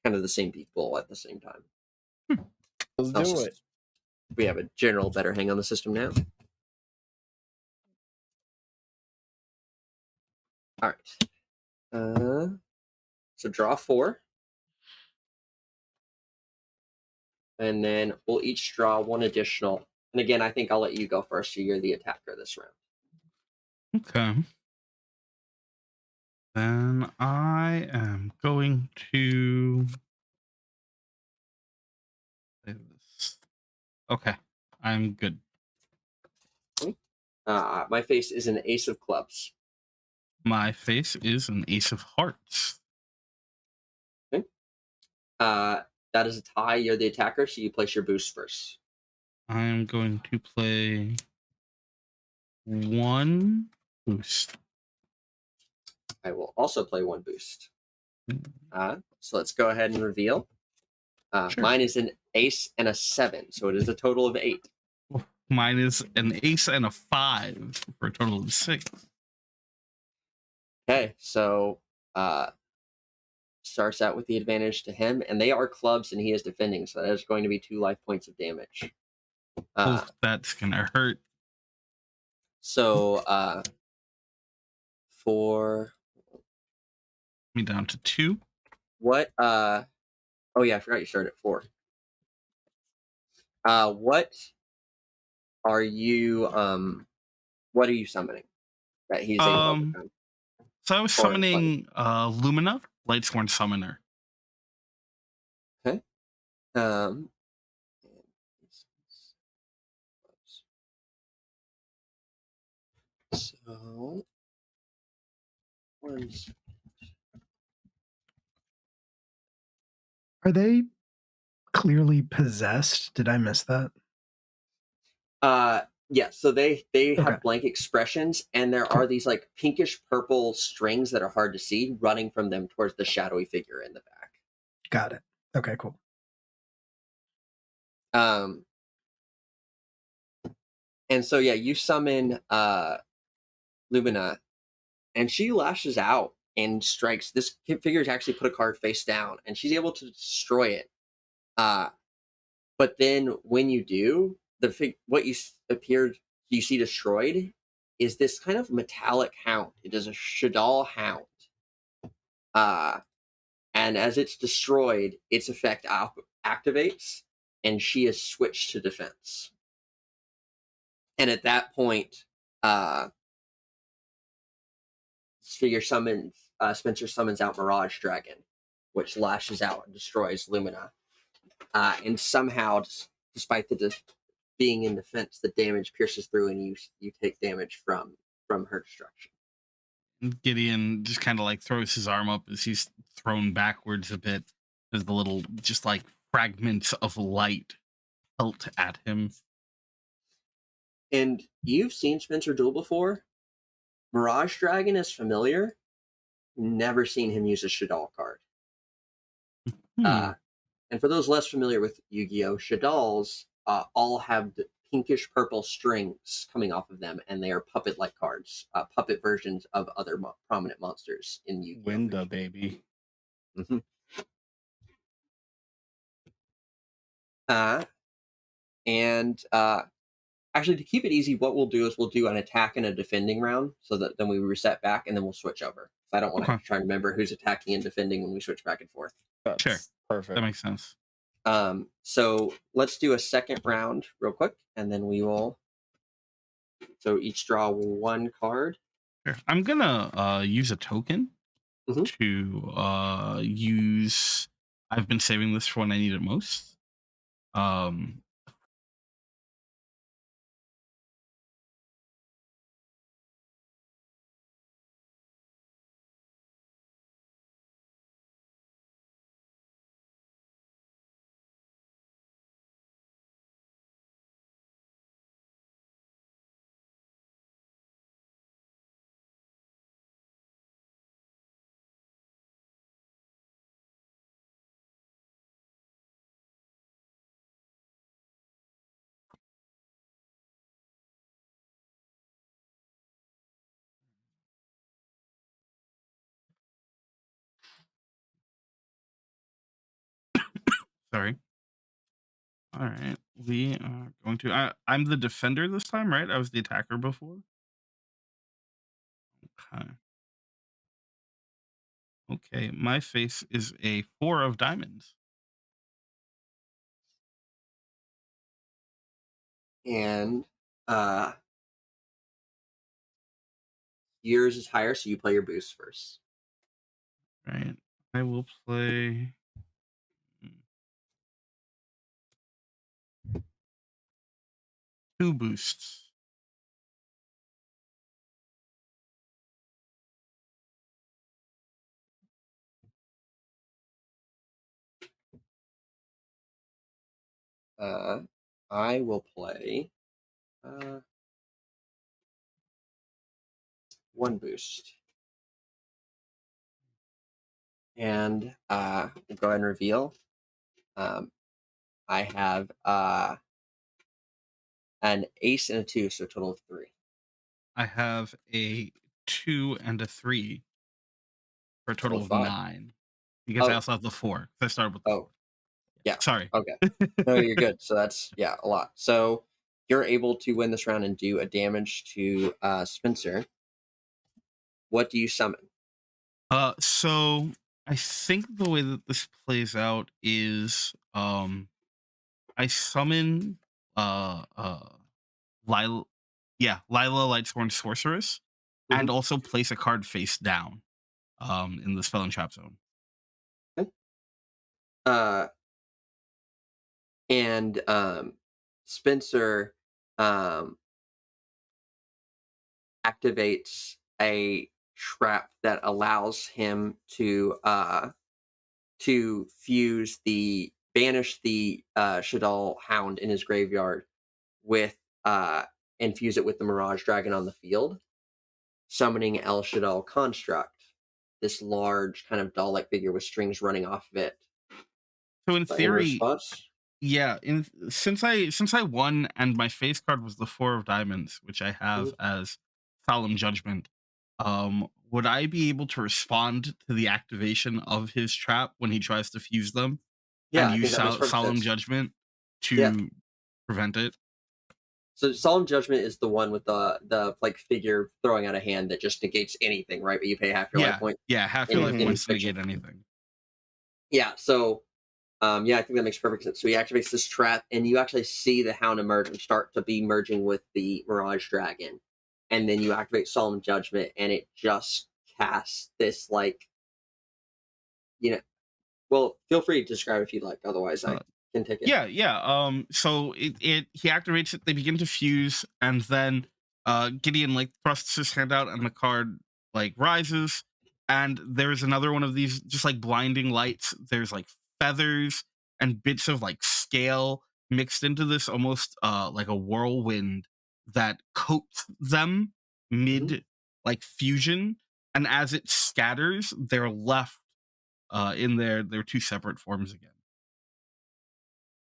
Kind of the same people at the same time. Let's do it. We have a general better hang on the system now. All right. So draw 4. And then we'll each draw 1 additional. And again, I think I'll let you go first, so you're the attacker this round. Okay. Then I am going to play this. Okay, I'm good. My face is an ace of clubs. My face is an ace of hearts. Okay. That is a tie. You're the attacker, so you place your boost first. I'm going to play 1 boost. I will also play 1 boost. So let's go ahead and reveal. Sure. Mine is an ace and a 7, so it is a total of 8. Mine is an ace and a 5 for a total of 6. Okay, so starts out with the advantage to him, and they are clubs, and he is defending, so that is going to be 2 life points of damage. That's gonna hurt. So for Me down to 2. what? Oh yeah, I forgot you started at 4. What are you? What are you summoning? That he's able to overcome? So I was summoning Lumina, Lightsworn Summoner. Okay. So Are they clearly possessed? Did I miss that? yeah, so they Okay. have blank expressions, and there are these like pinkish purple strings that are hard to see running from them towards the shadowy figure in the back. Got it. Okay, cool. And so yeah, you summon Lumina, and she lashes out and strikes. This figure actually put a card face down, and she's able to destroy it. But then when you do, what appeared you see destroyed is this kind of metallic hound. It is a Shadal hound. And as it's destroyed, its effect activates, and she is switched to defense. And at that point, Spencer summons out Mirage Dragon, which lashes out and destroys Lumina. And somehow, despite being in defense, the damage pierces through, and you take damage from her destruction. Gideon just kind of like throws his arm up as he's thrown backwards a bit, as the little just like fragments of light pelt at him. And you've seen Spencer duel before. Mirage Dragon is familiar. Never seen him use a Shadal card. And for those less familiar with Yu-Gi-Oh, Shadals all have the pinkish purple strings coming off of them, and they are puppet-like cards, puppet versions of other prominent monsters in Yu-Gi-Oh. Winda, baby. Mm-hmm. Actually, to keep it easy, what we'll do is we'll do an attack and a defending round, so that then we reset back, and then we'll switch over. I don't want to try and remember who's attacking and defending when we switch back and forth. Sure. Perfect. That makes sense. So let's do a second round real quick, and then we will. So each draw one card. Sure. I'm gonna use a token to use. I've been saving this for when I need it most. Sorry. All right, we are going to. I'm the defender this time, right? I was the attacker before. Okay. Okay, my face is a 4 of diamonds. And yours is higher, so you play your boost first. Right. I will play. 2 boosts. I will play 1 boost. And we'll go ahead and reveal. I have an ace and a 2, so a total of 3. I have a 2 and a 3 for a total of 5. 9. Because I also have the 4. I started with the 4. Yeah. Sorry. Okay. No, you're good. So that's a lot. So you're able to win this round and do a damage to Spencer. What do you summon? So I think the way that this plays out is I summon Lila Lightsworn Sorceress, and also place a card face down in the spell and trap zone. Okay. And Spencer activates a trap that allows him to banish the Shadal Hound in his graveyard with infuse it with the Mirage Dragon on the field, summoning El Shadal Construct, this large kind of doll-like figure with strings running off of it. So in theory, yeah. Since I won and my face card was the 4 of diamonds, which I have as Solemn Judgment, would I be able to respond to the activation of his trap when he tries to fuse them Yeah, and I think use that makes perfect solemn sense. judgment Yeah. to prevent it? So solemn judgment is the one with the like figure throwing out a hand that just negates anything, right? But you pay half your life Yeah, point yeah, half your in life in points to fiction. negate anything. Yeah. So yeah, I think that makes perfect sense. So he activates this trap, and you actually see the Hound emerge and start to be merging with the Mirage Dragon, and then you activate solemn judgment, and it just casts this like you know. Well, feel free to describe if you'd like. Otherwise, I Uh, can take it. Yeah. So he activates it. They begin to fuse, and then Gideon like thrusts his hand out, and the card like rises. And there's another one of these just like blinding lights. There's like feathers and bits of like scale mixed into this, almost like a whirlwind that coats them Mhm. mid like fusion. And as it scatters, they're left in their two separate forms again.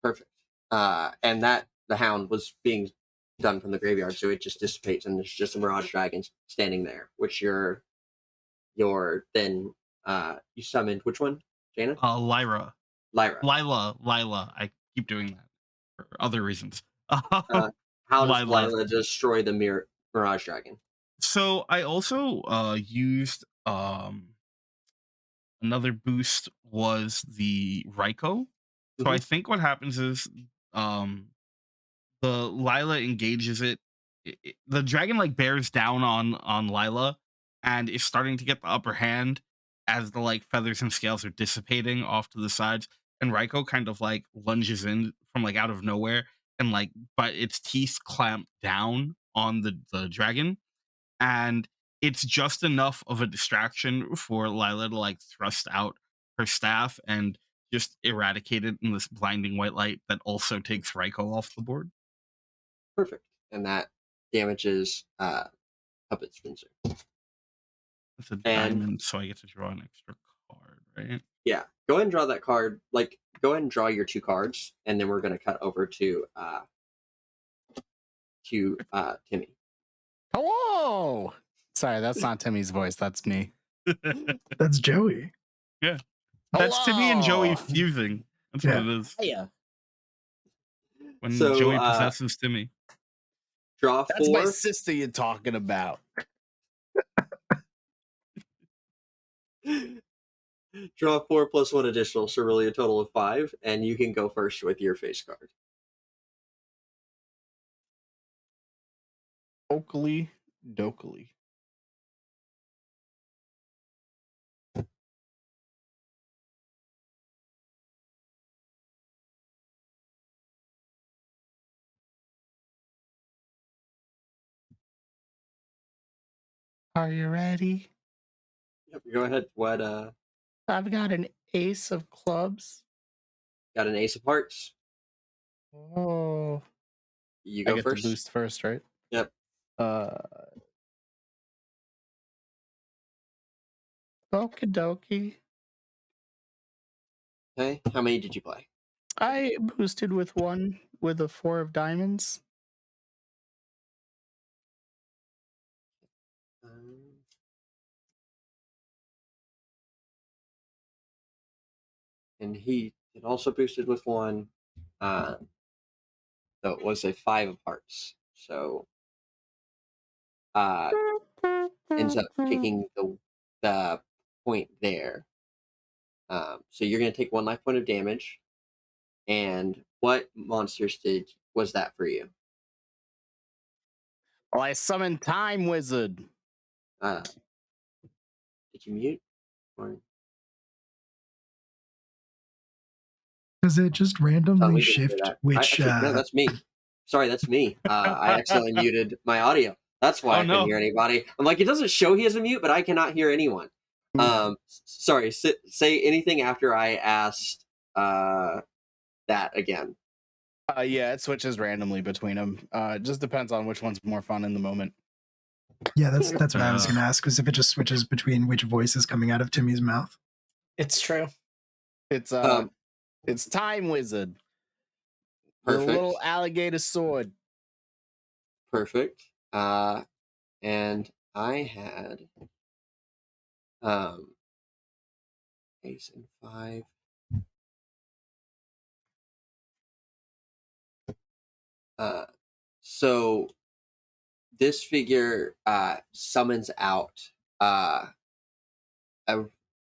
Perfect. And that the Hound was being done from the graveyard, so it just dissipates, and there's just a Mirage Dragon standing there, which you're then you summoned which one, Jaina? Lyra. Lyra. Lila. I keep doing that for other reasons. How does Lila. Lila destroy the Mirage Dragon? So I also used another boost was the Raikou. So I Mhm. think what happens is um the Lila engages it. The dragon like bears down on Lila and is starting to get the upper hand as the like feathers and scales are dissipating off to the sides. And Raikou kind of like lunges in from like out of nowhere and like but its teeth clamp down on the dragon. And it's just enough of a distraction for Lila to like thrust out her staff and just eradicate it in this blinding white light that also takes Raikou off the board. Perfect. And that damages Puppet Spencer. It's a And diamond, so I get to draw an extra card, right? yeah, go ahead and draw that card. Like, go ahead and draw your 2 cards, and then we're going to cut over to Timmy. Hello. Sorry, that's not Timmy's voice. That's me. That's Joey. Yeah. That's Timmy and Joey Hello. fusing. That's Yeah. what it is. Yeah. When So, Joey possesses Timmy. Draw That's my 4. sister you're talking about. Draw 4 plus 1 additional, so really a total of 5, and you can go first with your face card. Oakley Dokley. Are you ready? Yep, go ahead. What I've got an ace of clubs. got an ace of hearts? Oh. You I go get first. to boost first, right? Yep. Okie dokie. Okay. How many did you play? I boosted with 1 with a 4 of diamonds. And he had also boosted with 1. So it was a 5 of hearts. So ends up taking the point there. So you're going to take 1 life point of damage. And what monsters was that for you? Well, I summoned Time Wizard. Did you mute? Or Does it just oh, randomly we didn't hear shift that. which? No, that's me. Sorry, that's me. I accidentally muted my audio. That's why Oh, I couldn't no. hear anybody. I'm like, it doesn't show he has a mute, but I cannot hear anyone. Sorry. Say anything after I asked that again. Yeah, it switches randomly between them. It just depends on which one's more fun in the moment. Yeah, that's what I was going to ask. Because if it just switches between which voice is coming out of Timmy's mouth. It's true. It's Time Wizard. With a Perfect. little alligator sword. Perfect. And I had Ace and 5. So this figure summons out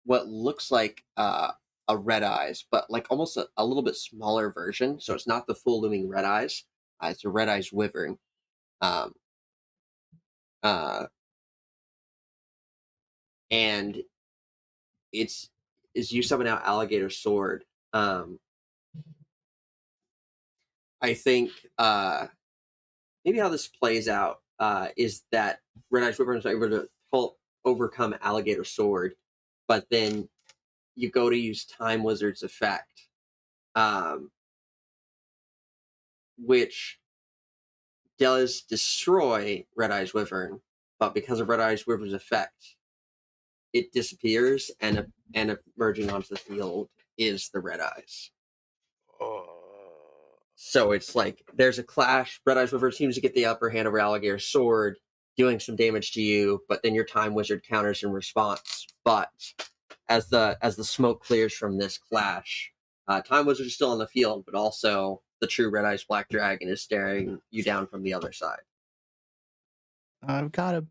what looks like a Red Eyes, but like almost a little bit smaller version. So it's not the full looming Red Eyes. It's a Red Eyes Wyvern. Um, and it's you summon out Alligator Sword. I think maybe how this plays out is that Red Eyes Wyvern is able to overcome Alligator Sword, but then you go to use Time Wizard's effect, which does destroy Red Eyes Wyvern, but because of Red Eyes Wyvern's effect, it disappears, and emerging onto the field is the Red Eyes. So it's like there's a clash. Red Eyes Wyvern seems to get the upper hand over Alligator Sword, doing some damage to you, but then your Time Wizard counters in response. But as the smoke clears from this clash, Time Wizard is still on the field, but also the true Red Eyes Black Dragon is staring you down from the other side. I've got a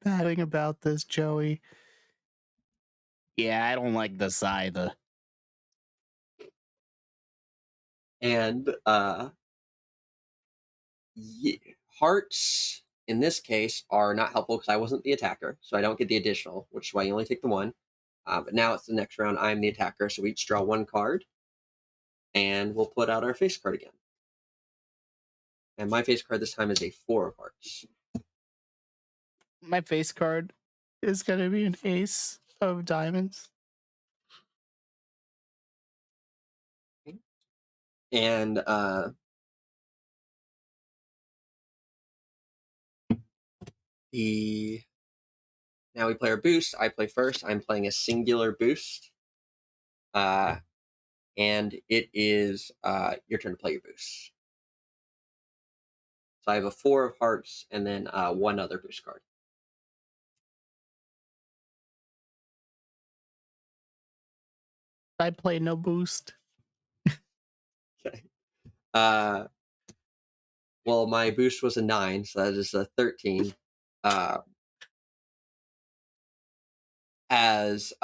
bad thing about this, Joey. Yeah, I don't like this either. And hearts in this case are not helpful because I wasn't the attacker, so I don't get the additional, which is why you only take the one. But now it's the next round. I'm the attacker, so we each draw one card, and we'll put out our face card again. And my face card this time is a 4 of Hearts. My face card is going to be an Ace of Diamonds. And now we play our boost. I play first. I'm playing a singular boost. And it is your turn to play your boost. So I have a 4 of Hearts and then one other boost card. I play no boost. Okay. Well, my boost was a 9, so that is a 13. As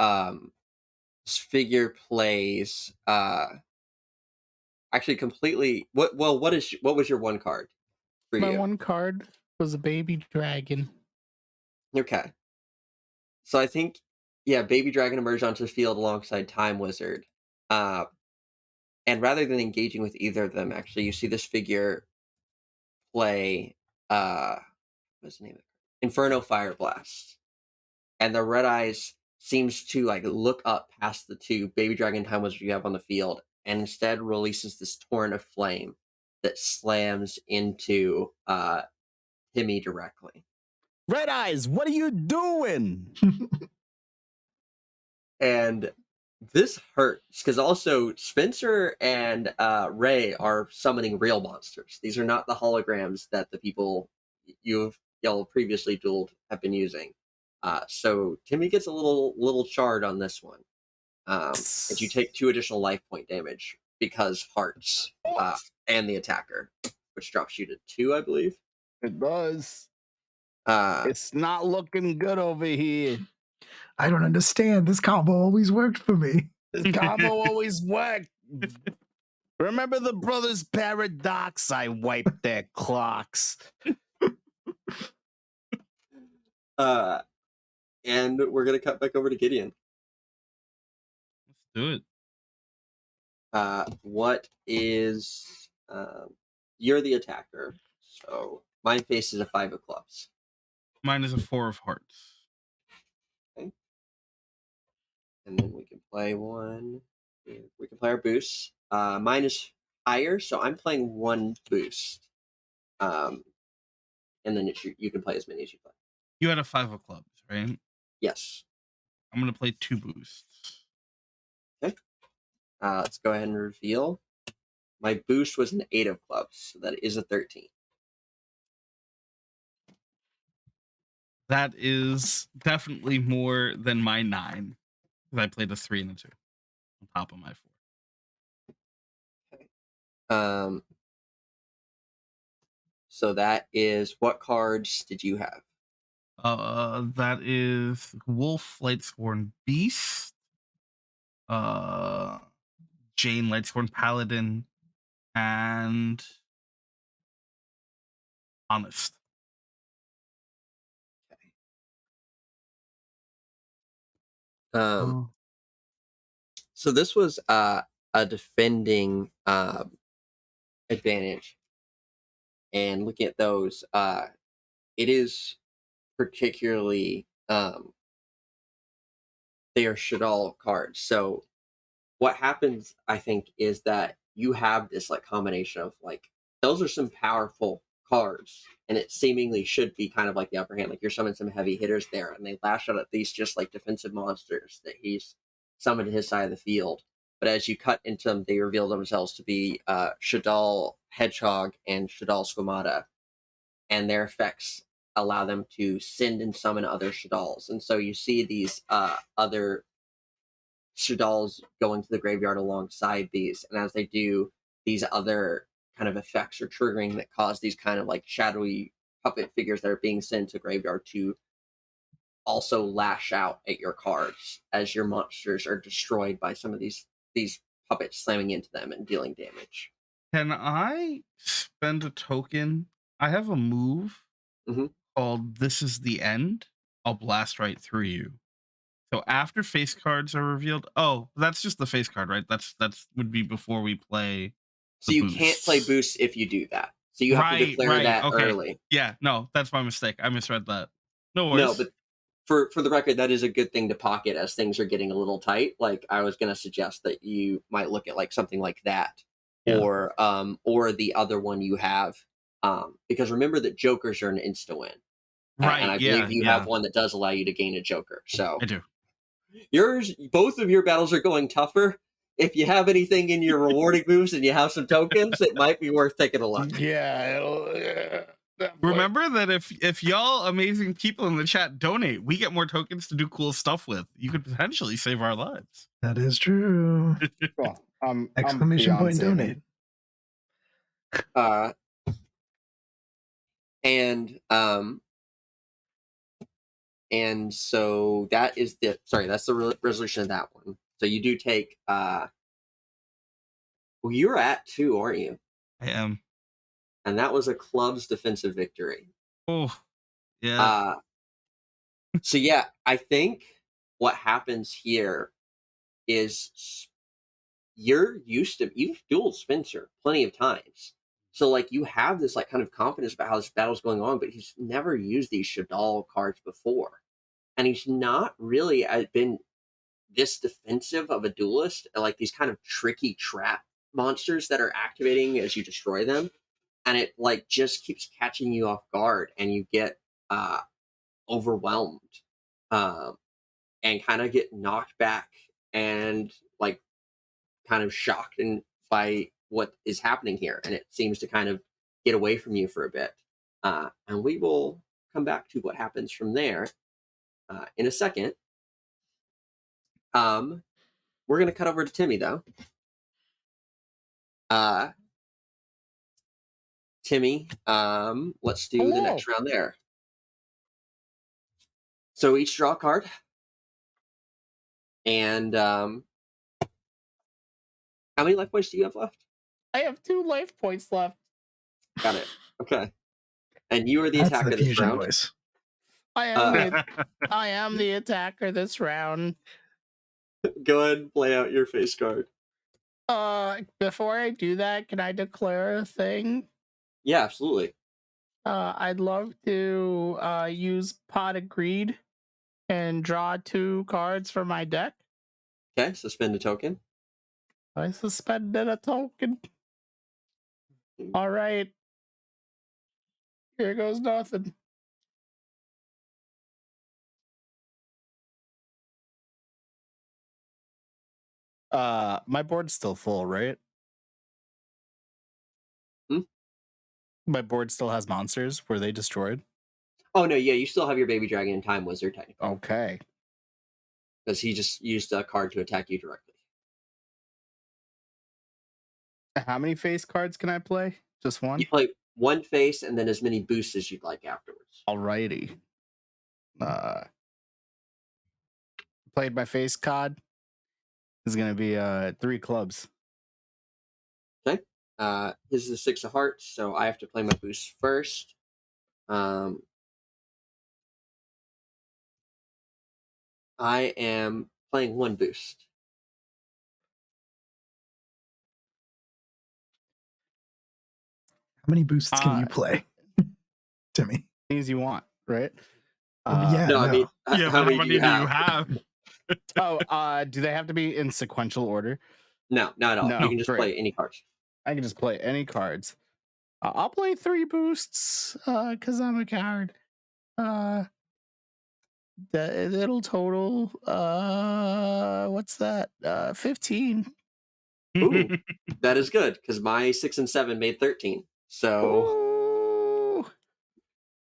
this figure plays actually completely what was your one card for My you? one card was a baby dragon. Okay. So I think baby dragon emerged onto the field alongside Time Wizard. And rather than engaging with either of them, actually you see this figure play what's the name of it? Inferno Fire Blast. And the Red Eyes seems to like look up past the two baby dragon Time Wizard you have on the field and instead releases this torrent of flame that slams into Timmy directly. Red Eyes, what are you doing? And this hurts because also Spencer and Ray are summoning real monsters. These are not the holograms that the people y'all previously dueled have been using. So Timmy gets a little charred on this one. And you take 2 additional life point damage because Hearts and the attacker, which drops you to 2, I believe. It does. It's not looking good over here. I don't understand. This combo always worked for me. This combo always worked. Remember the Brothers Paradox? I wiped their clocks. And we're gonna cut back over to Gideon. Let's do it. What is you're the attacker, so my face is a 5 of clubs. Mine is a 4 of Hearts. Okay. And then we can play one. We can play our boosts. Mine is higher, so I'm playing 1 boost. And then you can play as many as you play. You had a 5 of clubs, right? Yes. I'm gonna play 2 boosts. Okay. Let's go ahead and reveal. My boost was an 8 of clubs, so that is a 13. That is definitely more than my 9. Because I played a 3 and a 2 on top of my 4. Um, so that is, what cards did you have? That is Wolf, Lightsworn Beast, uh, Jane, Lightsworn Paladin, and Honest. Um, so this was a defending advantage, and looking at those, it is particularly they are Shadal cards. So what happens, I think, is that you have this like combination of like those are some powerful cards, and it seemingly should be kind of like the upper hand. Like you're summoning some heavy hitters there, and they lash out at these just like defensive monsters that he's summoned to his side of the field. But as you cut into them, they reveal themselves to be Shadal Hedgehog and Shadal Squamata, and their effects allow them to send and summon other Shadals. And so you see these other Shadals going to the graveyard alongside these, and as they do, these other kind of effects are triggering that cause these kind of like shadowy puppet figures that are being sent to graveyard to also lash out at your cards as your monsters are destroyed by some of these puppets slamming into them and dealing damage. Can I spend a token? I have a move called This Is the End. I'll blast right through you. So after face cards are revealed, that's just the face card, right? That's would be before we play. So you can't play boosts if you do that. So you have to declare that early. Yeah, no, that's my mistake. I misread that. No worries. No, but for the record, that is a good thing to pocket as things are getting a little tight. Like I was going to suggest that you might look at like something like that, or the other one you have, because remember that jokers are an insta win, right? And I believe you have one that does allow you to gain a joker. So I do. Both of your battles are going tougher. If you have anything in your rewarding moves and you have some tokens, it might be worth taking a look. Yeah. Remember that if y'all amazing people in the chat donate, we get more tokens to do cool stuff with. You could potentially save our lives. That is true. Well, Exclamation point donate. And so that is that's the resolution of that one. So you do take well, you're at 2, aren't you? I am. And that was a club's defensive victory. Oh, yeah. So yeah, I think what happens here is you've dueled Spencer plenty of times. So like you have this like kind of confidence about how this battle's going on, but he's never used these Shadal cards before. And he's not really been this defensive of a duelist, like these kind of tricky trap monsters that are activating as you destroy them. And it like just keeps catching you off guard, and you get overwhelmed and kind of get knocked back and like kind of shocked by what is happening here. And it seems to kind of get away from you for a bit. And we will come back to what happens from there in a second. We're going to cut over to Timmy, though. Timmy, let's do the next round there. So each draw a card. And how many life points do you have left? I have 2 life points left. Got it. Okay. And you are the attacker this round. Voice. I am the attacker this round. Go ahead and play out your face card. Before I do that, can I declare a thing? Yeah, absolutely. I'd love to use Pot of Greed and draw 2 cards from my deck. Okay, suspend a token. I suspended a token. All right. Here goes nothing. My board's still full, right? My board still has monsters. Were they destroyed? Oh no, yeah, you still have your baby dragon and time wizard technically, Okay. because he just used a card to attack you directly. How many face cards can I play? Just one? You play one face and then as many boosts as you'd like afterwards. Alrighty. Played my face card. Is gonna be 3 clubs. Okay. His is a 6 of hearts, so I have to play my boost first. I am playing 1 boost. How many boosts can you play, Timmy? Things you want, right? Yeah, No, I mean, Yeah, how but many do you have? Do they have to be in sequential order? No, not at all. No, You can just great. play any cards. I can just play any cards. I'll play 3 boosts because I'm a coward. It'll total what's that? 15. Ooh, that is good because my 6 and 7 made 13. So,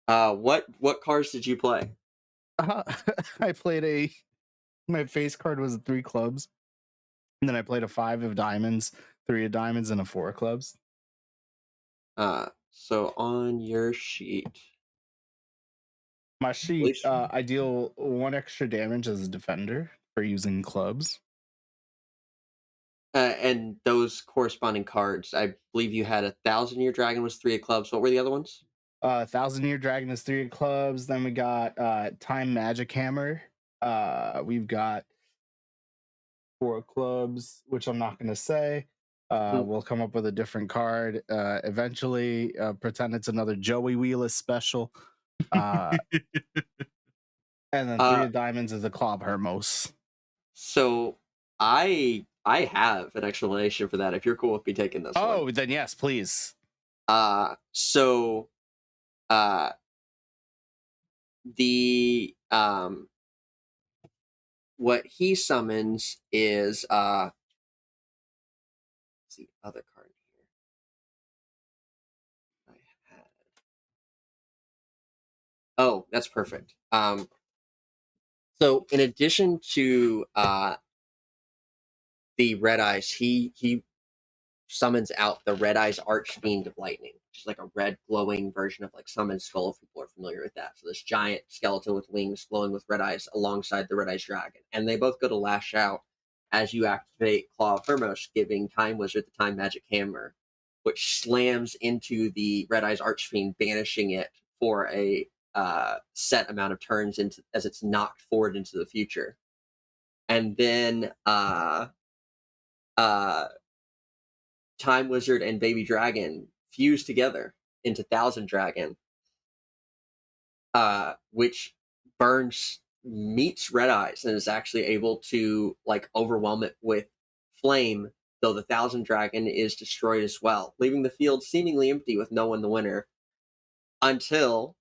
what cards did you play? I played my face card was 3 clubs, and then I played a 5 of diamonds, 3 of diamonds, and a 4 of clubs. So on your sheet, My sheet, I deal 1 extra damage as a defender for using clubs. and those corresponding cards, I believe you had 1,000-year dragon was 3 of clubs. What were the other ones? 1,000-year dragon is 3 of clubs. Then we got time magic hammer. We've got 4 of clubs, which I'm not going to say. We'll come up with a different card eventually. Pretend it's another Joey Wheeler special. And then 3 of diamonds is a Claw of Hermos. So I have an explanation for that. If you're cool with me taking this one. Oh, then yes, please. So the what he summons is what's the other card here I had. Oh, that's perfect. So in addition to the red eyes, he summons out the red eyes archfiend of lightning, which is like a red glowing version of like Summon Skull, if people are familiar with that. So this giant skeleton with wings glowing with red eyes alongside the red eyes dragon. And they both go to lash out as you activate Claw of Hermos, giving Time Wizard the Time Magic Hammer, which slams into the red eyes archfiend, banishing it for a set amount of turns into as it's knocked forward into the future. And then Time Wizard and Baby Dragon fuse together into Thousand Dragon, which burns meets Red Eyes and is actually able to like overwhelm it with flame, though the Thousand Dragon is destroyed as well, leaving the field seemingly empty with no one the winner, until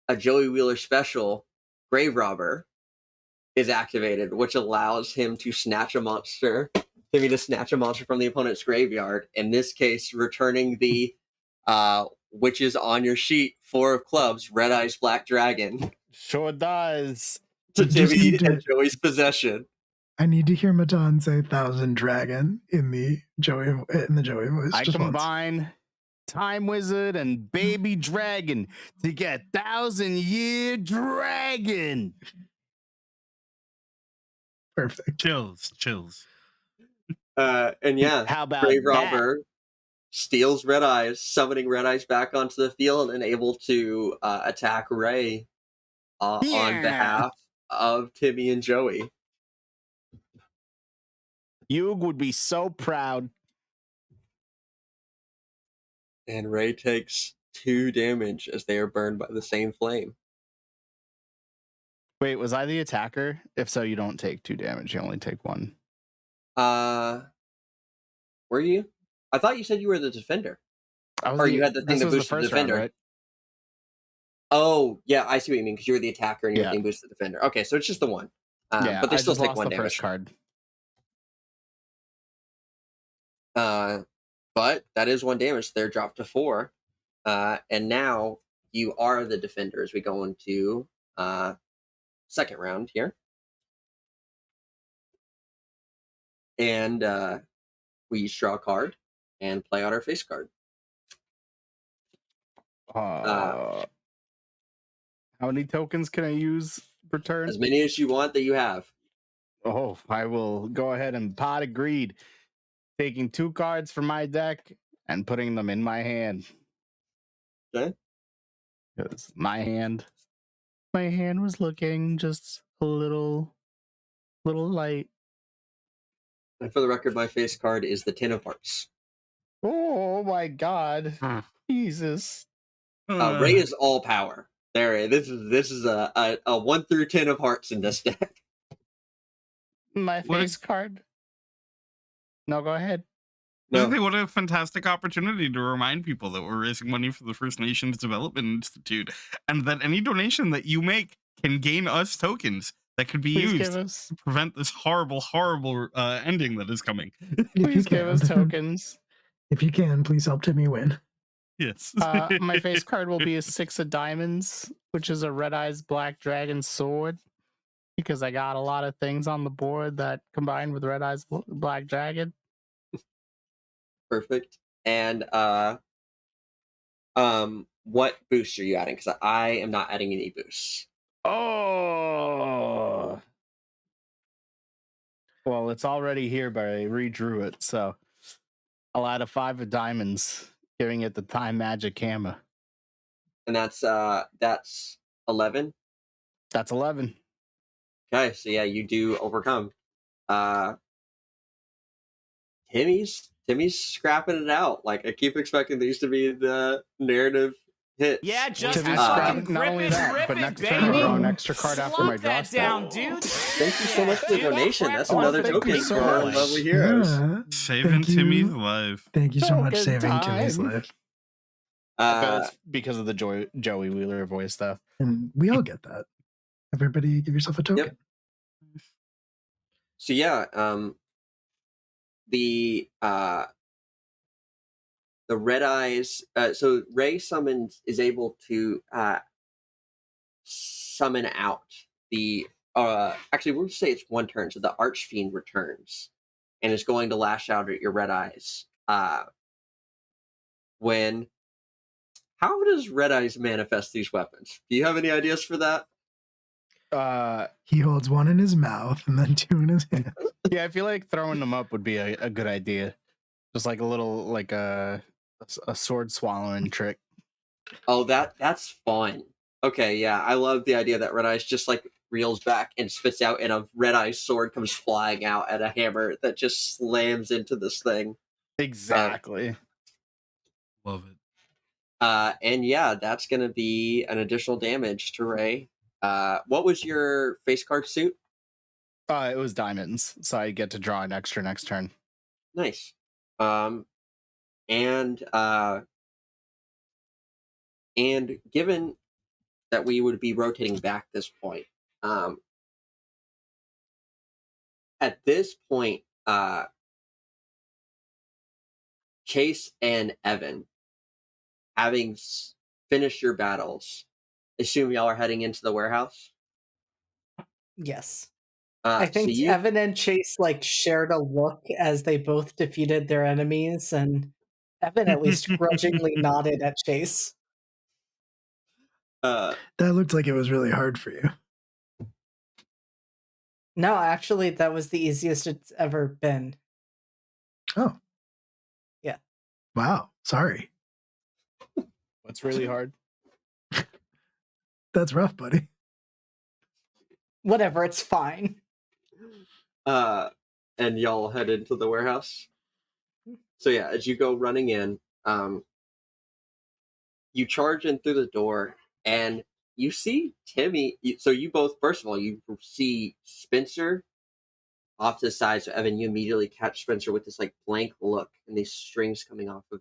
a Joey Wheeler special, Grave Robber, is activated, which allows him to snatch a monster from the opponent's graveyard. In this case, returning the which is on your sheet, 4 of clubs, Red Eyes Black Dragon. Sure does. To Timmy and Joey's possession. I need to hear Matan say Thousand Dragon in the Joey voice. I just combine once. Time Wizard and Baby Dragon to get 1,000-year dragon. Perfect. Chills. And yeah, how about Grave Robber steals Red Eyes, summoning Red Eyes back onto the field and able to attack Ray on behalf of Timmy and Joey. Yug would be so proud. And Ray takes 2 damage as they are burned by the same flame. Wait, was I the attacker? If so, you don't take 2 damage. You only take 1. Were you? I thought you said you were the defender. You had the thing that boosted the defender. Round, right? Oh, yeah, I see what you mean, because you were the attacker and your thing boosted the defender. Okay, so it's just the 1. But they still take 1 damage. First card. But that is 1 damage. They're dropped to 4. And now you are the defender as we go into second round here. And we each draw a card and play out our face card. How many tokens can I use per turn? As many as you want that you have. Oh, I will go ahead and pot of greed, taking 2 cards from my deck and putting them in my hand. Okay. Because my hand was looking just a little light. And for the record, my face card is the Ten of Hearts. Oh my God, Jesus! Ray is all power. This is a 1 through 10 of Hearts in this deck. My face card. No, go ahead. No. What a fantastic opportunity to remind people that we're raising money for the First Nations Development Institute, and that any donation that you make can gain us tokens that could be Please used give us, to prevent this horrible ending that is coming. please give us tokens. If you can, please help Timmy win. Yes. My face card will be a 6 of diamonds, which is a red eyes black dragon sword. Because I got a lot of things on the board that combine with red eyes black dragon. Perfect. And what boost are you adding? Because I am not adding any boosts. Oh, well, it's already here, but I redrew it, so I'll add a 5 of diamonds, giving it the time magic hammer. And that's 11. That's 11. Okay, so yeah, you do overcome. Timmy's scrapping it out. Like, I keep expecting these to be the narrative hits. Yeah, just Timmy's fucking not only that, but next turn baby. I draw an extra card after my Slump draw that step. down, dude. Thank you so much for the Dude, donation. That's Oh, another thank you token so for our much. lovely heroes. Yeah. Saving Thank you. Timmy's life. Thank you so much, Token saving Timmy's time. life. I bet it's because of the Joey Wheeler voice, though. And we all get that. Everybody give yourself a token. Yep. So yeah, the red eyes. So Ray is able to summon out the. Actually, we'll say it's one turn. So the Archfiend returns and is going to lash out at your red eyes. How does red eyes manifest these weapons? Do you have any ideas for that? He holds one in his mouth and then 2 in his hand. Yeah, I feel like throwing them up would be a good idea. Just like a little, like a sword swallowing trick. Oh, that's fun. Okay, yeah, I love the idea that red eyes just like reels back and spits out, and a red eye sword comes flying out at a hammer that just slams into this thing. Exactly. Love it. And yeah, that's going to be an additional damage to Ray. What was your face card suit? It was diamonds, so I get to draw an extra next turn. Nice. And given that we would be rotating back this point, at this point, Chase and Evan, having finished your battles, assume y'all are heading into the warehouse? Yes. I think so Evan and Chase like shared a look as they both defeated their enemies, and Evan at least grudgingly nodded at Chase. That looked like it was really hard for you. No, actually, that was the easiest it's ever been. Oh. Yeah. Wow. Sorry. What's really hard? That's rough, buddy. Whatever, it's fine. And y'all head into the warehouse. So yeah, as you go running in, you charge in through the door, and you see Timmy. So you both, first of all, you see Spencer off to the side. So Evan, you immediately catch Spencer with this like blank look and these strings coming off of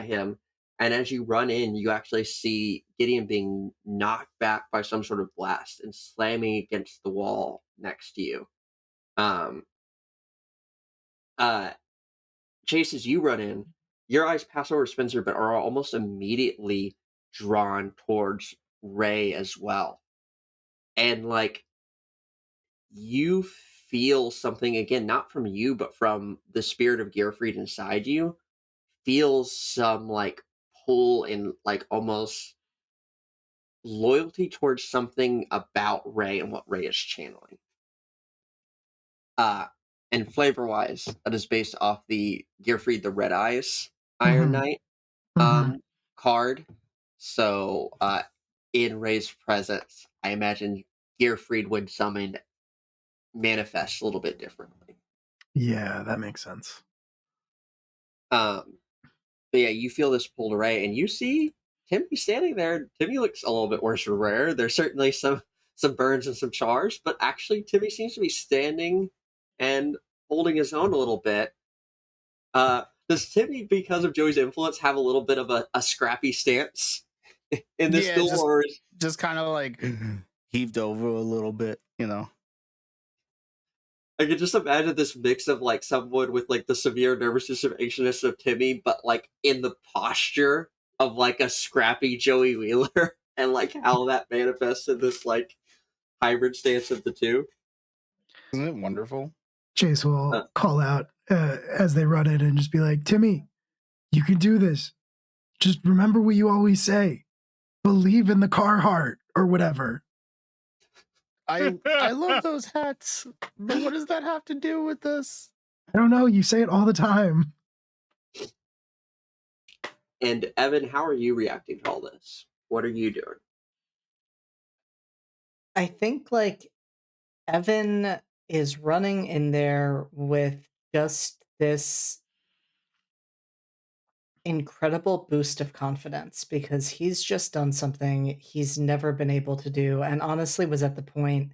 him. And as you run in, you actually see Gideon being knocked back by some sort of blast and slamming against the wall next to you. Chase, as you run in, your eyes pass over Spencer, but are almost immediately drawn towards Ray as well. And like you feel something again, not from you, but from the spirit of Gearfried inside you, feels some like pull and like almost loyalty towards something about Ray and what Ray is channeling. And flavor wise, that is based off the Gearfried the Red Eyes Iron Knight card. So in Ray's presence, I imagine Gearfried would summon manifest a little bit differently. Yeah, that makes sense. But yeah, you feel this pulled Ray, and you see Timmy standing there. Timmy looks a little bit worse for Rare. There's certainly some burns and some chars, but actually Timmy seems to be standing and holding his own a little bit. Does Timmy, because of Joey's influence, have a little bit of a scrappy stance in this duel, or just kind of like heaved over a little bit, you know? I could just imagine this mix of like someone with like the severe nervous system anxiousness of Timmy, but like in the posture of like a scrappy Joey Wheeler, and like how that manifests in this like hybrid stance of the two. Isn't it wonderful? Chase will call out as they run it and just be like, Timmy, you can do this. Just remember what you always say. Believe in the Carhartt or whatever. I love those hats, but what does that have to do with this? I don't know. You say it all the time. And Evan, how are you reacting to all this? What are you doing? I think like Evan is running in there with just this incredible boost of confidence because he's just done something he's never been able to do, and honestly was at the point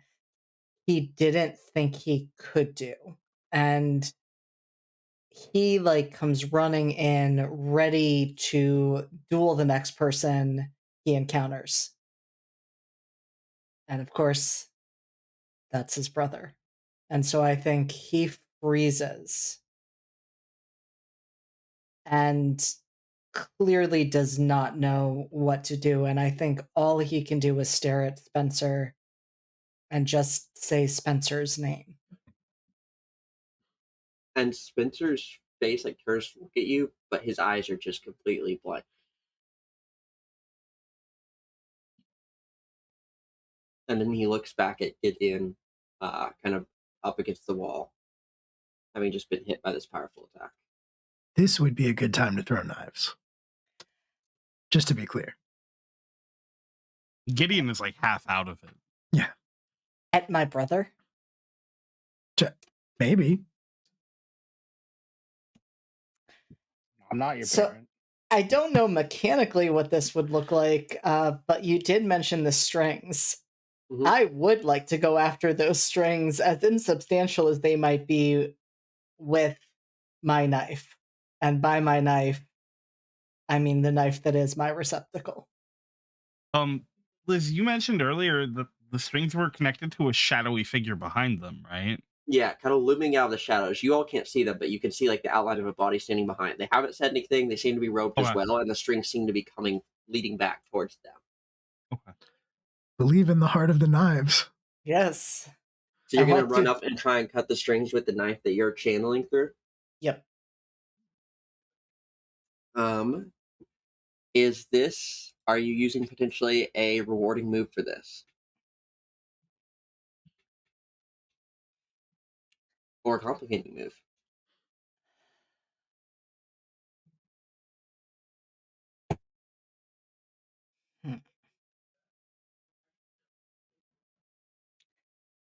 he didn't think he could do. And he like comes running in ready to duel the next person he encounters. And of course, that's his brother. And so I think he freezes and clearly does not know what to do. And I think all he can do is stare at Spencer and just say Spencer's name. And Spencer's face like turns to look at you, but his eyes are just completely blank. And then he looks back at Gideon, kind of up against the wall, having just been hit by this powerful attack. This would be a good time to throw knives. Just to be clear. Gideon is like half out of it. Yeah. At my brother? Maybe. I'm not your parent. I don't know mechanically what this would look like, but you did mention the strings. Mm-hmm. I would like to go after those strings, as insubstantial as they might be, with my knife. And by my knife, I mean the knife that is my receptacle. Liz, you mentioned earlier that the strings were connected to a shadowy figure behind them, right? Yeah, kind of looming out of the shadows. You all can't see them, but you can see like the outline of a body standing behind. They haven't said anything. They seem to be robed as well, and the strings seem to be leading back towards them. Okay. Believe in the heart of the knives. Yes. So you're going to run up and try and cut the strings with the knife that you're channeling through? Yep. Are you using potentially a rewarding move for this? Or a complicating move?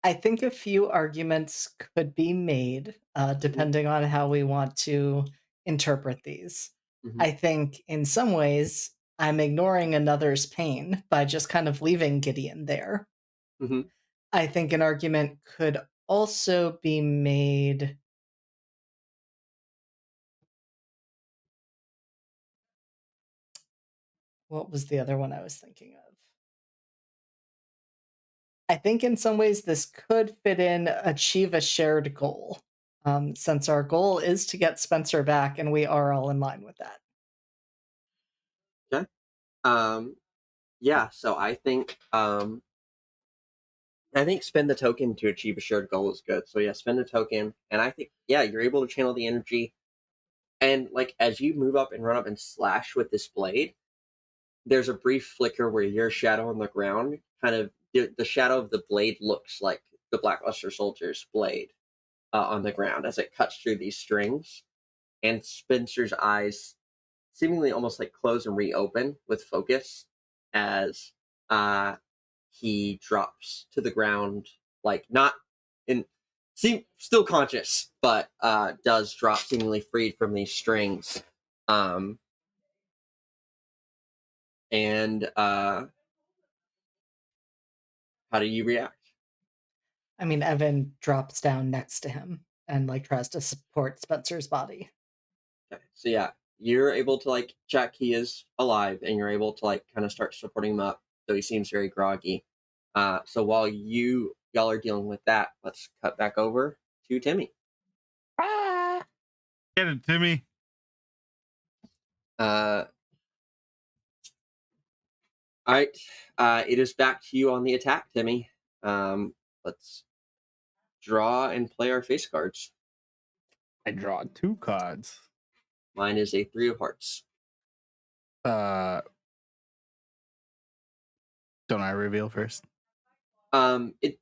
I think a few arguments could be made, depending on how we want to interpret these. Mm-hmm. I think in some ways, I'm ignoring another's pain by just kind of leaving Gideon there. Mm-hmm. I think an argument could also be made. What was the other one I was thinking of? I think in some ways this could fit in, achieve a shared goal, since our goal is to get Spencer back, and we are all in line with that. Okay. Yeah, so I think spend the token to achieve a shared goal is good. So yeah, spend the token, and I think you're able to channel the energy, and like as you move up and run up and slash with this blade, there's a brief flicker where your shadow on the ground kind of the shadow of the blade looks like the Blackluster Soldier's blade on the ground as it cuts through these strings, and Spencer's eyes seemingly almost like close and reopen with focus as he drops to the ground, like not in still conscious, but does drop seemingly freed from these strings. And how do you react? I mean, Evan drops down next to him and like tries to support Spencer's body. Okay, so yeah, you're able to like check he is alive, and you're able to like kind of start supporting him up, though he seems very groggy. So while y'all are dealing with that, let's cut back over to Timmy. Get it, Timmy. All right, it is back to you on the attack, Timmy. Let's draw and play our face cards. I draw 2 cards. Mine is a 3 of hearts. Don't I reveal first? It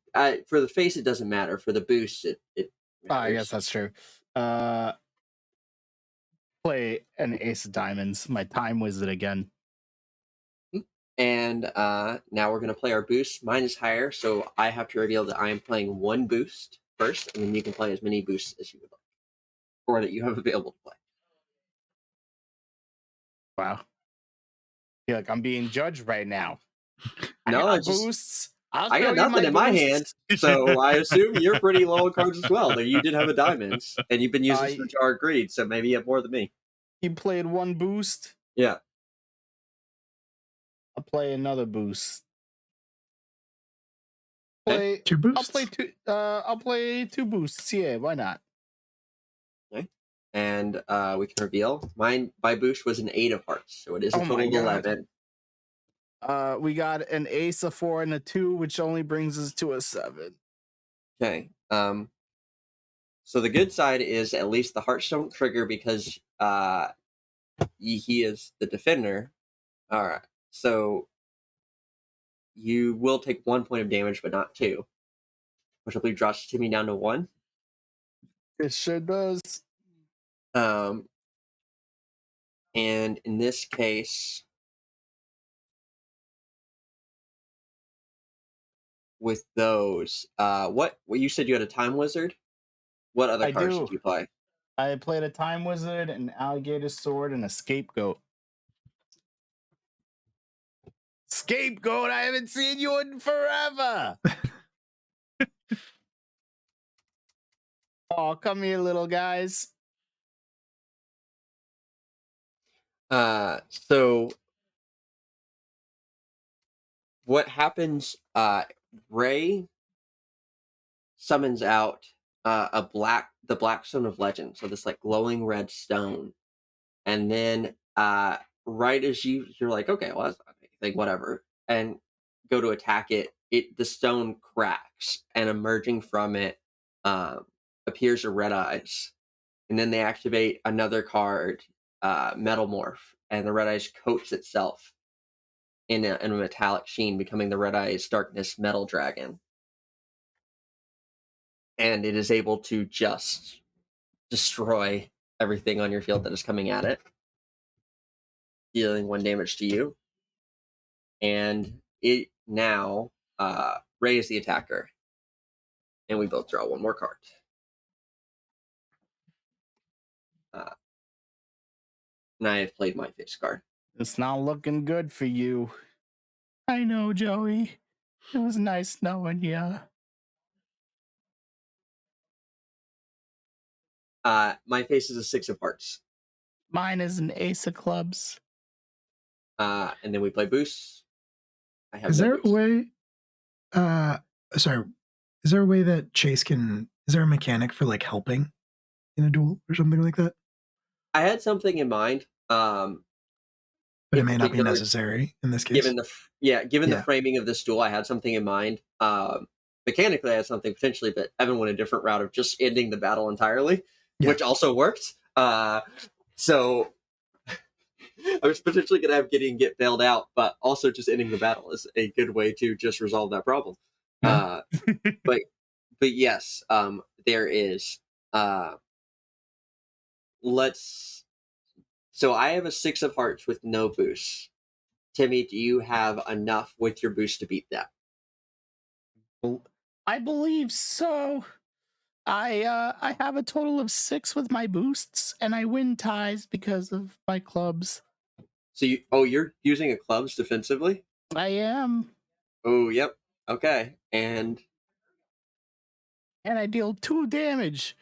for the face it doesn't matter. For the boost, it I matters. guess that's true. Play an ace of diamonds. My time wizard again. And now we're gonna play our boost. Mine is higher, so I have to reveal that I am playing 1 boost first, and then you can play as many boosts as you would like, or that you have available to play. Wow. I feel like I'm being judged right now. No, I I got just boosts. I got nothing in my hand, so I assume you're pretty low on cards as well. Though you did have a diamonds, and you've been using the jar of greed, so maybe you have more than me. You played 1 boost. Yeah. I'll play another boost. Okay. 2 boosts. I'll play 2 boosts. Yeah, why not? Okay. And we can reveal mine. My boost was an 8 of hearts, so it is a total of 11. We got an ace, a 4, and a 2, which only brings us to a 7. Okay. So the good side is at least the hearts don't trigger because he is the defender. All right. So you will take 1 point of damage, but not 2, which I believe drops Timmy down to 1. It sure does. And in this case, with those, what you said you had a time wizard? What other cards did you play? I played a time wizard, an alligator sword, and a scapegoat. Scapegoat, I haven't seen you in forever. Oh, come here, little guys. So what happens? Ray summons out the black stone of legend. So this like glowing red stone, and then right as you're like, okay, well that's not anything, whatever, and go to attack it, the stone cracks, and emerging from it appears a red eyes, and then they activate another card, metal morph, and the red eyes coats itself in a metallic sheen, becoming the red eyes darkness metal dragon, and it is able to just destroy everything on your field that is coming at it, dealing 1 damage to you. And it now Ray is the attacker, and we both draw 1 more card. And I have played my face card. It's not looking good for you. I know, Joey. It was nice knowing you. My face is a 6 of hearts. Mine is an ace of clubs. And then we play boosts. I have Is no there boosts. a way? Sorry. Is there a way that Chase can? Is there a mechanic for like helping in a duel or something like that? I had something in mind. But it in may not be particular, necessary in this case. given the the Yeah. framing of this duel, I had something in mind. Mechanically, I had something potentially, but Evan went a different route of just ending the battle entirely, Yeah. which also worked. So I was potentially going to have Gideon get bailed out, but also just ending the battle is a good way to just resolve that problem. Yeah. But yes, there is. So I have a 6 of hearts with no boost. Timmy, do you have enough with your boost to beat that? I believe so. I have a total of 6 with my boosts, and I win ties because of my clubs. So you're using a clubs defensively? I am. Oh, yep. Okay. And I deal 2 damage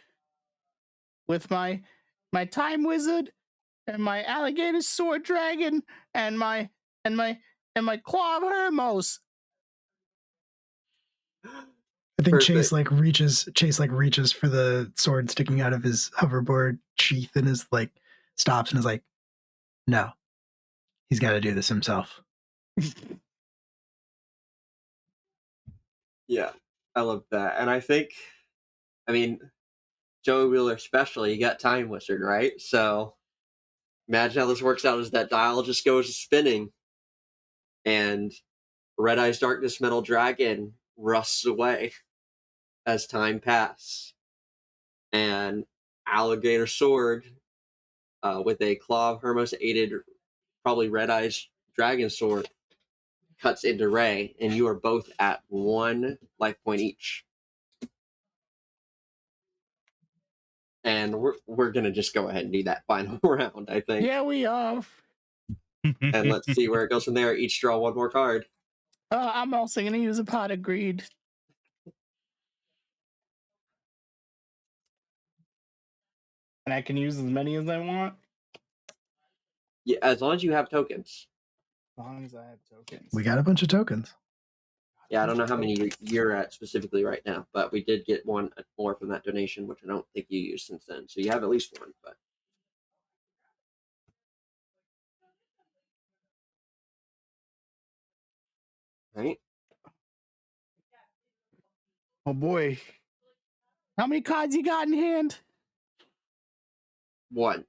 with my time wizard and my alligator sword dragon and my claw of Hermos. I think Perfect. Chase reaches for the sword sticking out of his hoverboard sheath and is like stops and is like, no, he's got to do this himself. Yeah, I love that. And I mean, Joey Wheeler especially, you got Time Wizard, right? So imagine how this works out as that dial just goes spinning and Red Eye's Darkness Metal Dragon rusts away as time passes. And Alligator Sword, with a Claw of Hermos aided, probably Red Eye's Dragon Sword, cuts into Ray, and you are both at 1 life point each. And we're gonna just go ahead and do that final round, I think. Yeah, we are. And let's see where it goes from there. Each draw 1 more card. I'm also going to use a pot of greed. And I can use as many as I want. Yeah, as long as you have tokens. As long as I have tokens. We got a bunch of tokens. Yeah, I don't know how many you're at specifically right now, but we did get 1 more from that donation, which I don't think you used since then. So you have at least 1, but. Right? Oh boy. How many cards you got in hand? 1.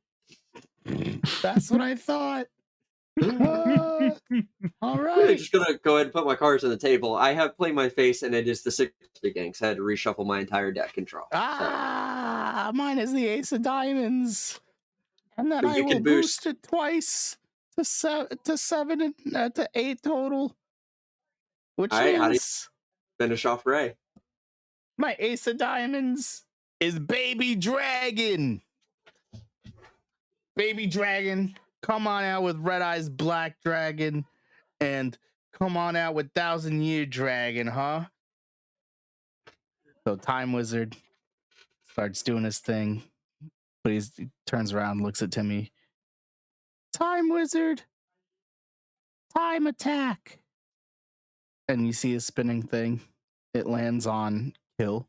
That's what I thought. All I'm right. just gonna go ahead and put my cards on the table. I have played my face, and it is the 6 gang, because I had to reshuffle my entire deck and draw. Mine is the Ace of Diamonds. And then But I you will can boost it twice to 7 and to 8 total. Which All right, how do you means finish off Ray? my Ace of Diamonds is Baby Dragon. Baby Dragon, come on out with Red Eye's Black Dragon, and come on out with 1,000-Year Dragon, huh? So Time Wizard starts doing his thing, but he turns around and looks at Timmy. Time Wizard, time attack. And you see his spinning thing. It lands on Kill.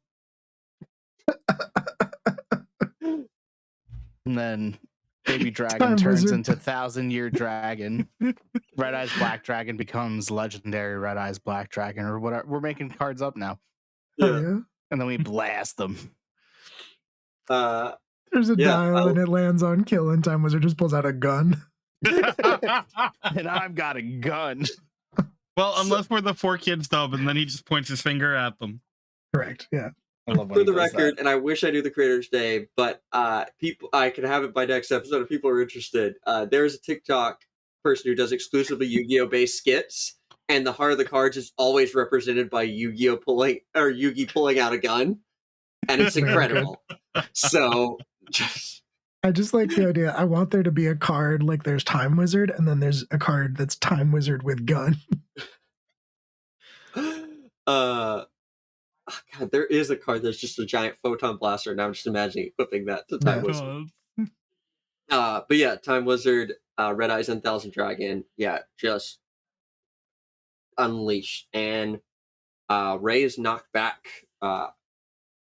And then Baby Dragon Time turns Wizard. into 1,000-Year Dragon. Red Eye's Black Dragon becomes Legendary Red Eye's Black Dragon, or whatever. We're making cards up now. Oh, yeah. And then we blast them. There's a dial and it lands on Kill, and Time Wizard just pulls out a gun. And I've got a gun. Well, unless we're the 4 kids dub, and then he just points his finger at them. Correct. Yeah. I love when For he the does record, that. and I wish I knew the Creators Day, but people, I can have it by next episode if people are interested. There's a TikTok person who does exclusively Yu-Gi-Oh based skits, and the heart of the cards is always represented by Yu-Gi pulling out a gun, and it's incredible. So, I just like the idea. I want there to be a card like there's Time Wizard, and then there's a card that's Time Wizard with gun. Oh, God, there is a card that's just a giant photon blaster, and I'm just imagining equipping that to Time Wizard. But yeah, Time Wizard, Red Eyes and 1,000 Dragon, yeah, just unleashed. And Ray is knocked back,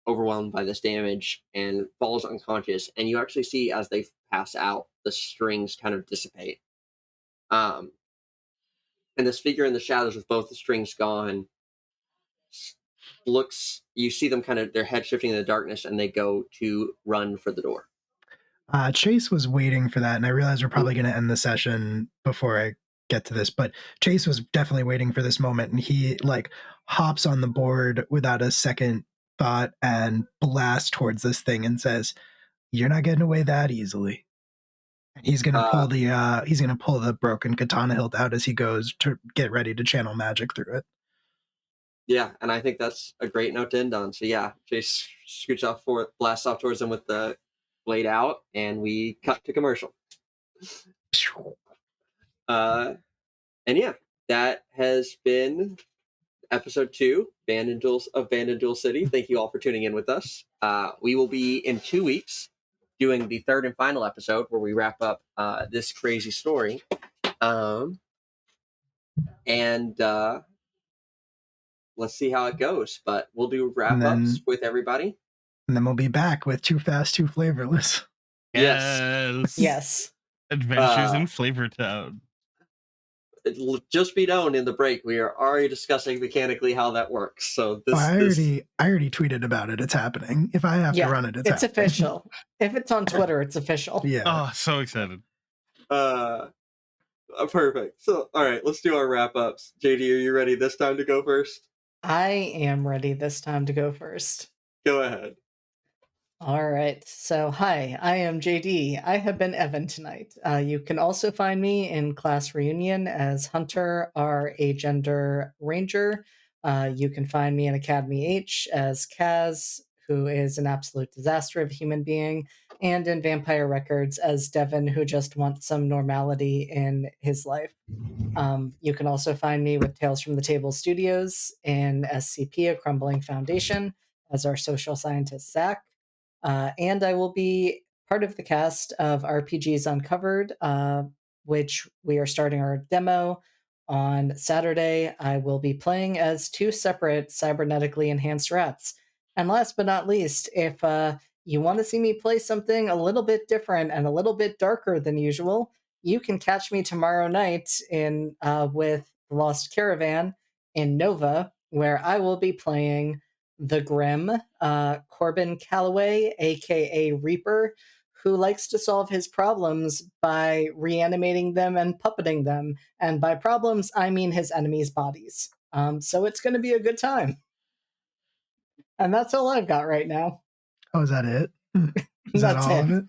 overwhelmed by this damage, and falls unconscious. And you actually see as they pass out, the strings kind of dissipate. And this figure in the shadows with both the strings gone looks, you see them kind of, their head shifting in the darkness, and they go to run for the door. Chase was waiting for that, and I realized we're probably going to end the session before I get to this, but Chase was definitely waiting for this moment, and he like hops on the board without a second thought and blasts towards this thing and says, "You're not getting away that easily." And he's gonna pull the broken katana hilt out as he goes to get ready to channel magic through it. Yeah, and I think that's a great note to end on. So yeah, Chase scoots off blasts off towards them with the blade out, and we cut to commercial. And yeah, that has been episode 2, Banned in Duel City. Thank you all for tuning in with us. We will be in 2 weeks doing the third and final episode where we wrap up this crazy story. And let's see how it goes. But we'll do wrap-ups with everybody. And then we'll be back with Too Fast, Too Flavorless. Yes. Yes. Adventures in Flavor Town. It'll just be known in the break, we are already discussing mechanically how that works. So this, I already tweeted about it. It's happening. If I have to run it, it's happening. Official. If it's on Twitter, it's official. Yeah. Oh, so excited. Perfect. So, all right, let's do our wrap-ups. JD, are you ready this time to go first? I am ready this time to go first. Go ahead. All right. So, hi, I am JD. I have been Evan tonight. You can also find me in Class Reunion as Hunter, our Agender Ranger. You can find me in Academy H as Kaz, who is an absolute disaster of a human being, and in Vampire Records as Devin, who just wants some normality in his life. You can also find me with Tales from the Table Studios in SCP, A Crumbling Foundation, as our social scientist, Zach. And I will be part of the cast of RPGs Uncovered, which we are starting our demo on Saturday. I will be playing as 2 separate cybernetically enhanced rats. And last but not least, if you want to see me play something a little bit different and a little bit darker than usual, you can catch me tomorrow night in with The Lost Caravan in Nova, where I will be playing the Grim, Corbin Calloway, aka Reaper, who likes to solve his problems by reanimating them and puppeting them. And by problems, I mean his enemies' bodies. So it's going to be a good time. And that's all I've got right now. Oh, is that it? Is that all of it?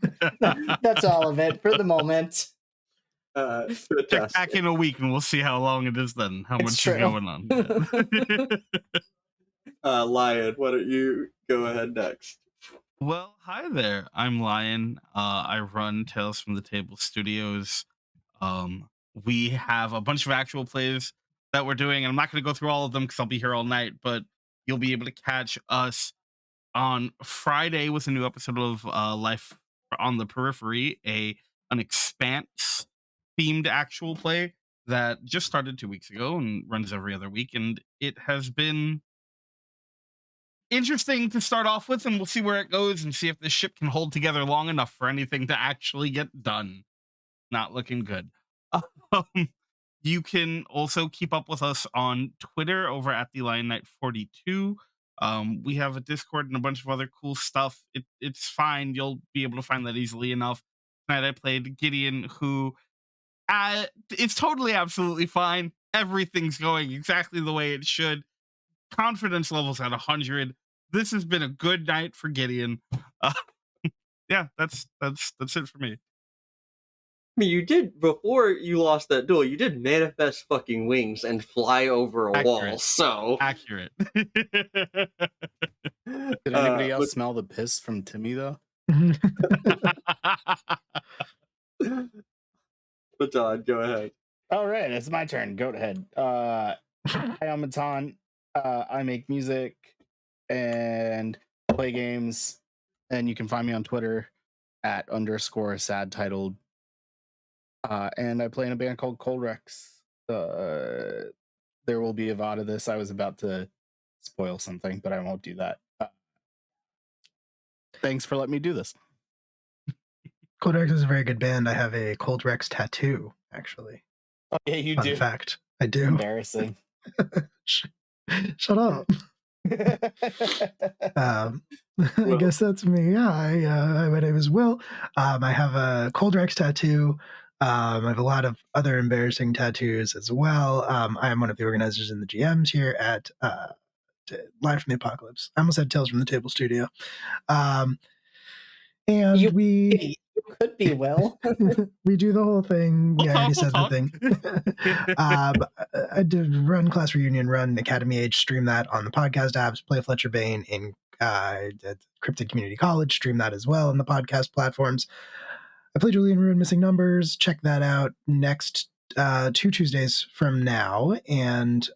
That's all of it for the moment. Check back in a week and we'll see how long it is then. How much is going on. Lion, why don't you go ahead next? Well, hi there. I'm Lion. I run Tales from the Table Studios. We have a bunch of actual plays that we're doing, and I'm not going to go through all of them because I'll be here all night, but you'll be able to catch us on Friday with a new episode of Life on the Periphery, an Expanse themed actual play that just started 2 weeks ago and runs every other week, and it has been interesting to start off with, and we'll see where it goes and see if this ship can hold together long enough for anything to actually get done. Not looking good. You can also keep up with us on Twitter over at the Lion Knight 42. We have a Discord and a bunch of other cool stuff. It's fine. You'll be able to find that easily enough. Tonight I played Gideon, who it's totally absolutely fine. Everything's going exactly the way it should. Confidence levels at 100. This has been a good night for Gideon. Yeah, that's it for me. I mean, you did, before you lost that duel, you did manifest fucking wings and fly over a wall, so... Accurate. Did anybody else smell the piss from Timmy, though? But Todd, go ahead. All right, it's my turn. Go ahead. Hi, I'm Matan. I make music and play games, and you can find me on Twitter at _sadtitled. And I play in a band called Cold Rex. There will be a VOD of this. I was about to spoil something, but I won't do that. Thanks for letting me do this. Cold Rex is a very good band. I have a Cold Rex tattoo, actually. Oh, yeah, you Fun do. fact, I do. Embarrassing. Shut up. I Will. guess that's me. Yeah, my name is Will. I have a Coldrex tattoo. I have a lot of other embarrassing tattoos as well. I am one of the organizers and the GMs here at Live from the Apocalypse. I almost said Tales from the Table Studio. And You we could be Will. we do the whole thing. We'll I already talk, said the thing. I did run Class Reunion, run Academy Age, stream that on the podcast apps, play Fletcher Bane in at Cryptid Community College, stream that as well on the podcast platforms. I play Julian Ruin Missing Numbers. Check that out next 2 Tuesdays from now. And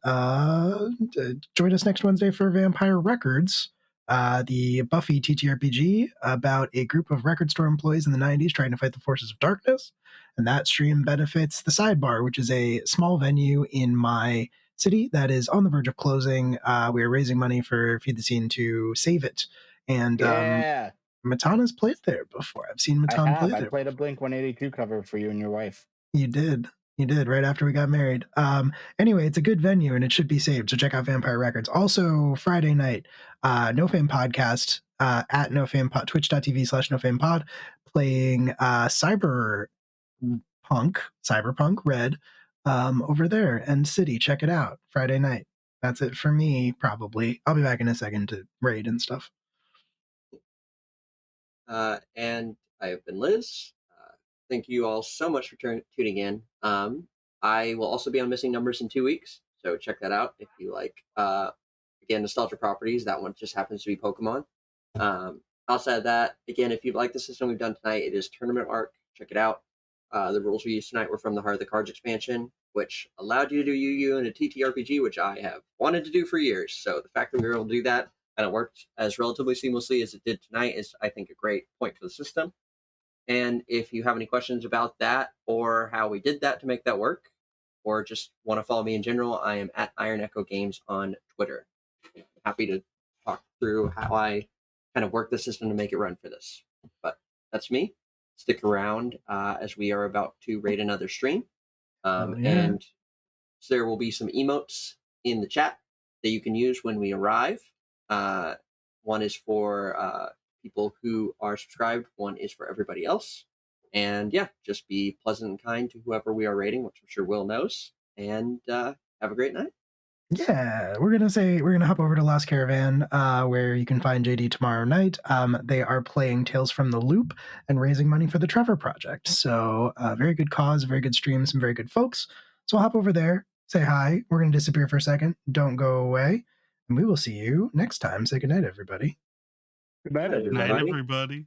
join us next Wednesday for Vampire Records, the Buffy TTRPG about a group of record store employees in the 90s trying to fight the forces of darkness. And that stream benefits the Sidebar, which is a small venue in my city that is on the verge of closing. We are raising money for Feed the Scene to save it. And Yeah, Matana's played there before. I've seen I Matana have. play I there. played a Blink 182 cover for you and your wife. You did. You did right after we got married. Anyway, it's a good venue and it should be saved. So check out Vampire Records. Also, Friday night, No Fame Podcast at No Fame Pod, twitch.tv/NoFamePod, playing Cyberpunk Red over there and City. Check it out Friday night. That's it for me, probably. I'll be back in a second to raid and stuff. And I have been Liz. Thank you all so much for tuning in. I will also be on Missing Numbers in 2 weeks, so check that out if you like. Again, nostalgia properties. That one just happens to be Pokemon. Outside of that, again, if you like the system we've done tonight, it is Tournament Arc. Check it out. The rules we used tonight were from the Heart of the Cards expansion, which allowed you to do UU and a TTRPG, which I have wanted to do for years. So the fact that we were able to do that and it worked as relatively seamlessly as it did tonight is, I think, a great point for the system. And if you have any questions about that or how we did that to make that work, or just want to follow me in general, I am at Iron Echo Games on Twitter. Happy to talk through how I kind of work the system to make it run for this. But that's me. Stick around as we are about to raid another stream. And so there will be some emotes in the chat that you can use when we arrive. One is for people who are subscribed. One is for everybody else. And yeah, just be pleasant and kind to whoever we are rating, which I'm sure Will knows. And have a great night. Yeah, we're gonna hop over to Lost Caravan, where you can find JD tomorrow night. They are playing Tales from the Loop and raising money for the Trevor Project. So, very good cause, very good stream, some very good folks. So, I'll hop over there, say hi. We're gonna disappear for a second. Don't go away, and we will see you next time. Say goodnight, everybody. Good night, Night, everybody. Night, everybody.